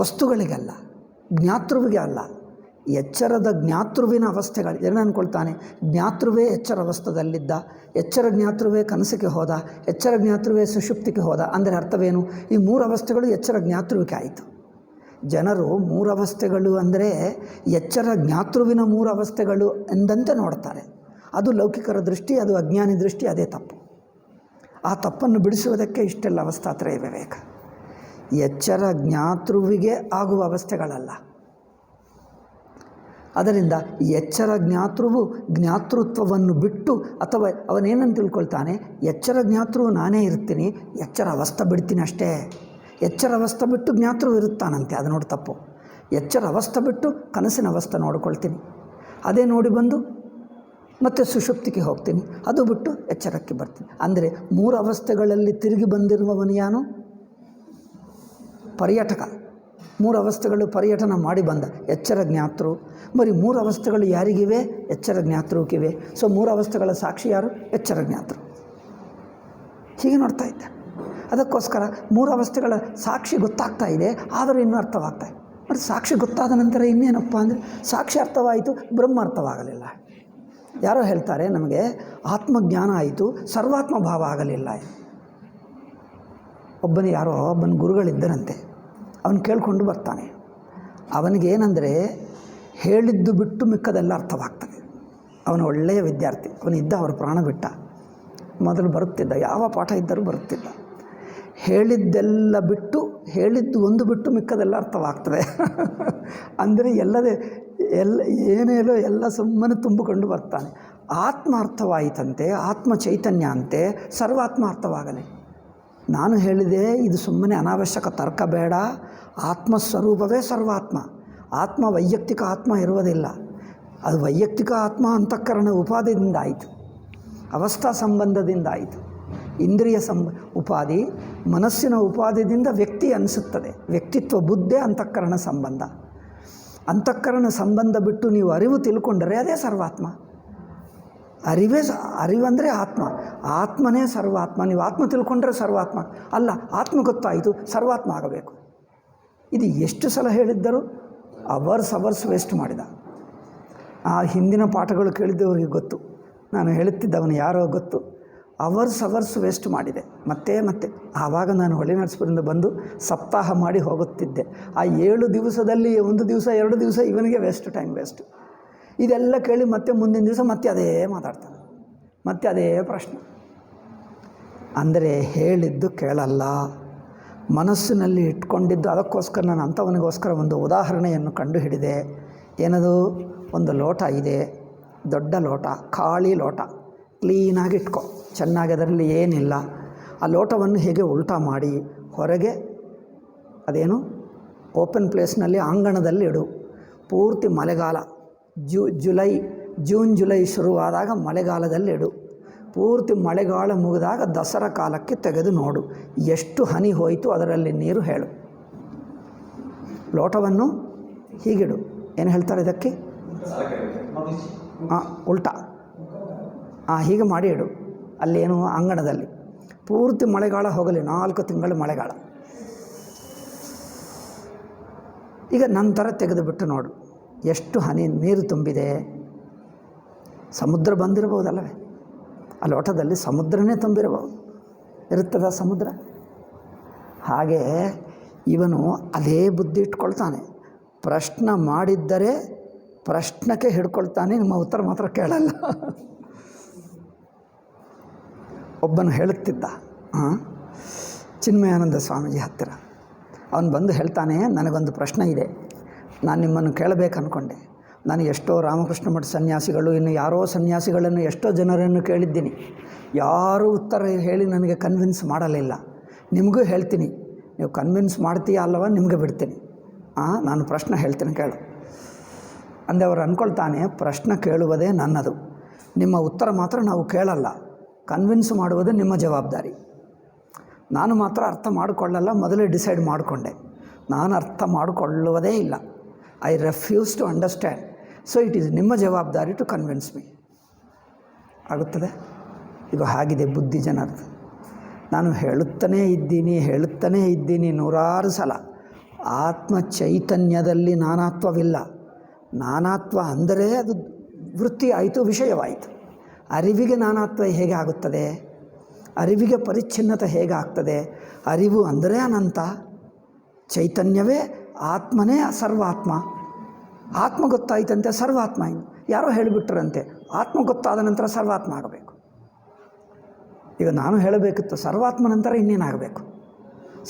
ವಸ್ತುಗಳಿಗಲ್ಲ, ಜ್ಞಾತೃವಿಗೆ ಅಲ್ಲ. ಎಚ್ಚರದ ಜ್ಞಾತೃವಿನ ಅವಸ್ಥೆಗಳು. ಏನು ಅಂದ್ಕೊಳ್ತಾನೆ? ಜ್ಞಾತೃವೇ ಎಚ್ಚರ ಅವಸ್ಥೆಯಲ್ಲಿದ್ದ, ಎಚ್ಚರ ಜ್ಞಾತೃವೇ ಕನಸಿಗೆ ಹೋದ, ಎಚ್ಚರ ಜ್ಞಾತೃವೇ ಸುಷುಪ್ತಿಗೆ ಹೋದ. ಅಂದರೆ ಅರ್ಥವೇನು? ಈ 3 ಅವಸ್ಥೆಗಳು ಎಚ್ಚರ ಜ್ಞಾತೃವಿಗೆ ಆಯಿತು. ಜನರು 3 ಅವಸ್ಥೆಗಳು ಅಂದರೆ ಎಚ್ಚರ ಜ್ಞಾತೃವಿನ 3 ಅವಸ್ಥೆಗಳು ಎಂದಂತೆ ನೋಡ್ತಾರೆ. ಅದು ಲೌಕಿಕರ ದೃಷ್ಟಿ, ಅದು ಅಜ್ಞಾನಿ ದೃಷ್ಟಿ. ಅದೇ ತಪ್ಪು. ಆ ತಪ್ಪನ್ನು ಬಿಡಿಸುವುದಕ್ಕೆ ಇಷ್ಟೆಲ್ಲ ಅವಸ್ಥಾತ್ರಯ ವಿವೇಕ. ಎಚ್ಚರ ಜ್ಞಾತೃವಿಗೆ ಆಗುವ ಅವಸ್ಥೆಗಳಲ್ಲ. ಅದರಿಂದ ಎಚ್ಚರ ಜ್ಞಾತೃವು ಜ್ಞಾತೃತ್ವವನ್ನು ಬಿಟ್ಟು, ಅಥವಾ ಅವನೇನಂತ ತಿಳ್ಕೊಳ್ತಾನೆ, ಎಚ್ಚರ ಜ್ಞಾತೃವು ನಾನೇ ಇರ್ತೀನಿ, ಎಚ್ಚರ ಅವಸ್ಥೆ ಬಿಡ್ತೀನಿ ಅಷ್ಟೇ. ಎಚ್ಚರ ಅವಸ್ಥೆ ಬಿಟ್ಟು ಜ್ಞಾತೃ ಇರುತ್ತಾನಂತೆ. ಅದು ನೋಡಿ ತಪ್ಪು. ಎಚ್ಚರ ಅವಸ್ಥೆ ಬಿಟ್ಟು ಕನಸಿನ ಅವಸ್ಥೆ ನೋಡ್ಕೊಳ್ತೀನಿ, ಅದೇ ನೋಡಿ ಬಂದು ಮತ್ತೆ ಸುಷುಪ್ತಿಗೆ ಹೋಗ್ತೀನಿ, ಅದು ಬಿಟ್ಟು ಎಚ್ಚರಕ್ಕೆ ಬರ್ತೀನಿ. ಅಂದರೆ 3 ಅವಸ್ಥೆಗಳಲ್ಲಿ ತಿರುಗಿ ಬಂದಿರುವವನು ಯಾನು? ಪರ್ಯಟಕ. 3 ಅವಸ್ಥೆಗಳು ಪರ್ಯಟನ ಮಾಡಿ ಬಂದ ಎಚ್ಚರ ಜ್ಞಾತೃ. ಬರೀ 3 ಅವಸ್ಥೆಗಳು ಯಾರಿಗಿವೆ? ಎಚ್ಚರ ಜ್ಞಾತೃಕ್ಕಿವೆ. ಸೊ 3 ಅವಸ್ಥೆಗಳ ಸಾಕ್ಷಿ ಯಾರು? ಎಚ್ಚರ ಜ್ಞಾತೃ. ಹೀಗೆ ನೋಡ್ತಾ ಇದ್ದ. ಅದಕ್ಕೋಸ್ಕರ 3 ಅವಸ್ಥೆಗಳ ಸಾಕ್ಷಿ ಗೊತ್ತಾಗ್ತಾ ಇದೆ, ಆದರೂ ಇನ್ನೂ ಅರ್ಥವಾಗ್ತಾ ಇದೆ. ಮತ್ತು ಸಾಕ್ಷಿ ಗೊತ್ತಾದ ನಂತರ ಇನ್ನೇನಪ್ಪ ಅಂದರೆ, ಸಾಕ್ಷಿ ಅರ್ಥವಾಯಿತು, ಬ್ರಹ್ಮ ಅರ್ಥವಾಗಲಿಲ್ಲ. ಯಾರೋ ಹೇಳ್ತಾರೆ ನಮಗೆ ಆತ್ಮಜ್ಞಾನ ಆಯಿತು, ಸರ್ವಾತ್ಮ ಭಾವ ಆಗಲಿಲ್ಲ. ಒಬ್ಬನ ಗುರುಗಳಿದ್ದರಂತೆ. ಅವನು ಕೇಳಿಕೊಂಡು ಬರ್ತಾನೆ. ಅವನಿಗೇನೆಂದರೆ ಹೇಳಿದ್ದು ಬಿಟ್ಟು ಮಿಕ್ಕದೆಲ್ಲ ಅರ್ಥವಾಗ್ತದೆ. ಅವನು ಒಳ್ಳೆಯ ವಿದ್ಯಾರ್ಥಿ. ಅವನಿದ್ದ ಅವರ ಪ್ರಾಣ ಬಿಟ್ಟ. ಮೊದಲು ಬರುತ್ತಿದ್ದ, ಯಾವ ಪಾಠ ಇದ್ದರೂ ಬರುತ್ತಿದ್ದ. ಹೇಳಿದ್ದೆಲ್ಲ ಬಿಟ್ಟು, ಹೇಳಿದ್ದು ಒಂದು ಬಿಟ್ಟು ಮಿಕ್ಕದೆಲ್ಲ ಅರ್ಥವಾಗ್ತದೆ. ಅಂದರೆ ಏನೇನೋ ಎಲ್ಲ ಸುಮ್ಮನೆ ತುಂಬಿಕೊಂಡು ಬರ್ತಾನೆ. ಆತ್ಮ ಅರ್ಥವಾಯಿತಂತೆ, ಆತ್ಮ ಚೈತನ್ಯ ಅಂತೆ, ಸರ್ವಾತ್ಮ ಅರ್ಥವಾಗಲಿ. ನಾನು ಹೇಳಿದೆ ಇದು ಸುಮ್ಮನೆ ಅನಾವಶ್ಯಕ ತರ್ಕ ಬೇಡ. ಆತ್ಮಸ್ವರೂಪವೇ ಸರ್ವಾತ್ಮ. ಆತ್ಮ ವೈಯಕ್ತಿಕ ಆತ್ಮ ಇರುವುದಿಲ್ಲ. ಅದು ವೈಯಕ್ತಿಕ ಆತ್ಮ ಅಂತಃಕರಣ ಉಪಾದಿಯಿಂದ ಆಯಿತು, ಅವಸ್ಥಾ ಸಂಬಂಧದಿಂದ ಆಯಿತು. ಇಂದ್ರಿಯ ಉಪಾಧಿ, ಮನಸ್ಸಿನ ಉಪಾದಿಯಿಂದ ವ್ಯಕ್ತಿ ಅನಿಸುತ್ತದೆ. ವ್ಯಕ್ತಿತ್ವ ಬುದ್ಧಿ ಅಂತಃಕರಣ ಸಂಬಂಧ. ಅಂತಃಕರಣ ಸಂಬಂಧ ಬಿಟ್ಟು ನೀವು ಅರಿವು ತಿಳ್ಕೊಂಡರೆ ಅದೇ ಸರ್ವಾತ್ಮ. ಅರಿವಂದರೆ ಆತ್ಮ, ಆತ್ಮನೇ ಸರ್ವಾತ್ಮ. ನೀವು ಆತ್ಮ ತಿಳ್ಕೊಂಡ್ರೆ ಸರ್ವಾತ್ಮ ಅಲ್ಲ. ಆತ್ಮ ಗೊತ್ತಾಯಿತು, ಸರ್ವಾತ್ಮ ಆಗಬೇಕು. ಇದು ಎಷ್ಟು ಸಲ ಹೇಳಿದ್ದರೂ ಅವರ್ಸ್ ವೇಸ್ಟ್ ಮಾಡಿದ. ಆ ಹಿಂದಿನ ಪಾಠಗಳು ಕೇಳಿದ್ದವರಿಗೆ ಗೊತ್ತು. ನಾನು ಹೇಳುತ್ತಿದ್ದವನು ಯಾರೋ ಗೊತ್ತು. ಅವರ್ಸ್ ವೇಸ್ಟ್ ಮಾಡಿದೆ ಮತ್ತೆ. ಆವಾಗ ನಾನು ಹೊಳೆನರಸೀಪುರದಿಂದ ಬಂದು ಸಪ್ತಾಹ ಮಾಡಿ ಹೋಗುತ್ತಿದ್ದೆ. ಆ 7 ದಿವಸದಲ್ಲಿ 1 ದಿವಸ 2 ದಿವಸ ಇವನಿಗೆ ಟೈಮ್ ವೇಸ್ಟ್. ಇದೆಲ್ಲ ಕೇಳಿ ಮತ್ತೆ ಮುಂದಿನ ದಿವಸ ಮತ್ತೆ ಅದೇ ಮಾತಾಡ್ತಾನೆ, ಮತ್ತೆ ಅದೇ ಪ್ರಶ್ನೆ. ಅಂದರೆ ಹೇಳಿದ್ದು ಕೇಳಲ್ಲ, ಮನಸ್ಸಿನಲ್ಲಿ ಇಟ್ಕೊಂಡಿದ್ದು. ಅದಕ್ಕೋಸ್ಕರ ನಾನು ಅಂಥವನಿಗೋಸ್ಕರ ಒಂದು ಉದಾಹರಣೆಯನ್ನು ಕಂಡು ಹಿಡಿದೆ. ಏನದು? ಒಂದು ಲೋಟ ಇದೆ, ದೊಡ್ಡ ಲೋಟ, ಖಾಲಿ ಲೋಟ. ಕ್ಲೀನಾಗಿ ಇಟ್ಕೊ, ಚೆನ್ನಾಗಿ, ಅದರಲ್ಲಿ ಏನಿಲ್ಲ. ಆ ಲೋಟವನ್ನು ಹೇಗೆ ಉಲ್ಟಾ ಮಾಡಿ ಹೊರಗೆ, ಅದೇನು ಓಪನ್ ಪ್ಲೇಸ್ನಲ್ಲಿ ಅಂಗಣದಲ್ಲಿ ಇಡು. ಪೂರ್ತಿ ಮಳೆಗಾಲ, ಜೂನ್ ಜುಲೈ ಶುರುವಾದಾಗ ಮಳೆಗಾಲದಲ್ಲಿ ಇಡು. ಪೂರ್ತಿ ಮಳೆಗಾಲ ಮುಗಿದಾಗ ದಸರಾ ಕಾಲಕ್ಕೆ ತೆಗೆದು ನೋಡು, ಎಷ್ಟು ಹನಿ ಹೋಯಿತು ಅದರಲ್ಲಿ ನೀರು ಹೇಳು. ಲೋಟವನ್ನು ಹೀಗಿಡು. ಏನು ಹೇಳ್ತಾರೆ ಇದಕ್ಕೆ? ಉಲ್ಟಾ. ಹೀಗೆ ಮಾಡಿ ಇಡು. ಅಲ್ಲೇನು ಅಂಗಣದಲ್ಲಿ ಪೂರ್ತಿ ಮಳೆಗಾಲ ಹೋಗಲಿ, 4 ತಿಂಗಳು ಮಳೆಗಾಲ. ಈಗ ನಂತರ ತೆಗೆದುಬಿಟ್ಟು ನೋಡು ಎಷ್ಟು ಹನಿ ನೀರು ತುಂಬಿದೆ. ಸಮುದ್ರ ಬಂದಿರಬಹುದಲ್ಲವೇ? ಆ ಲೋಟದಲ್ಲಿ ಸಮುದ್ರನೇ ತುಂಬಿರಬಹುದು. ಇರುತ್ತದ ಸಮುದ್ರ? ಹಾಗೆ ಇವನು ಅದೇ ಬುದ್ಧಿ ಇಟ್ಕೊಳ್ತಾನೆ. ಪ್ರಶ್ನೆ ಮಾಡಿದ್ದರೆ ಪ್ರಶ್ನಕ್ಕೆ ಹಿಡ್ಕೊಳ್ತಾನೆ, ನಿಮ್ಮ ಉತ್ತರ ಮಾತ್ರ ಕೇಳಲ್ಲ. ಒಬ್ಬನು ಹೇಳುತ್ತಿದ್ದ ಚಿನ್ಮಯಾನಂದ ಸ್ವಾಮೀಜಿ ಹತ್ತಿರ. ಅವನು ಬಂದು ಹೇಳ್ತಾನೆ, ನನಗೊಂದು ಪ್ರಶ್ನೆ ಇದೆ, ನಾನು ನಿಮ್ಮನ್ನು ಕೇಳಬೇಕು ಅಂದ್ಕೊಂಡೆ. ನಾನು ಎಷ್ಟೋ ರಾಮಕೃಷ್ಣ ಮಠ ಸನ್ಯಾಸಿಗಳು, ಇನ್ನು ಯಾರೋ ಸನ್ಯಾಸಿಗಳನ್ನು, ಎಷ್ಟೋ ಜನರನ್ನು ಕೇಳಿದ್ದೀನಿ. ಯಾರೂ ಉತ್ತರ ಹೇಳಿ ನನಗೆ ಕನ್ವಿನ್ಸ್ ಮಾಡಲಿಲ್ಲ. ನಿಮಗೂ ಹೇಳ್ತೀನಿ, ನೀವು ಕನ್ವಿನ್ಸ್ ಮಾಡ್ತೀಯ ಅಲ್ಲವ ನಿಮಗೆ ಬಿಡ್ತೀನಿ. ನಾನು ಪ್ರಶ್ನೆ ಹೇಳ್ತೀನಿ ಕೇಳು ಅಂದೆ. ಅವರು ಅಂದ್ಕೊಳ್ತಾನೆ, ಪ್ರಶ್ನೆ ಕೇಳುವುದೇ ನನ್ನದು, ನಿಮ್ಮ ಉತ್ತರ ಮಾತ್ರ ನಾವು ಕೇಳಲ್ಲ. ಕನ್ವಿನ್ಸ್ ಮಾಡುವುದು ನಿಮ್ಮ ಜವಾಬ್ದಾರಿ. ನಾನು ಮಾತ್ರ ಅರ್ಥ ಮಾಡಿಕೊಳ್ಳಲ್ಲ, ಮೊದಲೇ ಡಿಸೈಡ್ ಮಾಡಿಕೊಂಡೆ. ನಾನು ಅರ್ಥ ಮಾಡಿಕೊಳ್ಳುವುದೇ ಇಲ್ಲ. I refuse to understand. So it is ನಿಮ್ಮ ಜವಾಬ್ದಾರಿ ಟು ಕನ್ವಿನ್ಸ್ ಮೀ. ಆಗುತ್ತದೆ? ಈಗ ಹಾಗಿದೆ ಬುದ್ಧಿ ಜನರದು. ನಾನು ಹೇಳುತ್ತಲೇ ಇದ್ದೀನಿ ನೂರಾರು ಸಲ. ಆತ್ಮ ಚೈತನ್ಯದಲ್ಲಿ ನಾನಾತ್ವವಿಲ್ಲ. ನಾನಾತ್ವ ಅಂದರೆ ಅದು ವೃತ್ತಿ ಆಯಿತು, ವಿಷಯವಾಯಿತು. ಅರಿವಿಗೆ ನಾನಾತ್ವ ಹೇಗೆ ಆಗುತ್ತದೆ? ಅರಿವಿಗೆ ಪರಿಚ್ಛಿನ್ನತೆ ಹೇಗೆ ಆಗ್ತದೆ? ಅರಿವು ಅಂದರೆ ಅನಂತ, ಚೈತನ್ಯವೇ ಆತ್ಮನೇ ಸರ್ವಾತ್ಮ. ಆತ್ಮ ಗೊತ್ತಾಯ್ತಂತೆ ಸರ್ವಾತ್ಮ. ಯಾರೋ ಹೇಳಿಬಿಟ್ರಂತೆ ಆತ್ಮ ಗೊತ್ತಾದ ನಂತರ ಸರ್ವಾತ್ಮ ಆಗಬೇಕು. ಈಗ ನಾನು ಹೇಳಬೇಕಿತ್ತು ಸರ್ವಾತ್ಮ ನಂತರ ಇನ್ನೇನಾಗಬೇಕು?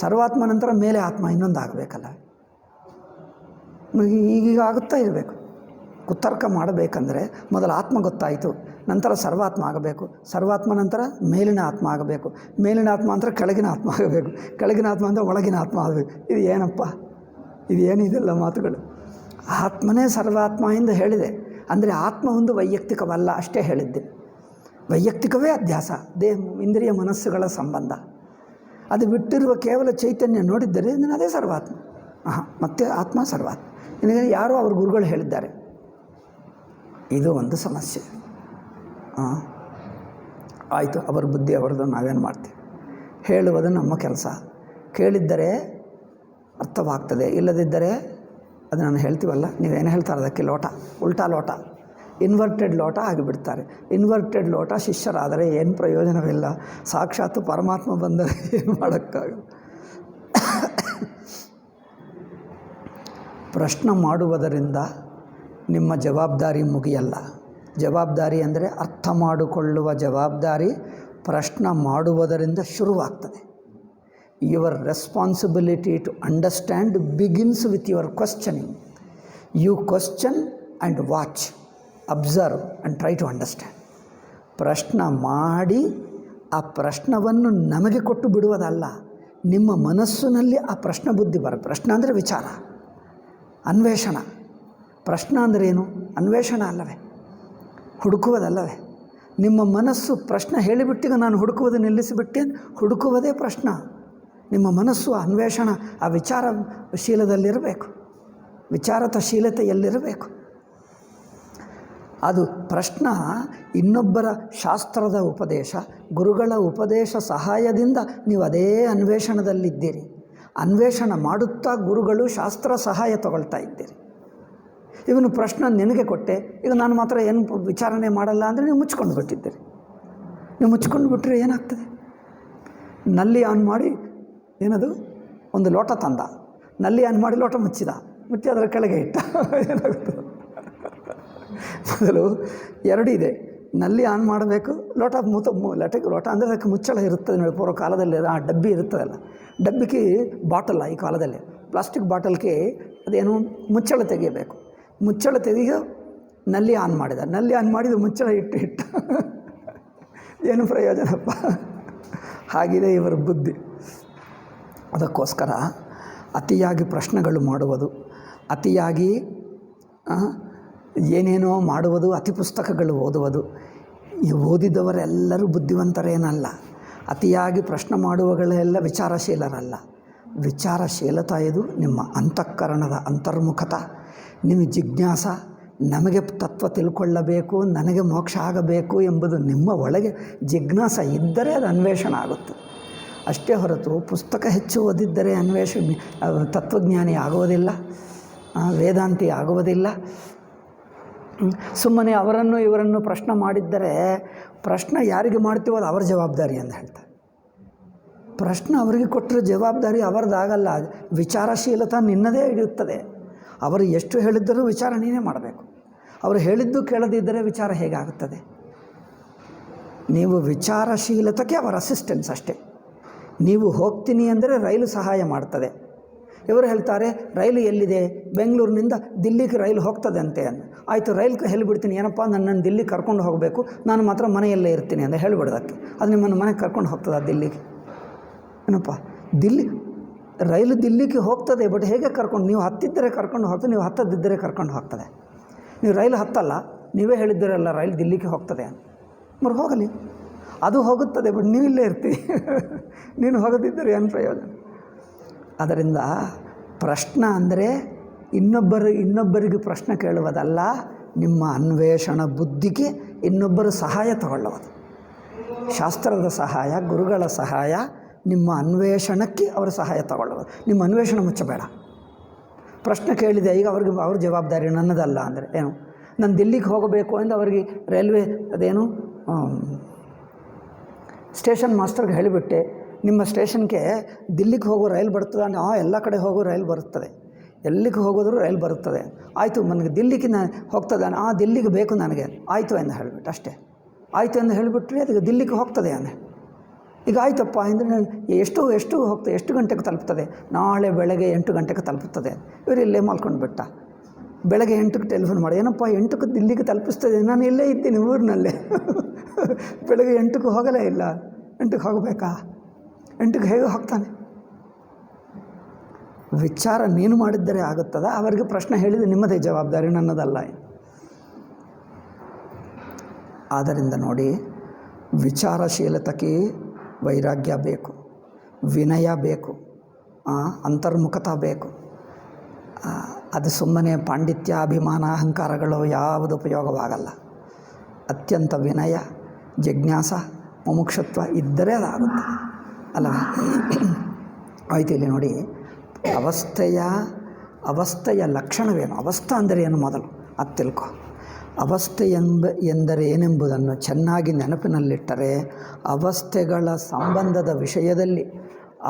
ಸರ್ವಾತ್ಮ ನಂತರ ಮೇಲೆ ಆತ್ಮ ಇನ್ನೊಂದು ಆಗಬೇಕಲ್ಲ. ಈಗೀಗ ಆಗುತ್ತಾ ಇರಬೇಕು. ಕುತರ್ಕ ಮಾಡಬೇಕಂದ್ರೆ ಮೊದಲು ಆತ್ಮ ಗೊತ್ತಾಯಿತು, ನಂತರ ಸರ್ವಾತ್ಮ ಆಗಬೇಕು. ಸರ್ವಾತ್ಮ ನಂತರ ಮೇಲಿನ ಆತ್ಮ ಆಗಬೇಕು. ಮೇಲಿನ ಆತ್ಮ ಅಂದರೆ ಕೆಳಗಿನ ಆತ್ಮ ಆಗಬೇಕು. ಕೆಳಗಿನ ಆತ್ಮ ಅಂದರೆ ಒಳಗಿನ ಆತ್ಮ ಆಗಬೇಕು. ಇದು ಏನಪ್ಪ? ಇದು ಏನಿದೆಲ್ಲ ಮಾತುಗಳು? ಆತ್ಮನೇ ಸರ್ವಾತ್ಮ ಎಂದು ಹೇಳಿದೆ. ಅಂದರೆ ಆತ್ಮ ಒಂದು ವೈಯಕ್ತಿಕವಲ್ಲ ಅಷ್ಟೇ ಹೇಳಿದ್ದೆ. ವೈಯಕ್ತಿಕವೇ ಅಧ್ಯಾಸ, ಇಂದ್ರಿಯ ಮನಸ್ಸುಗಳ ಸಂಬಂಧ. ಅದು ಬಿಟ್ಟಿರುವ ಕೇವಲ ಚೈತನ್ಯ ನೋಡಿದ್ದರೆ ಅದೇ ಸರ್ವಾತ್ಮ. ಮತ್ತೆ ಆತ್ಮ ಸರ್ವಾತ್ಮ. ನಿನಗೆ ಯಾರೋ ಅವ್ರ ಗುರುಗಳು ಹೇಳಿದ್ದಾರೆ. ಇದು ಒಂದು ಸಮಸ್ಯೆ. ಆಯಿತು, ಅವರ ಬುದ್ಧಿ ಅವರದ್ದು, ನಾವೇನು ಮಾಡ್ತೀವಿ? ಹೇಳುವುದು ನಮ್ಮ ಕೆಲಸ. ಕೇಳಿದ್ದರೆ ಅರ್ಥವಾಗ್ತದೆ, ಇಲ್ಲದಿದ್ದರೆ ಅದು ನಾನು ಹೇಳ್ತೀವಲ್ಲ, ನೀವೇನು ಹೇಳ್ತಾರೆ ಅದಕ್ಕೆ? ಲೋಟ, ಉಲ್ಟಾ ಲೋಟ, ಇನ್ವರ್ಟೆಡ್ ಲೋಟ ಆಗಿಬಿಡ್ತಾರೆ. ಇನ್ವರ್ಟೆಡ್ ಲೋಟ ಶಿಷ್ಯರಾದರೆ ಏನು ಪ್ರಯೋಜನವಿಲ್ಲ. ಸಾಕ್ಷಾತ್ ಪರಮಾತ್ಮ ಬಂದರೆ ಏನು ಮಾಡೋಕ್ಕಾಗಲ್ಲ. ಪ್ರಶ್ನೆ ಮಾಡುವುದರಿಂದ ನಿಮ್ಮ ಜವಾಬ್ದಾರಿ ಮುಗಿಯಲ್ಲ. ಜವಾಬ್ದಾರಿ ಅಂದರೆ ಅರ್ಥ ಮಾಡಿಕೊಳ್ಳುವ ಜವಾಬ್ದಾರಿ ಪ್ರಶ್ನೆ ಮಾಡುವುದರಿಂದ ಶುರುವಾಗ್ತದೆ. Your responsibility to understand begins with your questioning. You question and watch, observe and try to understand. ಪ್ರಶ್ನೆ ಮಾಡಿ ಆ ಪ್ರಶ್ನವನ್ನು ನಮಗೆ ಕೊಟ್ಟು ಬಿಡುವುದಲ್ಲ, ನಿಮ್ಮ ಮನಸ್ಸಿನಲ್ಲಿ ಆ ಪ್ರಶ್ನೆ ಬುದ್ಧಿ ಬರುತ್ತೆ. ಪ್ರಶ್ನೆ ಅಂದರೆ ವಿಚಾರ, ಅನ್ವೇಷಣ. ಪ್ರಶ್ನೆ ಅಂದರೆ ಏನು? ಅನ್ವೇಷಣ ಅಲ್ಲವೇ, ಹುಡುಕುವುದಲ್ಲವೇ? ನಿಮ್ಮ ಮನಸ್ಸು ಪ್ರಶ್ನೆ ಹೇಳಿಬಿಟ್ಟಿಗ ನಾನು ಹುಡುಕುವುದು ನಿಲ್ಲಿಸಿಬಿಟ್ಟೆ, ಹುಡುಕುವುದೇ ಪ್ರಶ್ನೆ. ನಿಮ್ಮ ಮನಸ್ಸು ಅನ್ವೇಷಣ, ಆ ವಿಚಾರಶೀಲದಲ್ಲಿರಬೇಕು, ವಿಚಾರಶೀಲತೆಯಲ್ಲಿರಬೇಕು. ಅದು ಪ್ರಶ್ನೆ ಇನ್ನೊಬ್ಬರ ಶಾಸ್ತ್ರದ ಉಪದೇಶ, ಗುರುಗಳ ಉಪದೇಶ ಸಹಾಯದಿಂದ ನೀವು ಅದೇ ಅನ್ವೇಷಣದಲ್ಲಿದ್ದೀರಿ. ಅನ್ವೇಷಣ ಮಾಡುತ್ತಾ ಗುರುಗಳು ಶಾಸ್ತ್ರ ಸಹಾಯ ತಗೊಳ್ತಾ ಇದ್ದೀರಿ. ಇವನು ಪ್ರಶ್ನೆ ನಿನಗೆ ಕೊಟ್ಟೆ, ಈಗ ನಾನು ಮಾತ್ರ ಏನು ವಿಚಾರಣೆ ಮಾಡಲ್ಲ ಅಂದರೆ ನೀವು ಮುಚ್ಕೊಂಡು ಬಿಟ್ಟಿದ್ದೀರಿ. ನೀವು ಮುಚ್ಕೊಂಡು ಬಿಟ್ಟರೆ ಏನಾಗ್ತದೆ? ನಲ್ಲಿ ಆನ್ ಮಾಡಿ ಏನದು ಒಂದು ಲೋಟ ತಂದ, ನಲ್ಲಿ ಆನ್ ಮಾಡಿ ಲೋಟ ಮುಚ್ಚಿ ಅದರ ಕೆಳಗೆ ಇಟ್ಟ. ಏನಾಗ್ತದೆ? ಮೊದಲು ಎರಡು ಇದೆ, ನಲ್ಲಿ ಆನ್ ಮಾಡಬೇಕು, ಲೋಟ ಲೋಟ ಅಂದರೆ ಅದಕ್ಕೆ ಮುಚ್ಚಳ ಇರುತ್ತದೆ ನೋಡಿ. ಪೂರ್ವ ಕಾಲದಲ್ಲಿ ಆ ಡಬ್ಬಿ ಇರುತ್ತದಲ್ಲ, ಡಬ್ಬಿಗೆ ಬಾಟಲ್ಲ ಈ ಕಾಲದಲ್ಲಿ, ಪ್ಲಾಸ್ಟಿಕ್ ಬಾಟಲ್ಗೆ ಅದೇನು ಮುಚ್ಚಳ ತೆಗಿಬೇಕು. ಮುಚ್ಚಳ ತೆಗೆದು ನಲ್ಲಿ ಆನ್ ಮಾಡಿದ, ನಲ್ಲಿ ಆನ್ ಮಾಡಿದ ಮುಚ್ಚಳ ಇಟ್ಟ ಏನು ಪ್ರಯೋಜನಪ್ಪ? ಹಾಗಿದೆ ಇವರ ಬುದ್ಧಿ. ಅದಕ್ಕೋಸ್ಕರ ಅತಿಯಾಗಿ ಪ್ರಶ್ನೆಗಳು ಮಾಡುವುದು, ಅತಿಯಾಗಿ ಏನೇನೋ ಮಾಡುವುದು, ಅತಿ ಪುಸ್ತಕಗಳು ಓದುವುದು. ಈ ಓದಿದವರೆಲ್ಲರೂ ಬುದ್ಧಿವಂತರೇನಲ್ಲ. ಅತಿಯಾಗಿ ಪ್ರಶ್ನೆ ಮಾಡುವಗಳೆಲ್ಲ ವಿಚಾರಶೀಲರಲ್ಲ. ವಿಚಾರಶೀಲತಾ ಇದು ನಿಮ್ಮ ಅಂತಃಕರಣದ ಅಂತರ್ಮುಖತ, ನಿಮ್ಮ ಜಿಜ್ಞಾಸ. ನಮಗೆ ತತ್ವ ತಿಳ್ಕೊಳ್ಳಬೇಕು, ನನಗೆ ಮೋಕ್ಷ ಆಗಬೇಕು ಎಂಬುದು ನಿಮ್ಮ ಒಳಗೆ ಜಿಜ್ಞಾಸ ಇದ್ದರೆ ಅದು ಅನ್ವೇಷಣ ಆಗುತ್ತೆ. ಅಷ್ಟೇ ಹೊರತು ಪುಸ್ತಕ ಹೆಚ್ಚು ಓದಿದ್ದರೆ ತತ್ವಜ್ಞಾನಿ ಆಗುವುದಿಲ್ಲ, ವೇದಾಂತಿ ಆಗುವುದಿಲ್ಲ. ಸುಮ್ಮನೆ ಅವರನ್ನು ಇವರನ್ನು ಪ್ರಶ್ನೆ ಮಾಡಿದ್ದರೆ, ಪ್ರಶ್ನೆ ಯಾರಿಗೆ ಮಾಡ್ತೀವೋ ಅದು ಅವರ ಜವಾಬ್ದಾರಿ ಅಂತ ಹೇಳ್ತಾರೆ. ಪ್ರಶ್ನೆ ಅವರಿಗೆ ಕೊಟ್ಟರೆ ಜವಾಬ್ದಾರಿ ಅವರದಾಗಲ್ಲ, ವಿಚಾರಶೀಲತೆ ನಿನ್ನದೇ ಇರುತ್ತದೆ. ಅವರು ಎಷ್ಟು ಹೇಳಿದ್ದರೂ ವಿಚಾರ ನೀನೇ ಮಾಡಬೇಕು. ಅವರು ಹೇಳಿದ್ದು ಕೇಳದಿದ್ದರೆ ವಿಚಾರ ಹೇಗಾಗುತ್ತದೆ? ನೀವು ವಿಚಾರಶೀಲತೆಗೆ ಅವರ ಅಸಿಸ್ಟೆನ್ಸ್ ಅಷ್ಟೇ. ನೀವು ಹೋಗ್ತೀನಿ ಅಂದರೆ ರೈಲು ಸಹಾಯ ಮಾಡ್ತದೆ. ಇವರು ಹೇಳ್ತಾರೆ ರೈಲು ಎಲ್ಲಿದೆ, ಬೆಂಗಳೂರಿನಿಂದ ದಿಲ್ಲಿಗೆ ರೈಲು ಹೋಗ್ತದೆ ಅಂತೆ ಆಯಿತು, ರೈಲ್ ಹೇಳಿಬಿಡ್ತೀನಿ, ಏನಪ್ಪ ನನ್ನನ್ನು ದಿಲ್ಲಿಗೆ ಕರ್ಕೊಂಡು ಹೋಗಬೇಕು, ನಾನು ಮಾತ್ರ ಮನೆಯಲ್ಲೇ ಇರ್ತೀನಿ ಅಂತ ಹೇಳಿಬಿಡೋದಕ್ಕೆ. ಅದು ನಿಮ್ಮನ್ನು ಮನೆಗೆ ಕರ್ಕೊಂಡು ಹೋಗ್ತದೆ ದಿಲ್ಲಿಗೆ? ಏನಪ್ಪ ರೈಲು ದಿಲ್ಲಿಗೆ ಹೋಗ್ತದೆ, ಬಟ್ ಹೇಗೆ ಕರ್ಕೊಂಡು? ನೀವು ಹತ್ತಿದ್ದರೆ ಕರ್ಕೊಂಡು ಹೋಗ್ತದೆ, ನೀವು ಹತ್ತದಿದ್ದರೆ ಕರ್ಕೊಂಡು ಹೋಗ್ತದೆ. ನೀವು ರೈಲು ಹತ್ತಲ್ಲ, ನೀವೇ ಹೇಳಿದ್ದೀರಲ್ಲ ರೈಲು ದಿಲ್ಲಿಗೆ ಹೋಗ್ತದೆ ಅಂತ, ಮರು ಹೋಗಲಿ, ಅದು ಹೋಗುತ್ತದೆ, ಬಟ್ ನೀವಿಲ್ಲೇ ಇರ್ತೀವಿ. ನೀನು ಹೋಗದಿದ್ದರೆ ಏನು ಪ್ರಯೋಜನ? ಅದರಿಂದ ಪ್ರಶ್ನೆ ಅಂದರೆ ಇನ್ನೊಬ್ಬರಿಗೆ ಪ್ರಶ್ನೆ ಕೇಳುವುದಲ್ಲ, ನಿಮ್ಮ ಅನ್ವೇಷಣ ಬುದ್ಧಿಗೆ ಇನ್ನೊಬ್ಬರ ಸಹಾಯ ತಗೊಳ್ಳುವುದು. ಶಾಸ್ತ್ರದ ಸಹಾಯ, ಗುರುಗಳ ಸಹಾಯ, ನಿಮ್ಮ ಅನ್ವೇಷಣಕ್ಕೆ ಅವರ ಸಹಾಯ ತಗೊಳ್ಳುವುದು. ನಿಮ್ಮ ಅನ್ವೇಷಣೆ ಮುಚ್ಚಬೇಡ. ಪ್ರಶ್ನೆ ಕೇಳಿದೆ, ಈಗ ಅವ್ರ ಜವಾಬ್ದಾರಿ ನನ್ನದಲ್ಲ ಅಂದರೆ ಏನು? ನಾನು ದಿಲ್ಲಿಗೆ ಹೋಗಬೇಕು ಎಂದು ಅವರಿಗೆ ರೈಲ್ವೆ ಅದೇನು ಸ್ಟೇಷನ್ ಮಾಸ್ಟರ್ಗೆ ಹೇಳಿಬಿಟ್ಟೆ, ನಿಮ್ಮ ಸ್ಟೇಷನ್ಗೆ ದಿಲ್ಲಿಗೆ ಹೋಗೋ ರೈಲು ಬರ್ತದೆ ಅಂದರೆ ಎಲ್ಲ ಕಡೆ ಹೋಗೋ ರೈಲು ಬರುತ್ತದೆ, ಎಲ್ಲಿಗೆ ಹೋಗೋದ್ರೂ ರೈಲು ಬರುತ್ತದೆ. ಆಯಿತು, ನನಗೆ ದಿಲ್ಲಿಗೆ ಹೋಗ್ತದೆ, ದಿಲ್ಲಿಗೆ ಬೇಕು ನನಗೆ, ಆಯಿತು ಎಂದು ಹೇಳಿಬಿಟ್ಟು ಅಷ್ಟೇ. ಆಯಿತು ಎಂದು ಹೇಳಿಬಿಟ್ರೆ ಅದಕ್ಕೆ ದಿಲ್ಲಿಗೆ ಹೋಗ್ತದೆ ಅಂದರೆ ಈಗ ಆಯ್ತಪ್ಪ ಅಂದರೆ ಎಷ್ಟು ಗಂಟೆಗೆ ತಲುಪ್ತದೆ? ನಾಳೆ ಬೆಳಗ್ಗೆ 8 ಗಂಟೆಗೆ ತಲುಪುತ್ತದೆ. ಇವರು ಇಲ್ಲೇ ಮಲ್ಕೊಂಡು ಬಿಟ್ಟ. ಬೆಳಗ್ಗೆ 8ಕ್ಕೆ ಟೆಲಿಫೋನ್ ಮಾಡಿ, ಏನಪ್ಪ 8ಕ್ಕೆ ದಿಲ್ಲಿಗೆ ತಲುಪಿಸ್ತದೆ, ನಾನು ಇಲ್ಲೇ ಇದ್ದೀನಿ ಊರಿನಲ್ಲೇ. ಬೆಳಗ್ಗೆ 8ಕ್ಕೆ ಹೋಗಲೇ ಇಲ್ಲ, 8ಕ್ಕೆ ಹೋಗಬೇಕಾ? 8ಕ್ಕೆ ಹೇಗೆ ಹೋಗ್ತಾನೆ? ವಿಚಾರ ನೀನು ಮಾಡಿದ್ದರೆ ಆಗುತ್ತದ? ಅವರಿಗೆ ಪ್ರಶ್ನೆ ಹೇಳಿದರೆ ನಿಮ್ಮದೇ ಜವಾಬ್ದಾರಿ, ನನ್ನದಲ್ಲ. ಆದ್ದರಿಂದ ನೋಡಿ, ವಿಚಾರಶೀಲತೆಗೆ ವೈರಾಗ್ಯ ಬೇಕು, ವಿನಯ ಬೇಕು, ಅಂತರ್ಮುಖತ ಬೇಕು. ಅದು ಸುಮ್ಮನೆ ಪಾಂಡಿತ್ಯ, ಅಭಿಮಾನ, ಅಹಂಕಾರಗಳು ಯಾವುದು ಉಪಯೋಗವಾಗಲ್ಲ. ಅತ್ಯಂತ ವಿನಯ, ಜಿಜ್ಞಾಸ, ಮುಮುಕ್ಷತ್ವ ಇದ್ದರೆ ಅದಾಗುತ್ತೆ ಅಲ್ಲ? ಆಯಿತು, ಇಲ್ಲಿ ನೋಡಿ, ಅವಸ್ಥೆಯ ಲಕ್ಷಣವೇನು? ಅವಸ್ಥೆ ಅಂದರೆ ಏನು ಮೊದಲು ಅದು ತಿಳ್ಕೊ. ಅವಸ್ಥೆ ಎಂದರೆ ಏನೆಂಬುದನ್ನು ಚೆನ್ನಾಗಿ ನೆನಪಿನಲ್ಲಿಟ್ಟರೆ, ಅವಸ್ಥೆಗಳ ಸಂಬಂಧದ ವಿಷಯದಲ್ಲಿ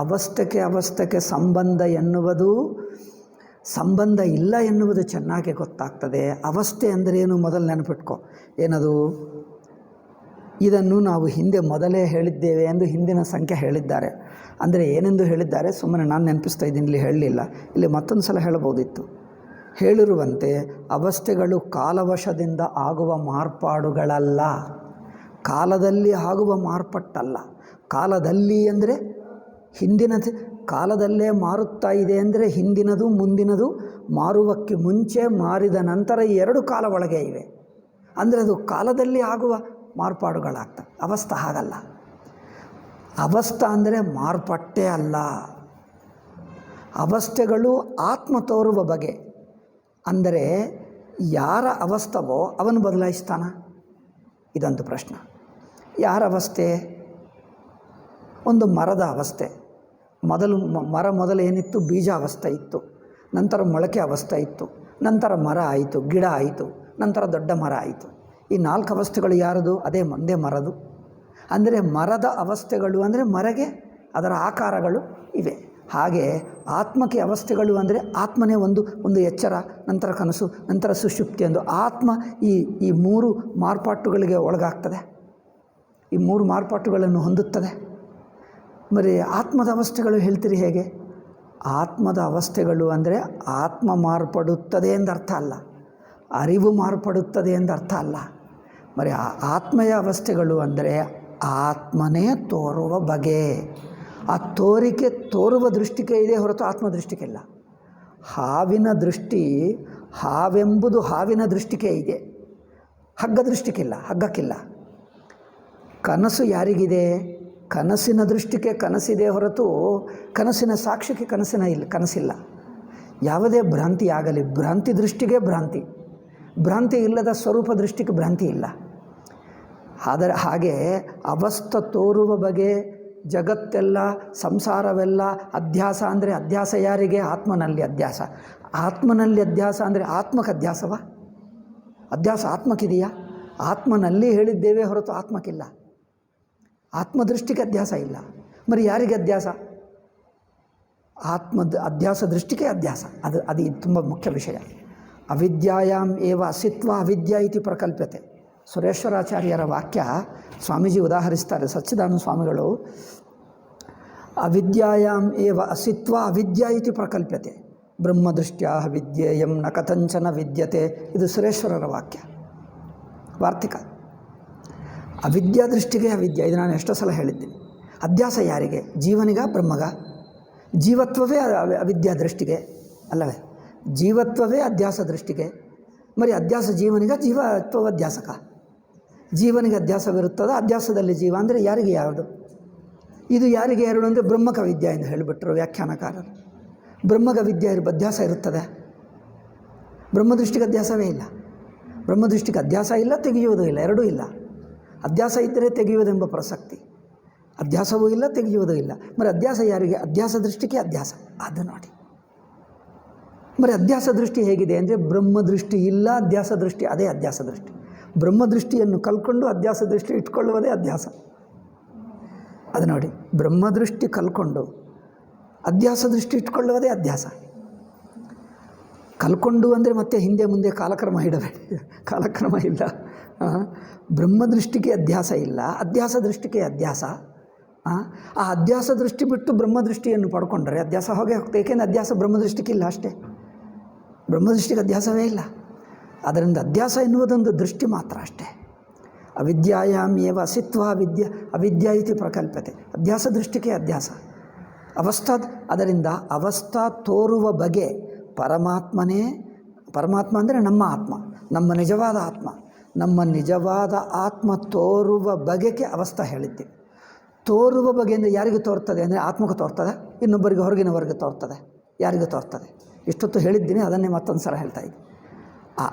ಅವಸ್ಥೆಗೆ ಸಂಬಂಧ ಎನ್ನುವುದು ಸಂಬಂಧ ಇಲ್ಲ ಎನ್ನುವುದು ಚೆನ್ನಾಗಿ ಗೊತ್ತಾಗ್ತದೆ. ಅವಸ್ಥೆ ಅಂದರೇನು ಮೊದಲು ನೆನಪಿಟ್ಕೊ. ಏನದು? ಇದನ್ನು ನಾವು ಹಿಂದೆ ಮೊದಲೇ ಹೇಳಿದ್ದೇವೆ ಎಂದು ಹಿಂದಿನ ಸಂಖ್ಯೆ ಹೇಳಿದ್ದಾರೆ. ಅಂದರೆ ಏನೆಂದು ಹೇಳಿದ್ದಾರೆ, ಸುಮ್ಮನೆ ನಾನು ನೆನಪಿಸ್ತಾ ಇದ್ದೀನಿ, ಇಲ್ಲಿ ಹೇಳಲಿಲ್ಲ, ಇಲ್ಲಿ ಮತ್ತೊಂದು ಸಲ ಹೇಳಬಹುದಿತ್ತು. ಹೇಳಿರುವಂತೆ ಅವಸ್ಥೆಗಳು ಕಾಲವಶದಿಂದ ಆಗುವ ಮಾರ್ಪಾಡುಗಳಲ್ಲ, ಕಾಲದಲ್ಲಿ ಆಗುವ ಮಾರ್ಪಟ್ಟಲ್ಲ. ಕಾಲದಲ್ಲಿ ಅಂದರೆ ಹಿಂದಿನ ಕಾಲದಲ್ಲೇ ಮಾರುತ್ತಾ ಇದೆ ಅಂದರೆ ಹಿಂದಿನದು ಮುಂದಿನದು ಮಾರುವಕ್ಕೆ ಮುಂಚೆ ಮಾರಿದ ನಂತರ ಈ ಎರಡು ಕಾಲ ಒಳಗೆ ಇವೆ. ಅಂದರೆ ಅದು ಕಾಲದಲ್ಲಿ ಆಗುವ ಮಾರ್ಪಾಡುಗಳಾಗ್ತವೆ. ಅವಸ್ಥೆ ಹಾಗಲ್ಲ. ಅವಸ್ಥೆ ಅಂದರೆ ಮಾರ್ಪಟ್ಟೇ ಅಲ್ಲ. ಅವಸ್ಥೆಗಳು ಆತ್ಮ ತೋರುವ ಬಗೆ. ಅಂದರೆ ಯಾರ ಅವಸ್ಥವೋ ಅವನು ಬದಲಾಯಿಸ್ತಾನ? ಇದೊಂದು ಪ್ರಶ್ನೆ. ಯಾರ ಅವಸ್ಥೆ? ಒಂದು ಮರದ ಅವಸ್ಥೆ. ಮೊದಲು ಏನಿತ್ತು? ಬೀಜ ಅವಸ್ಥೆ ಇತ್ತು, ನಂತರ ಮೊಳಕೆ ಅವಸ್ಥೆ ಇತ್ತು, ನಂತರ ಮರ ಆಯಿತು, ಗಿಡ ಆಯಿತು, ನಂತರ ದೊಡ್ಡ ಮರ ಆಯಿತು. ಈ 4 ಅವಸ್ಥೆಗಳು ಯಾರದು? ಅದೇ ಒಂದೇ ಮರದು. ಅಂದರೆ ಮರದ ಅವಸ್ಥೆಗಳು ಅಂದರೆ ಮರಗೆ ಅದರ ಆಕಾರಗಳು ಇವೆ. ಹಾಗೆ ಆತ್ಮಕ್ಕೆ ಅವಸ್ಥೆಗಳು ಅಂದರೆ ಆತ್ಮನೇ ಒಂದು ಎಚ್ಚರ, ನಂತರ ಕನಸು, ನಂತರ ಸುಷುಪ್ತಿ ಎಂದು ಆತ್ಮ ಈ 3 ಮಾರ್ಪಾಟುಗಳಿಗೆ ಒಳಗಾಗ್ತದೆ. ಈ 3 ಮಾರ್ಪಾಟುಗಳನ್ನು ಹೊಂದುತ್ತದೆ. మరి ಆತ್ಮದ ಅವಸ್ಥೆಗಳು ಹೇಳ್ತೀರಿ ಹೇಗೆ? ಆತ್ಮದ ಅವಸ್ಥೆಗಳು ಅಂದರೆ ಆತ್ಮ ಮಾರ್ಪಡುತ್ತದೆ ಎಂದರ್ಥ ಅಲ್ಲ, ಅರಿವು ಮಾರ್ಪಡುತ್ತದೆ ಎಂದರ್ಥ ಅಲ್ಲ. మరి ಆತ್ಮಯ ಅವಸ್ಥೆಗಳು ಅಂದರೆ ಆತ್ಮನೇ ತೋರುವ ಬಗೆ. ಆ ತೋರಿಕೆ ತೋರುವ ದೃಷ್ಟಿಕೆ ಇದೆ ಹೊರತು ಆತ್ಮ ದೃಷ್ಟಿಕೆ ಇಲ್ಲ. ಹಾವಿನ ದೃಷ್ಟಿ, ಹಾವೆಂಬುದು ಹಾವಿನ ದೃಷ್ಟಿಕೆ ಇದೆ, ಹಗ್ಗ ದೃಷ್ಟಿಕಿಲ್ಲ, ಹಗ್ಗಕ್ಕಿಲ್ಲ. ಕನಸು ಯಾರಿಗಿದೆ? ಕನಸಿನ ದೃಷ್ಟಿಗೆ ಕನಸಿದೆ ಹೊರತು ಕನಸಿನ ಸಾಕ್ಷಿಗೆ ಕನಸಿಲ್ಲ. ಯಾವುದೇ ಭ್ರಾಂತಿ ಆಗಲಿ, ಭ್ರಾಂತಿ ದೃಷ್ಟಿಗೆ ಭ್ರಾಂತಿ, ಭ್ರಾಂತಿ ಇಲ್ಲದ ಸ್ವರೂಪ ದೃಷ್ಟಿಗೆ ಭ್ರಾಂತಿ ಇಲ್ಲ. ಆದರೆ ಹಾಗೆ ಅವಸ್ಥೆ ತೋರುವ ಬಗೆ ಜಗತ್ತೆಲ್ಲ, ಸಂಸಾರವೆಲ್ಲ ಅಧ್ಯಾಸ. ಅಂದರೆ ಅಧ್ಯಾಸ ಯಾರಿಗೆ? ಆತ್ಮನಲ್ಲಿ ಅಧ್ಯಾಸ. ಆತ್ಮನಲ್ಲಿ ಅಧ್ಯಾಸ ಅಂದರೆ ಆತ್ಮಕ್ಕೆ ಅಧ್ಯಾಸವ? ಅಧ್ಯಾಸ ಆತ್ಮಕ್ಕಿದೆಯಾ? ಆತ್ಮನಲ್ಲಿ ಹೇಳಿದ್ದೇವೆ ಹೊರತು ಆತ್ಮಕ್ಕಿಲ್ಲ. ಆತ್ಮದೃಷ್ಟಿಗೆ ಅಧ್ಯಾಸ ಇಲ್ಲ. మరి ಯಾರಿಗೆ ಅಧ್ಯಾಸ? ಅಧ್ಯಾಸ ದೃಷ್ಟಿಗೆ ಅಧ್ಯಾಸ. ಅದು ತುಂಬ ಮುಖ್ಯ ವಿಷಯ. ಅವಿದ್ಯಾಯಾಮ್ ಏವ ಅಸಿತ್ವ ಅವಿದ್ಯಾ ಇತಿ ಪ್ರಕಲ್ಪ್ಯತೆ. ಸುರೇಶ್ವರಾಚಾರ್ಯರ ವಾಕ್ಯ ಸ್ವಾಮೀಜಿ ಉದಾಹರಿಸ್ತಾರೆ, ಸಚ್ಚಿದಾನಂದ ಸ್ವಾಮಿಗಳು. ಅವಿದ್ಯಾಯಾಮ್ ಏವ ಅಸಿತ್ವ ಅವಿದ್ಯಾ ಇತಿ ಪ್ರಕಲ್ಪ್ಯತೆ ಬ್ರಹ್ಮದೃಷ್ಟ್ಯಾ ವಿದ್ಯೇಯಂ ನ ಕಥಂಚನ ವಿದ್ಯತೆ. ಇದು ಸುರೇಶ್ವರರ ವಾಕ್ಯ, ವಾರ್ತಿಕ. ಅವಿದ್ಯಾ ದೃಷ್ಟಿಗೆ ಅವಿದ್ಯೆ. ಇದು ನಾನು ಎಷ್ಟೋ ಸಲ ಹೇಳಿದ್ದೀನಿ. ಅಧ್ಯಾಸ ಯಾರಿಗೆ? ಜೀವನಿಗ, ಬ್ರಹ್ಮಗ? ಜೀವತ್ವವೇ ಅವಿದ್ಯಾ ದೃಷ್ಟಿಗೆ ಅಲ್ಲವೇ? ಜೀವತ್ವವೇ ಅಧ್ಯಾಸ ದೃಷ್ಟಿಗೆ. మరి ಅಧ್ಯಾಸ ಜೀವನಿಗ, ಜೀವತ್ವ ಅಧ್ಯಾಸಕ? ಜೀವನಿಗೆ ಅಧ್ಯಾಸವಿರುತ್ತದೆ, ಅಧ್ಯಾಸದಲ್ಲಿ ಜೀವ. ಅಂದರೆ ಯಾರಿಗೆ ಯಾವುದು? ಇದು ಯಾರಿಗೆ ಎರಡು ಅಂದರೆ ಬ್ರಹ್ಮಕ ವಿದ್ಯೆ ಎಂದು ಹೇಳಿಬಿಟ್ರು ವ್ಯಾಖ್ಯಾನಕಾರರು. ಬ್ರಹ್ಮಗ ವಿದ್ಯೆ ಅಧ್ಯಾಸ ಇರುತ್ತದೆ, ಬ್ರಹ್ಮದೃಷ್ಟಿಗೆ ಅಧ್ಯಾಸವೇ ಇಲ್ಲ. ಬ್ರಹ್ಮದೃಷ್ಟಿಗೆ ಅಧ್ಯಾಸ ಇಲ್ಲ, ತೆಗೆಯುವುದೂ ಇಲ್ಲ, ಎರಡೂ ಇಲ್ಲ. ಅಧ್ಯಾಸ ಇದ್ದರೆ ತೆಗೆಯುವುದೆಂಬ ಪ್ರಸಕ್ತಿ, ಅಧ್ಯಾಸವೂ ಇಲ್ಲ, ತೆಗೆಯುವುದೂ ಇಲ್ಲ. మరి ಅಧ್ಯಾಸ ಯಾರಿಗೆ? ಅಧ್ಯಾಸ ದೃಷ್ಟಿಗೆ ಅಧ್ಯಾಸ. ಅದು ನೋಡಿ. మరి ಅಧ್ಯಾಸ ದೃಷ್ಟಿ ಹೇಗಿದೆ ಅಂದರೆ ಬ್ರಹ್ಮದೃಷ್ಟಿ ಇಲ್ಲ, ಅಧ್ಯಾಸ ದೃಷ್ಟಿ. ಅದೇ ಅಧ್ಯಾಸ ದೃಷ್ಟಿ. ಬ್ರಹ್ಮದೃಷ್ಟಿಯನ್ನು ಕಲ್ಕೊಂಡು ಅಧ್ಯಾಸ ದೃಷ್ಟಿ ಇಟ್ಕೊಳ್ಳುವುದೇ ಅಧ್ಯಾಸ. ಅದು ನೋಡಿ, ಬ್ರಹ್ಮದೃಷ್ಟಿ ಕಲ್ಕೊಂಡು ಅಧ್ಯಾಸ ದೃಷ್ಟಿ ಇಟ್ಕೊಳ್ಳುವುದೇ ಅಧ್ಯಾಸ. ಕಲ್ಕೊಂಡು ಅಂದರೆ ಮತ್ತೆ ಹಿಂದೆ ಮುಂದೆ ಕಾಲಕ್ರಮ ಇಡಬೇಡಿ, ಕಾಲಕ್ರಮ ಇಲ್ಲ. ಬ್ರಹ್ಮದೃಷ್ಟಿಗೆ ಅಧ್ಯಾಸ ಇಲ್ಲ, ಅಧ್ಯಾಸ ದೃಷ್ಟಿಗೆ ಅಧ್ಯಾಸ. ಆ ಅಧ್ಯಾಸ ದೃಷ್ಟಿ ಬಿಟ್ಟು ಬ್ರಹ್ಮದೃಷ್ಟಿಯನ್ನು ಪಡ್ಕೊಂಡ್ರೆ ಅಧ್ಯಾಸ ಹೋಗೇ ಹೋಗ್ತದೆ. ಏಕೆಂದರೆ ಅಧ್ಯಾಸ ಬ್ರಹ್ಮದೃಷ್ಟಿಗಿಲ್ಲ, ಅಷ್ಟೇ. ಬ್ರಹ್ಮದೃಷ್ಟಿಗೆ ಅಧ್ಯಾಸವೇ ಇಲ್ಲ. ಅದರಿಂದ ಅಧ್ಯಾಸ ಎನ್ನುವುದೊಂದು ದೃಷ್ಟಿ ಮಾತ್ರ ಅಷ್ಟೇ. ಅವಿದ್ಯಾಯಾಮ್ ಏವ ಅಸಿತ್ವ ಅವಿದ್ಯಾ ಇತಿ ಪ್ರಕಲ್ಪತೆ. ಅಧ್ಯಾಸ ದೃಷ್ಟಿಗೆ ಅಧ್ಯಾಸ. ಅದರಿಂದ ಅವಸ್ಥಾ ತೋರುವ ಬಗೆ ಪರಮಾತ್ಮನೇ. ಪರಮಾತ್ಮ ಅಂದರೆ ನಮ್ಮ ಆತ್ಮ, ನಮ್ಮ ನಿಜವಾದ ಆತ್ಮ. ನಮ್ಮ ನಿಜವಾದ ಆತ್ಮ ತೋರುವ ಬಗೆಗೆ ಅವಸ್ಥೆ ಹೇಳಿದ್ದೀವಿ. ತೋರುವ ಬಗೆ ಅಂದರೆ ಯಾರಿಗೆ ತೋರ್ತದೆ ಅಂದರೆ ಆತ್ಮಕ್ಕೆ ತೋರ್ತದೆ, ಇನ್ನೊಬ್ಬರಿಗೆ ಹೊರಗಿನವರಿಗೆ ತೋರ್ತದೆ. ಯಾರಿಗೆ ತೋರ್ತದೆ? ಇಷ್ಟೊತ್ತು ಹೇಳಿದ್ದೀನಿ, ಅದನ್ನೇ ಮತ್ತೊಂದು ಸಲ ಹೇಳ್ತಾ ಇದ್ದೀನಿ. ಆ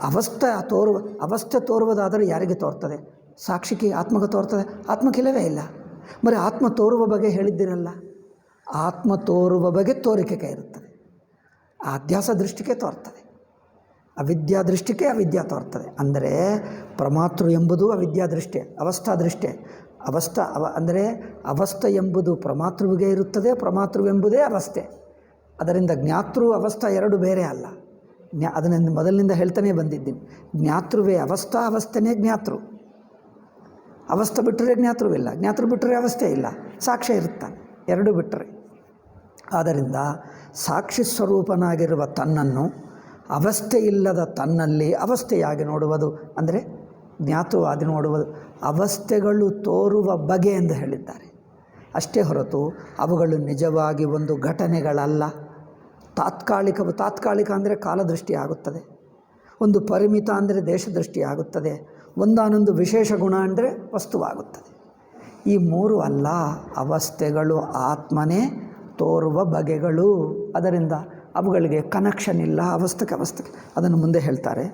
ಅವಸ್ಥೆ ತೋರುವುದಾದರೆ ಯಾರಿಗೆ ತೋರ್ತದೆ? ಸಾಕ್ಷಿಗೆ, ಆತ್ಮಕ್ಕೆ ತೋರ್ತದೆ? ಆತ್ಮಕ್ಕಿಲ್ಲವೇ ಇಲ್ಲ. మరి ಆತ್ಮ ತೋರುವ ಬಗೆ ಹೇಳಿದ್ದೀರಲ್ಲ, ಆತ್ಮ ತೋರುವ ಬಗೆ ತೋರಿಕೆ ಇರುತ್ತದೆ. ಆ ಅಧ್ಯಾಸ ದೃಷ್ಟಿಗೆ ತೋರ್ತದೆ, ಅವಿದ್ಯಾ ದೃಷ್ಟಿಗೆ ಅವಿದ್ಯಾ ತೋರ್ತದೆ. ಅಂದರೆ ಪ್ರಮಾತೃ ಎಂಬುದು ಅವಿದ್ಯಾ ದೃಷ್ಟಿ, ಅವಸ್ಥಾ ದೃಷ್ಟಿ. ಅಂದರೆ ಅವಸ್ಥೆ ಎಂಬುದು ಪ್ರಮಾತೃವಿಗೆ ಇರುತ್ತದೆ, ಪ್ರಮಾತೃವೆಂಬುದೇ ಅವಸ್ಥೆ. ಅದರಿಂದ ಜ್ಞಾತೃ ಅವಸ್ಥಾ ಎರಡು ಬೇರೆ ಅಲ್ಲ. ಅದನ್ನು ಮೊದಲಿನಿಂದ ಹೇಳ್ತಾನೆ ಬಂದಿದ್ದೀನಿ. ಜ್ಞಾತೃವೇ ಅವಸ್ಥಾ, ಅವಸ್ಥೆನೇ ಜ್ಞಾತೃ. ಅವಸ್ಥೆ ಬಿಟ್ಟರೆ ಜ್ಞಾತೃವಿಲ್ಲ, ಜ್ಞಾತೃ ಬಿಟ್ಟರೆ ಅವಸ್ಥೆ ಇಲ್ಲ, ಸಾಕ್ಷ್ಯ ಇರುತ್ತಾನೆ, ಎರಡೂ ಬಿಟ್ಟರೆ. ಆದ್ದರಿಂದ ಸಾಕ್ಷಿ ಸ್ವರೂಪನಾಗಿರುವ ತನ್ನನ್ನು ಅವಸ್ಥೆ ಇಲ್ಲದ ತನ್ನಲ್ಲಿ ಅವಸ್ಥೆಯಾಗಿ ನೋಡುವುದು ಅಂದರೆ ಜ್ಞಾತೃವಾದಿ ನೋಡುವುದು. ಅವಸ್ಥೆಗಳು ತೋರುವ ಬಗೆ ಎಂದು ಹೇಳಿದ್ದಾರೆ ಅಷ್ಟೇ ಹೊರತು ಅವುಗಳು ನಿಜವಾಗಿ ಒಂದು ಘಟನೆಗಳಲ್ಲ. ತಾತ್ಕಾಲಿಕ ಅಂದರೆ ಕಾಲದೃಷ್ಟಿ ಆಗುತ್ತದೆ, ಒಂದು ಪರಿಮಿತ ಅಂದರೆ ದೇಶದೃಷ್ಟಿ ಆಗುತ್ತದೆ, ಒಂದಾನೊಂದು ವಿಶೇಷ ಗುಣ ಅಂದರೆ ವಸ್ತುವಾಗುತ್ತದೆ. ಈ ಮೂರು ಅಲ್ಲ, ಅವಸ್ಥೆಗಳು ಆತ್ಮನೇ ತೋರುವ ಬಗೆಗಳು. ಅದರಿಂದ ಅವುಗಳಿಗೆ ಕನೆಕ್ಷನ್ ಇಲ್ಲ, ಅವಸ್ಥೆಗೆ. ಅದನ್ನು ಮುಂದೆ ಹೇಳ್ತಾರೆ.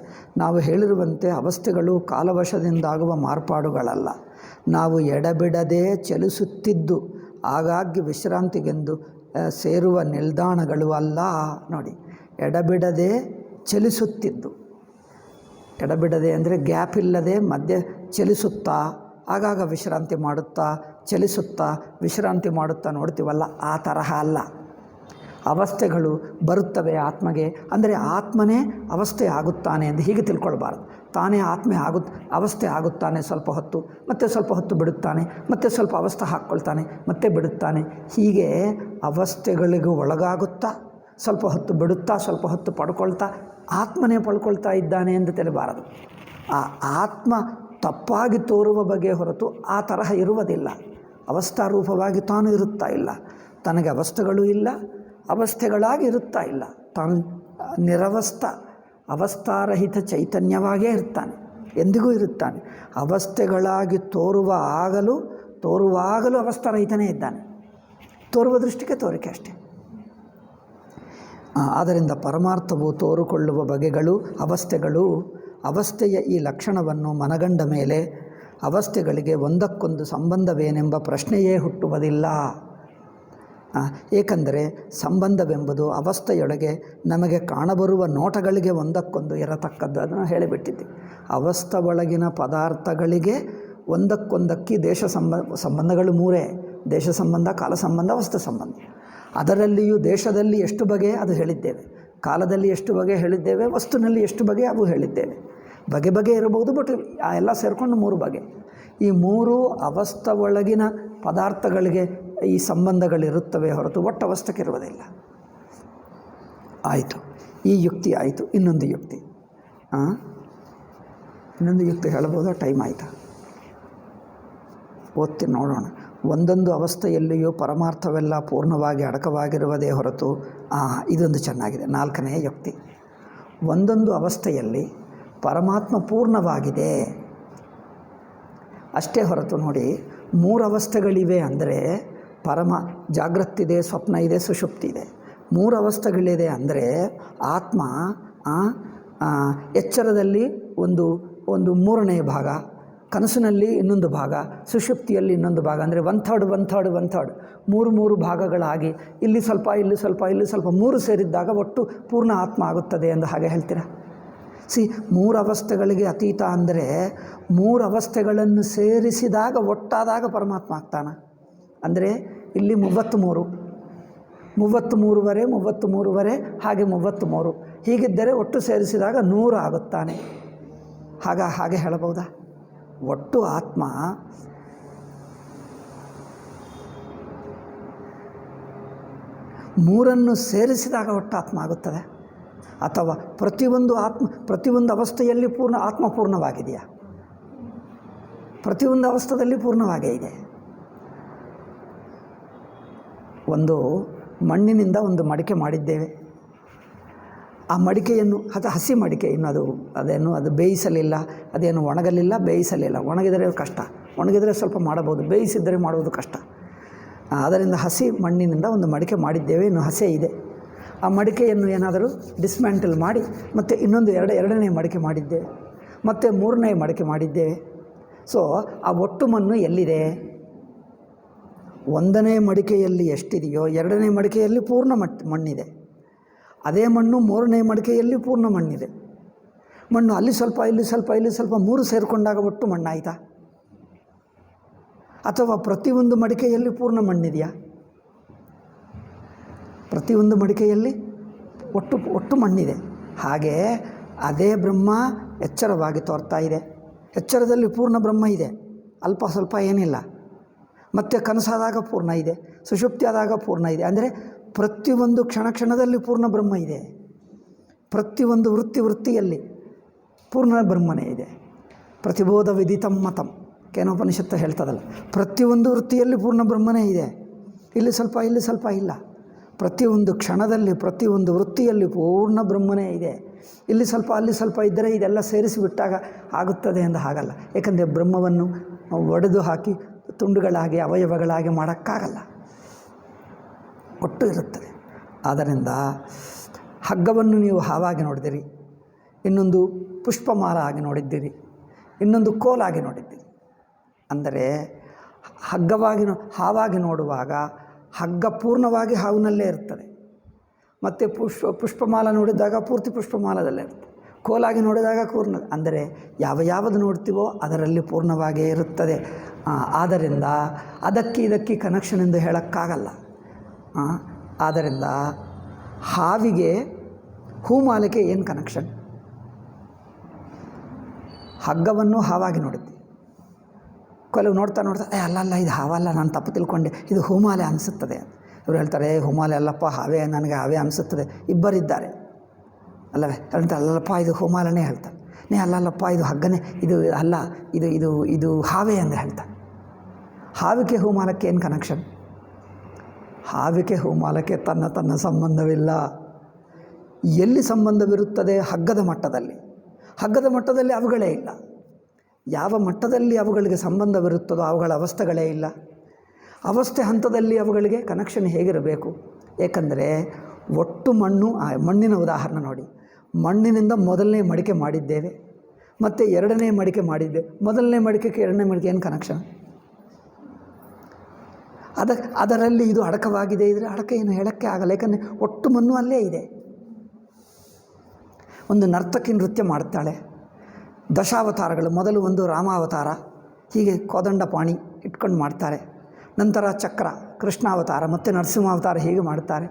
ನಾವು ಹೇಳಿರುವಂತೆ ಅವಸ್ಥೆಗಳು ಕಾಲವಶದಿಂದಾಗುವ ಮಾರ್ಪಾಡುಗಳಲ್ಲ. ನಾವು ಎಡಬಿಡದೆ ಚಲಿಸುತ್ತಿದ್ದು ಆಗಾಗ್ಗೆ ವಿಶ್ರಾಂತಿಗೆಂದು ಸೇರುವ ನಿಲ್ದಾಣಗಳು ಅಲ್ಲ. ನೋಡಿ, ಎಡಬಿಡದೆ ಚಲಿಸುತ್ತಿದ್ದು, ಎಡಬಿಡದೆ ಅಂದರೆ ಗ್ಯಾಪ್ ಇಲ್ಲದೆ ಮಧ್ಯೆ ಚಲಿಸುತ್ತಾ ಆಗಾಗ ವಿಶ್ರಾಂತಿ ಮಾಡುತ್ತಾ ಚಲಿಸುತ್ತಾ ವಿಶ್ರಾಂತಿ ಮಾಡುತ್ತಾ ನೋಡ್ತೀವಲ್ಲ, ಆ ತರಹ ಅಲ್ಲ. ಅವಸ್ಥೆಗಳು ಬರುತ್ತವೆ ಆತ್ಮಗೆ, ಅಂದರೆ ಆತ್ಮನೇ ಅವಸ್ಥೆ ಆಗುತ್ತಾನೆ ಎಂದು ಹೀಗೆ ತಿಳ್ಕೊಳ್ಬಾರ್ದು. ತಾನೇ ಅವಸ್ಥೆ ಆಗುತ್ತಾನೆ ಸ್ವಲ್ಪ ಹೊತ್ತು, ಮತ್ತೆ ಸ್ವಲ್ಪ ಹೊತ್ತು ಬಿಡುತ್ತಾನೆ, ಮತ್ತೆ ಸ್ವಲ್ಪ ಅವಸ್ಥೆ ಹಾಕ್ಕೊಳ್ತಾನೆ, ಮತ್ತೆ ಬಿಡುತ್ತಾನೆ. ಹೀಗೆ ಅವಸ್ಥೆಗಳಿಗೂ ಒಳಗಾಗುತ್ತಾ ಸ್ವಲ್ಪ ಹೊತ್ತು ಬಿಡುತ್ತಾ ಸ್ವಲ್ಪ ಹೊತ್ತು ಪಡ್ಕೊಳ್ತಾ ಆತ್ಮನೇ ಪಡ್ಕೊಳ್ತಾ ಇದ್ದಾನೆ ಎಂದು ತಿಳಿಬಾರದು. ಆ ಆತ್ಮ ತಪ್ಪಾಗಿ ತೋರುವ ಬಗೆ ಹೊರತು ಆ ತರಹ ಇರುವುದಿಲ್ಲ. ಅವಸ್ಥಾರೂಪವಾಗಿ ತಾನು ಇರುತ್ತಾ ಇಲ್ಲ, ತನಗೆ ಅವಸ್ಥೆಗಳೂ ಇಲ್ಲ, ಅವಸ್ಥೆಗಳಾಗಿ ಇರುತ್ತಾ ಇಲ್ಲ. ತಾನು ಅವಸ್ಥಾರಹಿತ ಚೈತನ್ಯವಾಗೇ ಇರ್ತಾನೆ, ಎಂದಿಗೂ ಇರುತ್ತಾನೆ. ಅವಸ್ಥೆಗಳಾಗಿ ತೋರುವಾಗಲೂ ಅವಸ್ಥಾರಹಿತನೇ ಇದ್ದಾನೆ. ತೋರುವ ದೃಷ್ಟಿಗೆ ತೋರಿಕೆ ಅಷ್ಟೆ. ಆದ್ದರಿಂದ ಪರಮಾರ್ಥವು ತೋರುಕೊಳ್ಳುವ ಬಗೆಗಳು ಅವಸ್ಥೆಗಳು. ಅವಸ್ಥೆಯ ಈ ಲಕ್ಷಣವನ್ನು ಮನಗಂಡ ಮೇಲೆ ಅವಸ್ಥೆಗಳಿಗೆ ಒಂದಕ್ಕೊಂದು ಸಂಬಂಧವೇನೆಂಬ ಪ್ರಶ್ನೆಯೇ ಹುಟ್ಟುವುದಿಲ್ಲ. ಏಕೆಂದರೆ ಸಂಬಂಧವೆಂಬುದು ಅವಸ್ಥೆಯೊಳಗೆ ನಮಗೆ ಕಾಣಬರುವ ನೋಟಗಳಿಗೆ ಒಂದಕ್ಕೊಂದು ಇರತಕ್ಕದ್ದು. ಅದನ್ನು ಹೇಳಿಬಿಟ್ಟಿದ್ದೆ. ಅವಸ್ಥೆ ಒಳಗಿನ ಪದಾರ್ಥಗಳಿಗೆ ಒಂದಕ್ಕೊಂದಕ್ಕೆ ಸಂಬಂಧಗಳು ಮೂರೇ: ದೇಶ ಸಂಬಂಧ, ಕಾಲ ಸಂಬಂಧ, ಅವಸ್ಥೆ ಸಂಬಂಧ. ಅದರಲ್ಲಿಯೂ ದೇಶದಲ್ಲಿ ಎಷ್ಟು ಬಗೆ ಅದು ಹೇಳಿದ್ದೇವೆ, ಕಾಲದಲ್ಲಿ ಎಷ್ಟು ಬಗೆ ಹೇಳಿದ್ದೇವೆ, ವಸ್ತುವಿನಲ್ಲಿ ಎಷ್ಟು ಬಗೆ ಅವು ಹೇಳಿದ್ದೇವೆ. ಬಗೆ ಇರಬಹುದು, ಬಟ್ ಎಲ್ಲ ಸೇರಿಕೊಂಡು ಮೂರು ಬಗೆ. ಈ ಮೂರು ಅವಸ್ಥೆ ಒಳಗಿನ ಪದಾರ್ಥಗಳಿಗೆ ಈ ಸಂಬಂಧಗಳಿರುತ್ತವೆ ಹೊರತು ಒಟ್ಟು ಅವಸ್ಥೆಗೆ ಇರುವುದಿಲ್ಲ. ಆಯಿತು, ಈ ಯುಕ್ತಿ ಆಯಿತು. ಇನ್ನೊಂದು ಯುಕ್ತಿ ಹೇಳಬಹುದಾ? ಟೈಮ್ ಆಯಿತಾ? ಓದ್ತೀನಿ, ನೋಡೋಣ. ಒಂದೊಂದು ಅವಸ್ಥೆಯಲ್ಲಿಯೂ ಪರಮಾರ್ಥವೆಲ್ಲ ಪೂರ್ಣವಾಗಿ ಅಡಕವಾಗಿರುವುದೇ ಹೊರತು ಇದೊಂದು ಚೆನ್ನಾಗಿದೆ, 4ನೇ ಯುಕ್ತಿ. ಒಂದೊಂದು ಅವಸ್ಥೆಯಲ್ಲಿ ಪರಮಾತ್ಮ ಪೂರ್ಣವಾಗಿದೆ ಅಷ್ಟೇ ಹೊರತು, ನೋಡಿ, 3 ಅವಸ್ಥೆಗಳಿವೆ ಅಂದರೆ ಜಾಗೃತಿದೆ, ಸ್ವಪ್ನ ಇದೆ, ಸುಷುಪ್ತಿ ಇದೆ. 3 ಅವಸ್ಥೆಗಳಿದೆ ಅಂದರೆ ಆತ್ಮ ಎಚ್ಚರದಲ್ಲಿ ಒಂದು 3ನೇ ಭಾಗ, ಕನಸಿನಲ್ಲಿ ಇನ್ನೊಂದು ಭಾಗ, ಸುಷುಪ್ತಿಯಲ್ಲಿ ಇನ್ನೊಂದು ಭಾಗ, ಅಂದರೆ 1/3 3 ಭಾಗಗಳಾಗಿ ಇಲ್ಲಿ ಸ್ವಲ್ಪ 3 ಸೇರಿದ್ದಾಗ ಒಟ್ಟು ಪೂರ್ಣ ಆತ್ಮ ಆಗುತ್ತದೆ ಎಂದು ಹಾಗೆ ಹೇಳ್ತೀರಾ? 3 ಅವಸ್ಥೆಗಳಿಗೆ ಅತೀತ ಅಂದರೆ 3 ಅವಸ್ಥೆಗಳನ್ನು ಸೇರಿಸಿದಾಗ ಒಟ್ಟಾದಾಗ ಪರಮಾತ್ಮ ಆಗ್ತಾನೆ. ಅಂದರೆ ಇಲ್ಲಿ 33 ಹಾಗೆ 33 ಹೀಗಿದ್ದರೆ ಒಟ್ಟು ಸೇರಿಸಿದಾಗ 100 ಆಗುತ್ತಾನೆ. ಹಾಗೆ ಹೇಳಬಹುದಾ? ಒಟ್ಟು ಆತ್ಮ ಮೂರನ್ನು ಸೇರಿಸಿದಾಗ ಒಟ್ಟು ಆತ್ಮ ಆಗುತ್ತದೆ, ಅಥವಾ ಪ್ರತಿಯೊಂದು ಅವಸ್ಥೆಯಲ್ಲಿ ಆತ್ಮ ಪೂರ್ಣವಾಗಿದೆಯಾ? ಪ್ರತಿಯೊಂದು ಅವಸ್ಥೆಯಲ್ಲಿ ಪೂರ್ಣವಾಗೇ ಇದೆ. ಒಂದು ಮಣ್ಣಿನಿಂದ ಒಂದು ಮಡಿಕೆ ಮಾಡಿದ್ದೇವೆ. ಆ ಮಡಿಕೆಯನ್ನು ಹಸಿ ಮಡಿಕೆ, ಅದು ಬೇಯಿಸಲಿಲ್ಲ, ಅದೇನು ಒಣಗಲಿಲ್ಲ, ಬೇಯಿಸಲಿಲ್ಲ. ಒಣಗಿದರೆ ಕಷ್ಟ, ಒಣಗಿದರೆ ಸ್ವಲ್ಪ ಮಾಡಬಹುದು, ಬೇಯಿಸಿದರೆ ಮಾಡುವುದು ಕಷ್ಟ. ಅದರಿಂದ ಹಸಿ ಮಣ್ಣಿನಿಂದ ಒಂದು ಮಡಿಕೆ ಮಾಡಿದ್ದೇವೆ, ಇನ್ನು ಹಸೆ ಇದೆ. ಆ ಮಡಿಕೆಯನ್ನು ಏನಾದರೂ ಡಿಸ್ಮ್ಯಾಂಟಲ್ ಮಾಡಿ ಮತ್ತೆ ಇನ್ನೊಂದು ಎರಡನೇ ಮಡಿಕೆ ಮಾಡಿದ್ದೇವೆ, ಮತ್ತು 3ನೇ ಮಡಿಕೆ ಮಾಡಿದ್ದೇವೆ. ಸೊ ಆ ಒಟ್ಟು ಮಣ್ಣು ಎಲ್ಲಿದೆ? 1ನೇ ಮಡಿಕೆಯಲ್ಲಿ ಎಷ್ಟಿದೆಯೋ 2ನೇ ಮಡಿಕೆಯಲ್ಲಿ ಪೂರ್ಣ ಮಣ್ಣಿದೆ. ಅದೇ ಮಣ್ಣು 3ನೇ ಮಡಿಕೆಯಲ್ಲಿ ಪೂರ್ಣ ಮಣ್ಣಿದೆ. ಮಣ್ಣು ಅಲ್ಲಿ ಸ್ವಲ್ಪ ಇಲ್ಲಿ ಸ್ವಲ್ಪ 3 ಸೇರಿಕೊಂಡಾಗ ಒಟ್ಟು ಮಣ್ಣಾಯಿತಾ? ಅಥವಾ ಪ್ರತಿಯೊಂದು ಮಡಿಕೆಯಲ್ಲಿ ಪೂರ್ಣ ಮಣ್ಣಿದೆಯಾ? ಪ್ರತಿಯೊಂದು ಮಡಿಕೆಯಲ್ಲಿ ಒಟ್ಟು ಮಣ್ಣಿದೆ. ಹಾಗೆ ಅದೇ ಬ್ರಹ್ಮ ಎಚ್ಚರವಾಗಿ ತೋರ್ತಾ ಇದೆ. ಎಚ್ಚರದಲ್ಲಿ ಪೂರ್ಣ ಬ್ರಹ್ಮ ಇದೆ, ಅಲ್ಪ ಸ್ವಲ್ಪ ಏನಿಲ್ಲ. ಮತ್ತು ಕನಸಾದಾಗ ಪೂರ್ಣ ಇದೆ, ಸುಷುಪ್ತಿ ಆದಾಗ ಪೂರ್ಣ ಇದೆ. ಅಂದರೆ ಪ್ರತಿಯೊಂದು ಕ್ಷಣದಲ್ಲಿ ಪೂರ್ಣ ಬ್ರಹ್ಮ ಇದೆ. ಪ್ರತಿಯೊಂದು ವೃತ್ತಿಯಲ್ಲಿ ಪೂರ್ಣ ಬ್ರಹ್ಮನೇ ಇದೆ. ಪ್ರತಿಬೋಧ ವಿದಿತಂ ಮತಂ ಕೇನೋಪನಿಷತ್ತು ಹೇಳ್ತದಲ್ಲ, ಪ್ರತಿಯೊಂದು ವೃತ್ತಿಯಲ್ಲಿ ಪೂರ್ಣ ಬ್ರಹ್ಮನೇ ಇದೆ. ಇಲ್ಲಿ ಸ್ವಲ್ಪ ಇಲ್ಲ. ಪ್ರತಿಯೊಂದು ಕ್ಷಣದಲ್ಲಿ ಪ್ರತಿಯೊಂದು ವೃತ್ತಿಯಲ್ಲಿ ಪೂರ್ಣ ಬ್ರಹ್ಮನೇ ಇದೆ. ಇಲ್ಲಿ ಸ್ವಲ್ಪ ಅಲ್ಲಿ ಸ್ವಲ್ಪ ಇದ್ದರೆ ಇದೆಲ್ಲ ಸೇರಿಸಿಬಿಟ್ಟಾಗ ಆಗುತ್ತದೆ ಎಂದು ಹಾಗಲ್ಲ. ಏಕೆಂದರೆ ಬ್ರಹ್ಮವನ್ನು ಒಡೆದು ಹಾಕಿ ತುಂಡುಗಳಾಗಿ ಅವಯವಗಳಾಗಿ ಮಾಡೋಕ್ಕಾಗಲ್ಲ, ಒಟ್ಟು ಇರುತ್ತದೆ. ಆದ್ದರಿಂದ ಹಗ್ಗವನ್ನು ನೀವು ಹಾವಾಗಿ ನೋಡಿದಿರಿ, ಇನ್ನೊಂದು ಪುಷ್ಪಮಾಲ ಆಗಿ ನೋಡಿದ್ದೀರಿ, ಇನ್ನೊಂದು ಕೋಲಾಗಿ ನೋಡಿದ್ದೀರಿ. ಅಂದರೆ ಹಾವಾಗಿ ನೋಡುವಾಗ ಹಗ್ಗ ಪೂರ್ಣವಾಗಿ ಹಾವಿನಲ್ಲೇ ಇರ್ತದೆ. ಮತ್ತು ಪುಷ್ಪಮಾಲ ನೋಡಿದಾಗ ಪೂರ್ತಿ ಪುಷ್ಪಮಾಲದಲ್ಲೇ ಇರ್ತದೆ. ಕೋಲಾಗಿ ನೋಡಿದಾಗ ಅಂದರೆ ಯಾವುದು ನೋಡ್ತೀವೋ ಅದರಲ್ಲಿ ಪೂರ್ಣವಾಗೇ ಇರುತ್ತದೆ. ಆದ್ದರಿಂದ ಇದಕ್ಕೆ ಕನೆಕ್ಷನ್ ಎಂದು ಹೇಳೋಕ್ಕಾಗಲ್ಲ. ಆದ್ದರಿಂದ ಹಾವಿಗೆ ಹೂಮಾಲೆಗೆ ಏನು ಕನೆಕ್ಷನ್? ಹಗ್ಗವನ್ನು ಹಾವಾಗಿ ನೋಡಿದ್ವಿ, ಕೆಲವು ನೋಡ್ತಾ ಅಲ್ಲ ಇದು ಹಾವಲ್ಲ, ನಾನು ತಪ್ಪು ತಿಳ್ಕೊಂಡೆ, ಇದು ಹೂಮಾಲೆ ಅನಿಸುತ್ತದೆ. ಇವರು ಹೇಳ್ತಾರೆ ಹೂಮಾಲೆ ಅಲ್ಲಪ್ಪ, ಹಾವೇ, ನನಗೆ ಹಾವೇ ಅನಿಸುತ್ತದೆ. ಇಬ್ಬರಿದ್ದಾರೆ ಅಲ್ಲವೇ? ಹೇಳ್ತಾರೆ ಅಲ್ಲಲ್ಲಪ್ಪ ಇದು ಹೂಮಾಲನೇ ಹೇಳ್ತಾರೆ. ಅಲ್ಲಲ್ಲಪ್ಪ ಇದು ಹಗ್ಗನೇ, ಇದು ಅಲ್ಲ, ಇದು ಹಾವೇ ಅಂತ ಹೇಳ್ತಾರೆ. ಹಾವಿಗೆ ಹೂಮಾಲಕ್ಕೆ ಏನು ಕನೆಕ್ಷನ್? ಹಾವಿಗೆ ಹೂಮಾಲಕ್ಕೆ ತನ್ನ ಸಂಬಂಧವಿಲ್ಲ. ಎಲ್ಲಿ ಸಂಬಂಧವಿರುತ್ತದೆ? ಹಗ್ಗದ ಮಟ್ಟದಲ್ಲಿ ಅವುಗಳೇ ಇಲ್ಲ. ಯಾವ ಮಟ್ಟದಲ್ಲಿ ಅವುಗಳಿಗೆ ಸಂಬಂಧವಿರುತ್ತದೋ ಅವುಗಳ ಅವಸ್ಥೆಗಳೇ ಇಲ್ಲ. ಅವಸ್ಥೆ ಹಂತದಲ್ಲಿ ಅವುಗಳಿಗೆ ಕನೆಕ್ಷನ್ ಹೇಗಿರಬೇಕು? ಏಕೆಂದರೆ ಒಟ್ಟು ಮಣ್ಣಿನ ಉದಾಹರಣೆ ನೋಡಿ. ಮಣ್ಣಿನಿಂದ ಮೊದಲನೇ ಮಡಿಕೆ ಮಾಡಿದ್ದೇವೆ, ಮತ್ತು ಎರಡನೇ ಮಡಿಕೆ ಮಾಡಿದ್ದೇವೆ. ಮೊದಲನೇ ಮಡಿಕೆಗೆ ಎರಡನೇ ಮಡಿಕೆ ಏನು ಕನೆಕ್ಷನ್? ಅದರಲ್ಲಿ ಇದು ಅಡಕವಾಗಿದೆ, ಇದ್ರೆ ಅಡಕ ಏನು ಹೇಳೋಕ್ಕೆ ಆಗಲ್ಲ. ಏಕೆಂದರೆ ಒಟ್ಟು ಮಣ್ಣು ಅಲ್ಲೇ ಇದೆ. ಒಂದು ನರ್ತಕಿ ನೃತ್ಯ ಮಾಡ್ತಾಳೆ, ದಶಾವತಾರಗಳು. ಮೊದಲು ಒಂದು ರಾಮಾವತಾರ, ಹೀಗೆ ಕೋದಂಡಪಾಣಿ ಇಟ್ಕೊಂಡು ಮಾಡ್ತಾರೆ. ನಂತರ ಚಕ್ರ ಕೃಷ್ಣಾವತಾರ, ಮತ್ತು ನರಸಿಂಹಾವತಾರ ಹೀಗೆ ಮಾಡ್ತಾರೆ.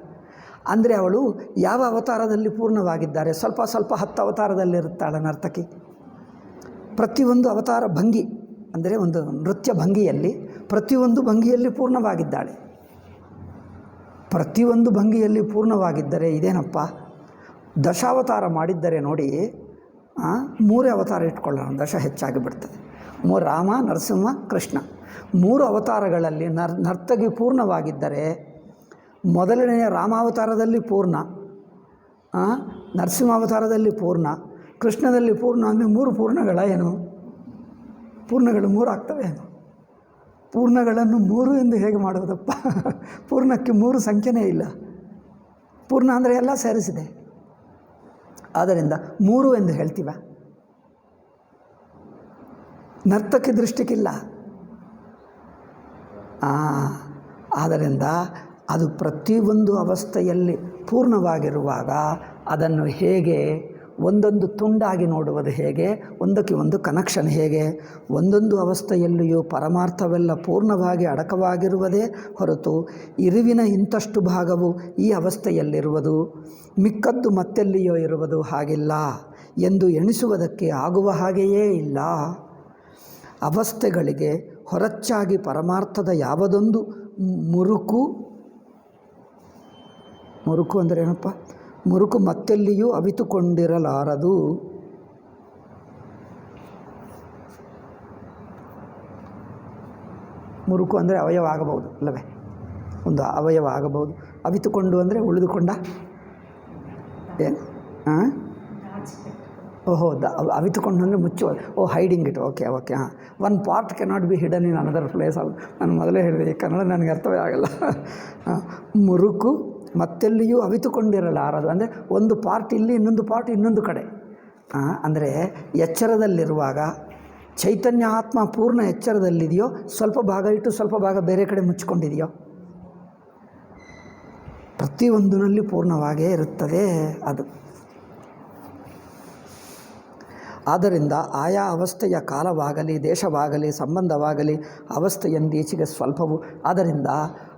ಅಂದರೆ ಅವಳು ಯಾವ ಅವತಾರದಲ್ಲಿ ಪೂರ್ಣವಾಗಿದ್ದಾರೆ? ಸ್ವಲ್ಪ 10 ಅವತಾರದಲ್ಲಿರುತ್ತಾಳೆ ನರ್ತಕಿ. ಪ್ರತಿಯೊಂದು ಅವತಾರ ಭಂಗಿ, ಅಂದರೆ ಒಂದು ನೃತ್ಯ ಭಂಗಿಯಲ್ಲಿ ಪ್ರತಿಯೊಂದು ಭಂಗಿಯಲ್ಲಿ ಪೂರ್ಣವಾಗಿದ್ದಾಳೆ. ಪ್ರತಿಯೊಂದು ಭಂಗಿಯಲ್ಲಿ ಪೂರ್ಣವಾಗಿದ್ದರೆ ಇದೇನಪ್ಪ? ದಶಾವತಾರ ಮಾಡಿದ್ದರೆ ನೋಡಿ, 3 ಅವತಾರ ಇಟ್ಕೊಳ್ಳೋಣ, ದಶ ಹೆಚ್ಚಾಗಿ ಬಿಡ್ತದೆ. ರಾಮ, ನರಸಿಂಹ, ಕೃಷ್ಣ 3 ಅವತಾರಗಳಲ್ಲಿ ನರ್ತಕಿ ಪೂರ್ಣವಾಗಿದ್ದರೆ ಮೊದಲನೆಯ ರಾಮಾವತಾರದಲ್ಲಿ ಪೂರ್ಣ, ನರಸಿಂಹಾವತಾರದಲ್ಲಿ ಪೂರ್ಣ, ಕೃಷ್ಣದಲ್ಲಿ ಪೂರ್ಣ. ಅಂದರೆ 3 ಪೂರ್ಣಗಳ ಏನು? ಪೂರ್ಣಗಳು 3 ಆಗ್ತವೆ ಏನು? ಪೂರ್ಣಗಳನ್ನು 3 ಎಂದು ಹೇಗೆ ಮಾಡುವುದಪ್ಪ? ಪೂರ್ಣಕ್ಕೆ 3 ಸಂಖ್ಯೆನೇ ಇಲ್ಲ. ಪೂರ್ಣ ಅಂದರೆ ಎಲ್ಲ ಸೇರಿಸಿದೆ. ಆದ್ದರಿಂದ 3 ಎಂದು ಹೇಳ್ತೀವ? ನರ್ತಕಿ ದೃಷ್ಟಿಗಿಲ್ಲ. ಆದ್ದರಿಂದ ಅದು ಪ್ರತಿಯೊಂದು ಅವಸ್ಥೆಯಲ್ಲಿ ಪೂರ್ಣವಾಗಿರುವಾಗ ಅದನ್ನು ಹೇಗೆ ಒಂದೊಂದು ತುಂಡಾಗಿ ನೋಡುವುದು ಹೇಗೆ? ಒಂದಕ್ಕೆ ಒಂದು ಕನೆಕ್ಷನ್ ಹೇಗೆ? ಒಂದೊಂದು ಅವಸ್ಥೆಯಲ್ಲಿಯೂ ಪರಮಾರ್ಥವೆಲ್ಲ ಪೂರ್ಣವಾಗಿ ಅಡಕವಾಗಿರುವುದೇ ಹೊರತು ಇರುವಿನ ಇಂಥಷ್ಟು ಭಾಗವು ಈ ಅವಸ್ಥೆಯಲ್ಲಿರುವುದು, ಮಿಕ್ಕದ್ದು ಮತ್ತೆಲ್ಲಿಯೋ ಇರುವುದು ಹಾಗಿಲ್ಲ ಎಂದು ಎಣಿಸುವುದಕ್ಕೆ ಆಗುವ ಹಾಗೆಯೇ ಇಲ್ಲ. ಅವಸ್ಥೆಗಳಿಗೆ ಹೊರಚಾಗಿ ಪರಮಾರ್ಥದ ಯಾವುದೊಂದು ಮುರುಕು ಅಂದರೆ ಏನಪ್ಪ? ಮುರುಕು ಮತ್ತೆಲ್ಲಿಯೂ ಅವಿತುಕೊಂಡಿರಲಾರದು. ಮುರುಕು ಅಂದರೆ ಅವಯವ ಆಗಬಹುದು ಅಲ್ಲವೇ? ಒಂದು ಅವಯವ ಆಗಬಹುದು. ಅವಿತುಕೊಂಡು ಅಂದರೆ ಉಳಿದುಕೊಂಡ ಏನು? ಓಹೋ, ಅವಿತುಕೊಂಡು ಅಂದರೆ ಮುಚ್ಚುವ. Hiding it. Okay. One part cannot be hidden in another place. ನಾನು ಮೊದಲೇ ಹೇಳಿದೆ, ಕನ್ನಡ ನನಗೆ ಅರ್ಥವೇ ಆಗಲ್ಲ. ಮುರುಕು ಮತ್ತೆಲ್ಲಿಯೂ ಅವಿತುಕೊಂಡಿರಲಾರದು ಅಂದರೆ ಒಂದು ಪಾರ್ಟ್ ಇಲ್ಲಿ, ಇನ್ನೊಂದು ಪಾರ್ಟ್ ಇನ್ನೊಂದು ಕಡೆ. ಅಂದರೆ ಎಚ್ಚರದಲ್ಲಿರುವಾಗ ಚೈತನ್ಯ ಆತ್ಮ ಪೂರ್ಣ ಎಚ್ಚರದಲ್ಲಿದೆಯೋ, ಸ್ವಲ್ಪ ಭಾಗ ಇಟ್ಟು ಸ್ವಲ್ಪ ಭಾಗ ಬೇರೆ ಕಡೆ ಮುಚ್ಚಿಕೊಂಡಿದೆಯೋ? ಪ್ರತಿಯೊಂದರಲ್ಲಿ ಪೂರ್ಣವಾಗೇ ಇರುತ್ತದೆ ಅದು. ಆದ್ದರಿಂದ ಆಯಾ ಅವಸ್ಥೆಯ ಕಾಲವಾಗಲಿ, ದೇಶವಾಗಲಿ, ಸಂಬಂಧವಾಗಲಿ ಅವಸ್ಥೆಯಂದೀಚೆಗೆ ಸ್ವಲ್ಪವು. ಆದ್ದರಿಂದ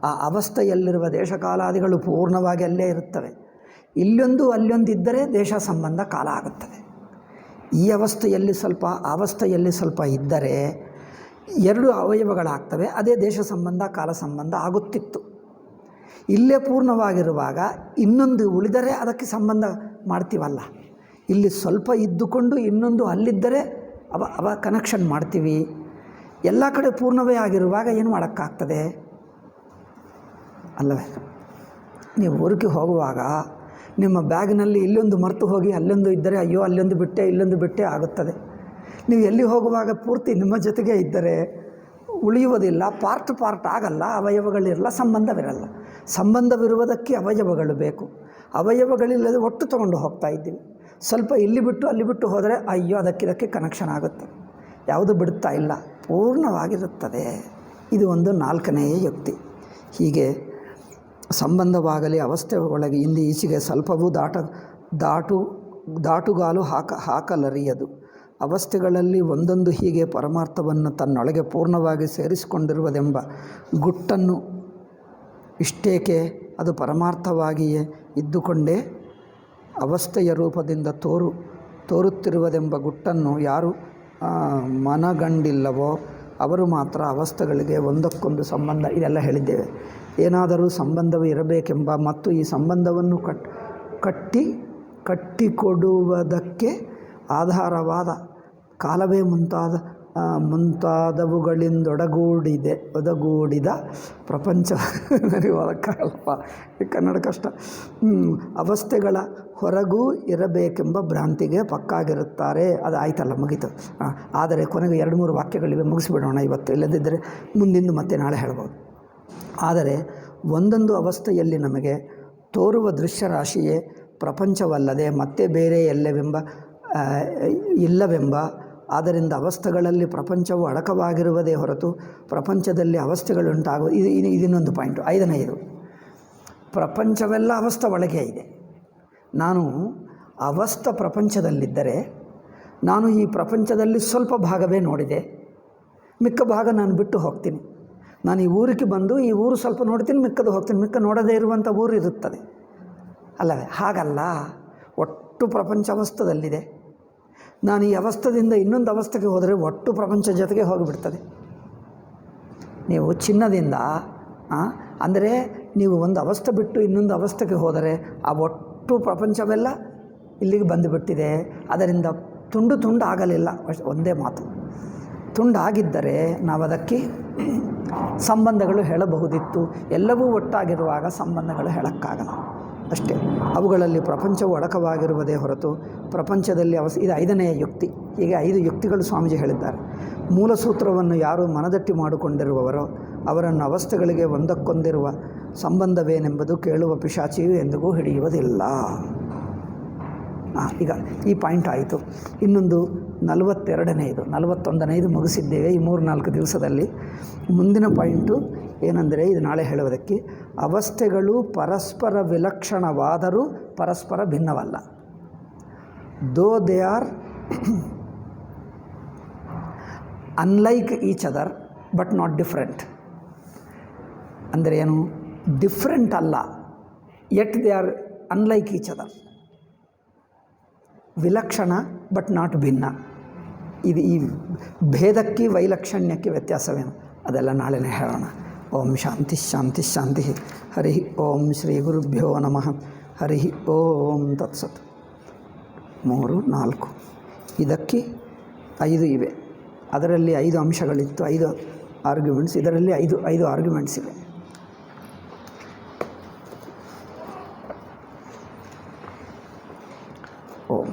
ಆ ಅವಸ್ಥೆಯಲ್ಲಿರುವ ದೇಶಕಾಲಾದಿಗಳು ಪೂರ್ಣವಾಗಿ ಅಲ್ಲೇ ಇರುತ್ತವೆ. ಇಲ್ಲೊಂದು ಅಲ್ಲೊಂದಿದ್ದರೆ ದೇಶ ಸಂಬಂಧ ಕಾಲ ಆಗುತ್ತದೆ. ಈ ಅವಸ್ಥೆಯಲ್ಲಿ ಸ್ವಲ್ಪ ಅವಸ್ಥೆಯಲ್ಲಿ ಸ್ವಲ್ಪ ಇದ್ದರೆ ಎರಡು ಅವಯವಗಳಾಗ್ತವೆ. ಅದೇ ದೇಶ ಸಂಬಂಧ ಕಾಲ ಸಂಬಂಧ ಆಗುತ್ತಿತ್ತು. ಇಲ್ಲೇ ಪೂರ್ಣವಾಗಿರುವಾಗ ಇನ್ನೊಂದು ಉಳಿದರೆ ಅದಕ್ಕೆ ಸಂಬಂಧ ಮಾಡ್ತೀವಲ್ಲ. ಇಲ್ಲಿ ಸ್ವಲ್ಪ ಇದ್ದುಕೊಂಡು ಇನ್ನೊಂದು ಅಲ್ಲಿದ್ದರೆ ಅವ ಕನೆಕ್ಷನ್ ಮಾಡ್ತೀವಿ. ಎಲ್ಲ ಕಡೆ ಪೂರ್ಣವೇ ಆಗಿರುವಾಗ ಏನು ಮಾಡೋಕ್ಕಾಗ್ತದೆ ಅಲ್ಲವೇ? ನೀವು ಊರಿಗೆ ಹೋಗುವಾಗ ನಿಮ್ಮ ಬ್ಯಾಗ್ನಲ್ಲಿ ಇಲ್ಲೊಂದು ಮರೆತು ಹೋಗಿ ಅಲ್ಲೊಂದು ಇದ್ದರೆ ಅಯ್ಯೋ ಅಲ್ಲೊಂದು ಬಿಟ್ಟೆ ಇಲ್ಲೊಂದು ಬಿಟ್ಟೆ ಆಗುತ್ತದೆ. ನೀವು ಎಲ್ಲಿ ಹೋಗುವಾಗ ಪೂರ್ತಿ ನಿಮ್ಮ ಜೊತೆಗೆ ಇದ್ದರೆ ಉಳಿಯುವುದಿಲ್ಲ, ಪಾರ್ಟ್ ಆಗಲ್ಲ, ಅವಯವಗಳಿರಲ್ಲ, ಸಂಬಂಧವಿರಲ್ಲ. ಸಂಬಂಧವಿರುವುದಕ್ಕೆ ಅವಯವಗಳು ಬೇಕು. ಅವಯವಗಳಿಲ್ಲದೆ ಒಟ್ಟು ತಗೊಂಡು ಹೋಗ್ತಾ ಇದ್ದೀವಿ. ಸ್ವಲ್ಪ ಇಲ್ಲಿ ಬಿಟ್ಟು ಅಲ್ಲಿ ಬಿಟ್ಟು ಹೋದರೆ ಅಯ್ಯೋ ಅದಕ್ಕಿದಕ್ಕೆ ಕನೆಕ್ಷನ್ ಆಗುತ್ತೆ, ಯಾವುದು ಬಿಡುತ್ತಾ ಇಲ್ಲ, ಪೂರ್ಣವಾಗಿರುತ್ತದೆ. ಇದು ಒಂದು 4ನೆಯ ಯುಕ್ತಿ. ಹೀಗೆ ಸಂಬಂಧವಾಗಲಿ ಅವಸ್ಥೆ ಒಳಗೆ ಇಂದು ಈಚೆಗೆ ಸ್ವಲ್ಪವೂ ದಾಟುಗಾಲು ಹಾಕಲರಿಯದು. ಅವಸ್ಥೆಗಳಲ್ಲಿ ಒಂದೊಂದು ಹೀಗೆ ಪರಮಾರ್ಥವನ್ನು ತನ್ನೊಳಗೆ ಪೂರ್ಣವಾಗಿ ಸೇರಿಸಿಕೊಂಡಿರುವುದೆಂಬ ಗುಟ್ಟನ್ನು ಇಷ್ಟೇಕೆ ಅದು ಪರಮಾರ್ಥವಾಗಿಯೇ ಇದ್ದುಕೊಂಡೇ ಅವಸ್ಥೆಯ ರೂಪದಿಂದ ತೋರುತ್ತಿರುವುದೆಂಬ ಗುಟ್ಟನ್ನು ಯಾರು ಮನಗಂಡಿಲ್ಲವೋ ಅವರು ಮಾತ್ರ ಅವಸ್ಥೆಗಳಿಗೆ ಒಂದಕ್ಕೊಂದು ಸಂಬಂಧ ಇದೆಲ್ಲ ಹೇಳಿದ್ದೇವೆ. ಏನಾದರೂ ಸಂಬಂಧವು ಇರಬೇಕೆಂಬ ಮತ್ತು ಈ ಸಂಬಂಧವನ್ನು ಕಟ್ಟಿಕೊಡುವುದಕ್ಕೆ ಆಧಾರವಾದ ಕಾಲವೇ ಒದಗೂಡಿದ ಪ್ರಪಂಚ ಓದಕ್ಕಾಗಲ್ಲಪ್ಪ, ಕನ್ನಡ ಕಷ್ಟ. ಅವಸ್ಥೆಗಳ ಹೊರಗೂ ಇರಬೇಕೆಂಬ ಭ್ರಾಂತಿಗೆ ಪಕ್ಕಾಗಿರುತ್ತಾರೆ. ಅದು ಆಯ್ತಲ್ಲ, ಮುಗೀತು. ಆದರೆ ಕೊನೆಗೆ 2-3 ವಾಕ್ಯಗಳಿವೆ, ಮುಗಿಸಿಬಿಡೋಣ ಇವತ್ತು. ಇಲ್ಲದಿದ್ದರೆ ಮುಂದಿಂದು ಮತ್ತೆ ನಾಳೆ ಹೇಳ್ಬೋದು. ಆದರೆ ಒಂದೊಂದು ಅವಸ್ಥೆಯಲ್ಲಿ ನಮಗೆ ತೋರುವ ದೃಶ್ಯರಾಶಿಯೇ ಪ್ರಪಂಚವಲ್ಲದೆ ಮತ್ತೆ ಬೇರೆ ಇಲ್ಲವೆಂಬ ಆದ್ದರಿಂದ ಅವಸ್ಥೆಗಳಲ್ಲಿ ಪ್ರಪಂಚವು ಅಡಕವಾಗಿರುವುದೇ ಹೊರತು ಪ್ರಪಂಚದಲ್ಲಿ ಅವಸ್ಥೆಗಳುಂಟಾಗುವ ಇದನ್ನೊಂದು ಪಾಯಿಂಟು. 5ನೇದು, ಪ್ರಪಂಚವೆಲ್ಲ ಅವಸ್ಥೆ ಒಳಗೆ ಇದೆ. ನಾನು ಅವಸ್ಥೆ ಪ್ರಪಂಚದಲ್ಲಿದ್ದರೆ ನಾನು ಈ ಪ್ರಪಂಚದಲ್ಲಿ ಸ್ವಲ್ಪ ಭಾಗವೇ ನೋಡಿದೆ, ಮಿಕ್ಕ ಭಾಗ ನಾನು ಬಿಟ್ಟು ಹೋಗ್ತೀನಿ. ನಾನು ಈ ಊರಿಗೆ ಬಂದು ಈ ಊರು ಸ್ವಲ್ಪ ನೋಡ್ತೀನಿ, ಮಿಕ್ಕದು ಹೋಗ್ತೀನಿ. ಮಿಕ್ಕ ನೋಡದೇ ಇರುವಂಥ ಊರು ಇರುತ್ತದೆ ಅಲ್ಲವೇ? ಹಾಗಲ್ಲ, ಒಟ್ಟು ಪ್ರಪಂಚ ಅವಸ್ಥದಲ್ಲಿದೆ. ನಾನು ಈ ಅವಸ್ಥದಿಂದ ಇನ್ನೊಂದು ಅವಸ್ಥೆಗೆ ಹೋದರೆ ಒಟ್ಟು ಪ್ರಪಂಚ ಜೊತೆಗೆ ಹೋಗಿಬಿಡ್ತದೆ. ನೀವು ಚಿನ್ನದಿಂದ ಅಂದರೆ ನೀವು ಒಂದು ಅವಸ್ಥೆ ಬಿಟ್ಟು ಇನ್ನೊಂದು ಅವಸ್ಥೆಗೆ ಹೋದರೆ ಆ ಒಟ್ಟು ಪ್ರಪಂಚವೆಲ್ಲ ಇಲ್ಲಿಗೆ ಬಂದುಬಿಟ್ಟಿದೆ. ಅದರಿಂದ ತುಂಡು ಆಗಲಿಲ್ಲ. ಒಂದೇ ಮಾತು, ತುಂಡಾಗಿದ್ದರೆ ನಾವು ಅದಕ್ಕೆ ಸಂಬಂಧಗಳು ಹೇಳಬಹುದಿತ್ತು. ಎಲ್ಲವೂ ಒಟ್ಟಾಗಿರುವಾಗ ಸಂಬಂಧಗಳು ಹೇಳೋಕ್ಕಾಗಲ್ಲ ಅಷ್ಟೇ. ಅವುಗಳಲ್ಲಿ ಪ್ರಪಂಚವು ಅಡಕವಾಗಿರುವುದೇ ಹೊರತು ಪ್ರಪಂಚದಲ್ಲಿ ಇದು 5ನೆಯ ಯುಕ್ತಿ. ಹೀಗೆ 5 ಯುಕ್ತಿಗಳು ಸ್ವಾಮೀಜಿ ಹೇಳಿದ್ದಾರೆ. ಮೂಲ ಸೂತ್ರವನ್ನು ಯಾರು ಮನದಟ್ಟಿ ಮಾಡಿಕೊಂಡಿರುವವರೋ ಅವರನ್ನು ಅವಸ್ಥೆಗಳಿಗೆ ಒಂದಕ್ಕೊಂದಿರುವ ಸಂಬಂಧವೇನೆಂಬುದು ಕೇಳುವ ಪಿಶಾಚಿಯು ಎಂದಿಗೂ ಹಿಡಿಯುವುದಿಲ್ಲ. ಈಗ ಈ ಪಾಯಿಂಟ್ ಆಯಿತು. ಇನ್ನೊಂದು 42ನೇದು 41ನೇದು ಮುಗಿಸಿದ್ದೇವೆ ಈ 3-4 ದಿವಸದಲ್ಲಿ. ಮುಂದಿನ ಪಾಯಿಂಟು ಏನೆಂದರೆ, ಇದು ನಾಳೆ ಹೇಳುವುದಕ್ಕೆ, ಅವಸ್ಥೆಗಳು ಪರಸ್ಪರ ವಿಲಕ್ಷಣವಾದರೂ ಪರಸ್ಪರ ಭಿನ್ನವಲ್ಲ. Though they are unlike each other but not different. ಅಂದರೆ ಏನು? ಡಿಫ್ರೆಂಟ್ ಅಲ್ಲ, yet they are unlike each other. ವಿಲಕ್ಷಣ ಬಟ್ ನಾಟ್ ಭಿನ್ನ. ಇದು ಈ ಭೇದಕ್ಕೆ ವೈಲಕ್ಷಣ್ಯಕ್ಕೆ ವ್ಯತ್ಯಾಸವೇನು ಅದೆಲ್ಲ ನಾಳೆನೇ ಹೇಳೋಣ. ಓಂ ಶಾಂತಿ ಶಾಂತಿ ಶಾಂತಿ. ಹರಿ ಓಂ ಶ್ರೀ ಗುರುಭ್ಯೋ ನಮಃ. ಹರಿ ಓಂ ತತ್ಸತ್. 3, 4 ಇದಕ್ಕೆ 5 ಇವೆ. ಅದರಲ್ಲಿ 5 ಅಂಶಗಳಿತ್ತು, 5 ಆರ್ಗ್ಯುಮೆಂಟ್ಸ್. ಇದರಲ್ಲಿ 5 ಆರ್ಗ್ಯುಮೆಂಟ್ಸ್ ಇವೆ. ಓಂ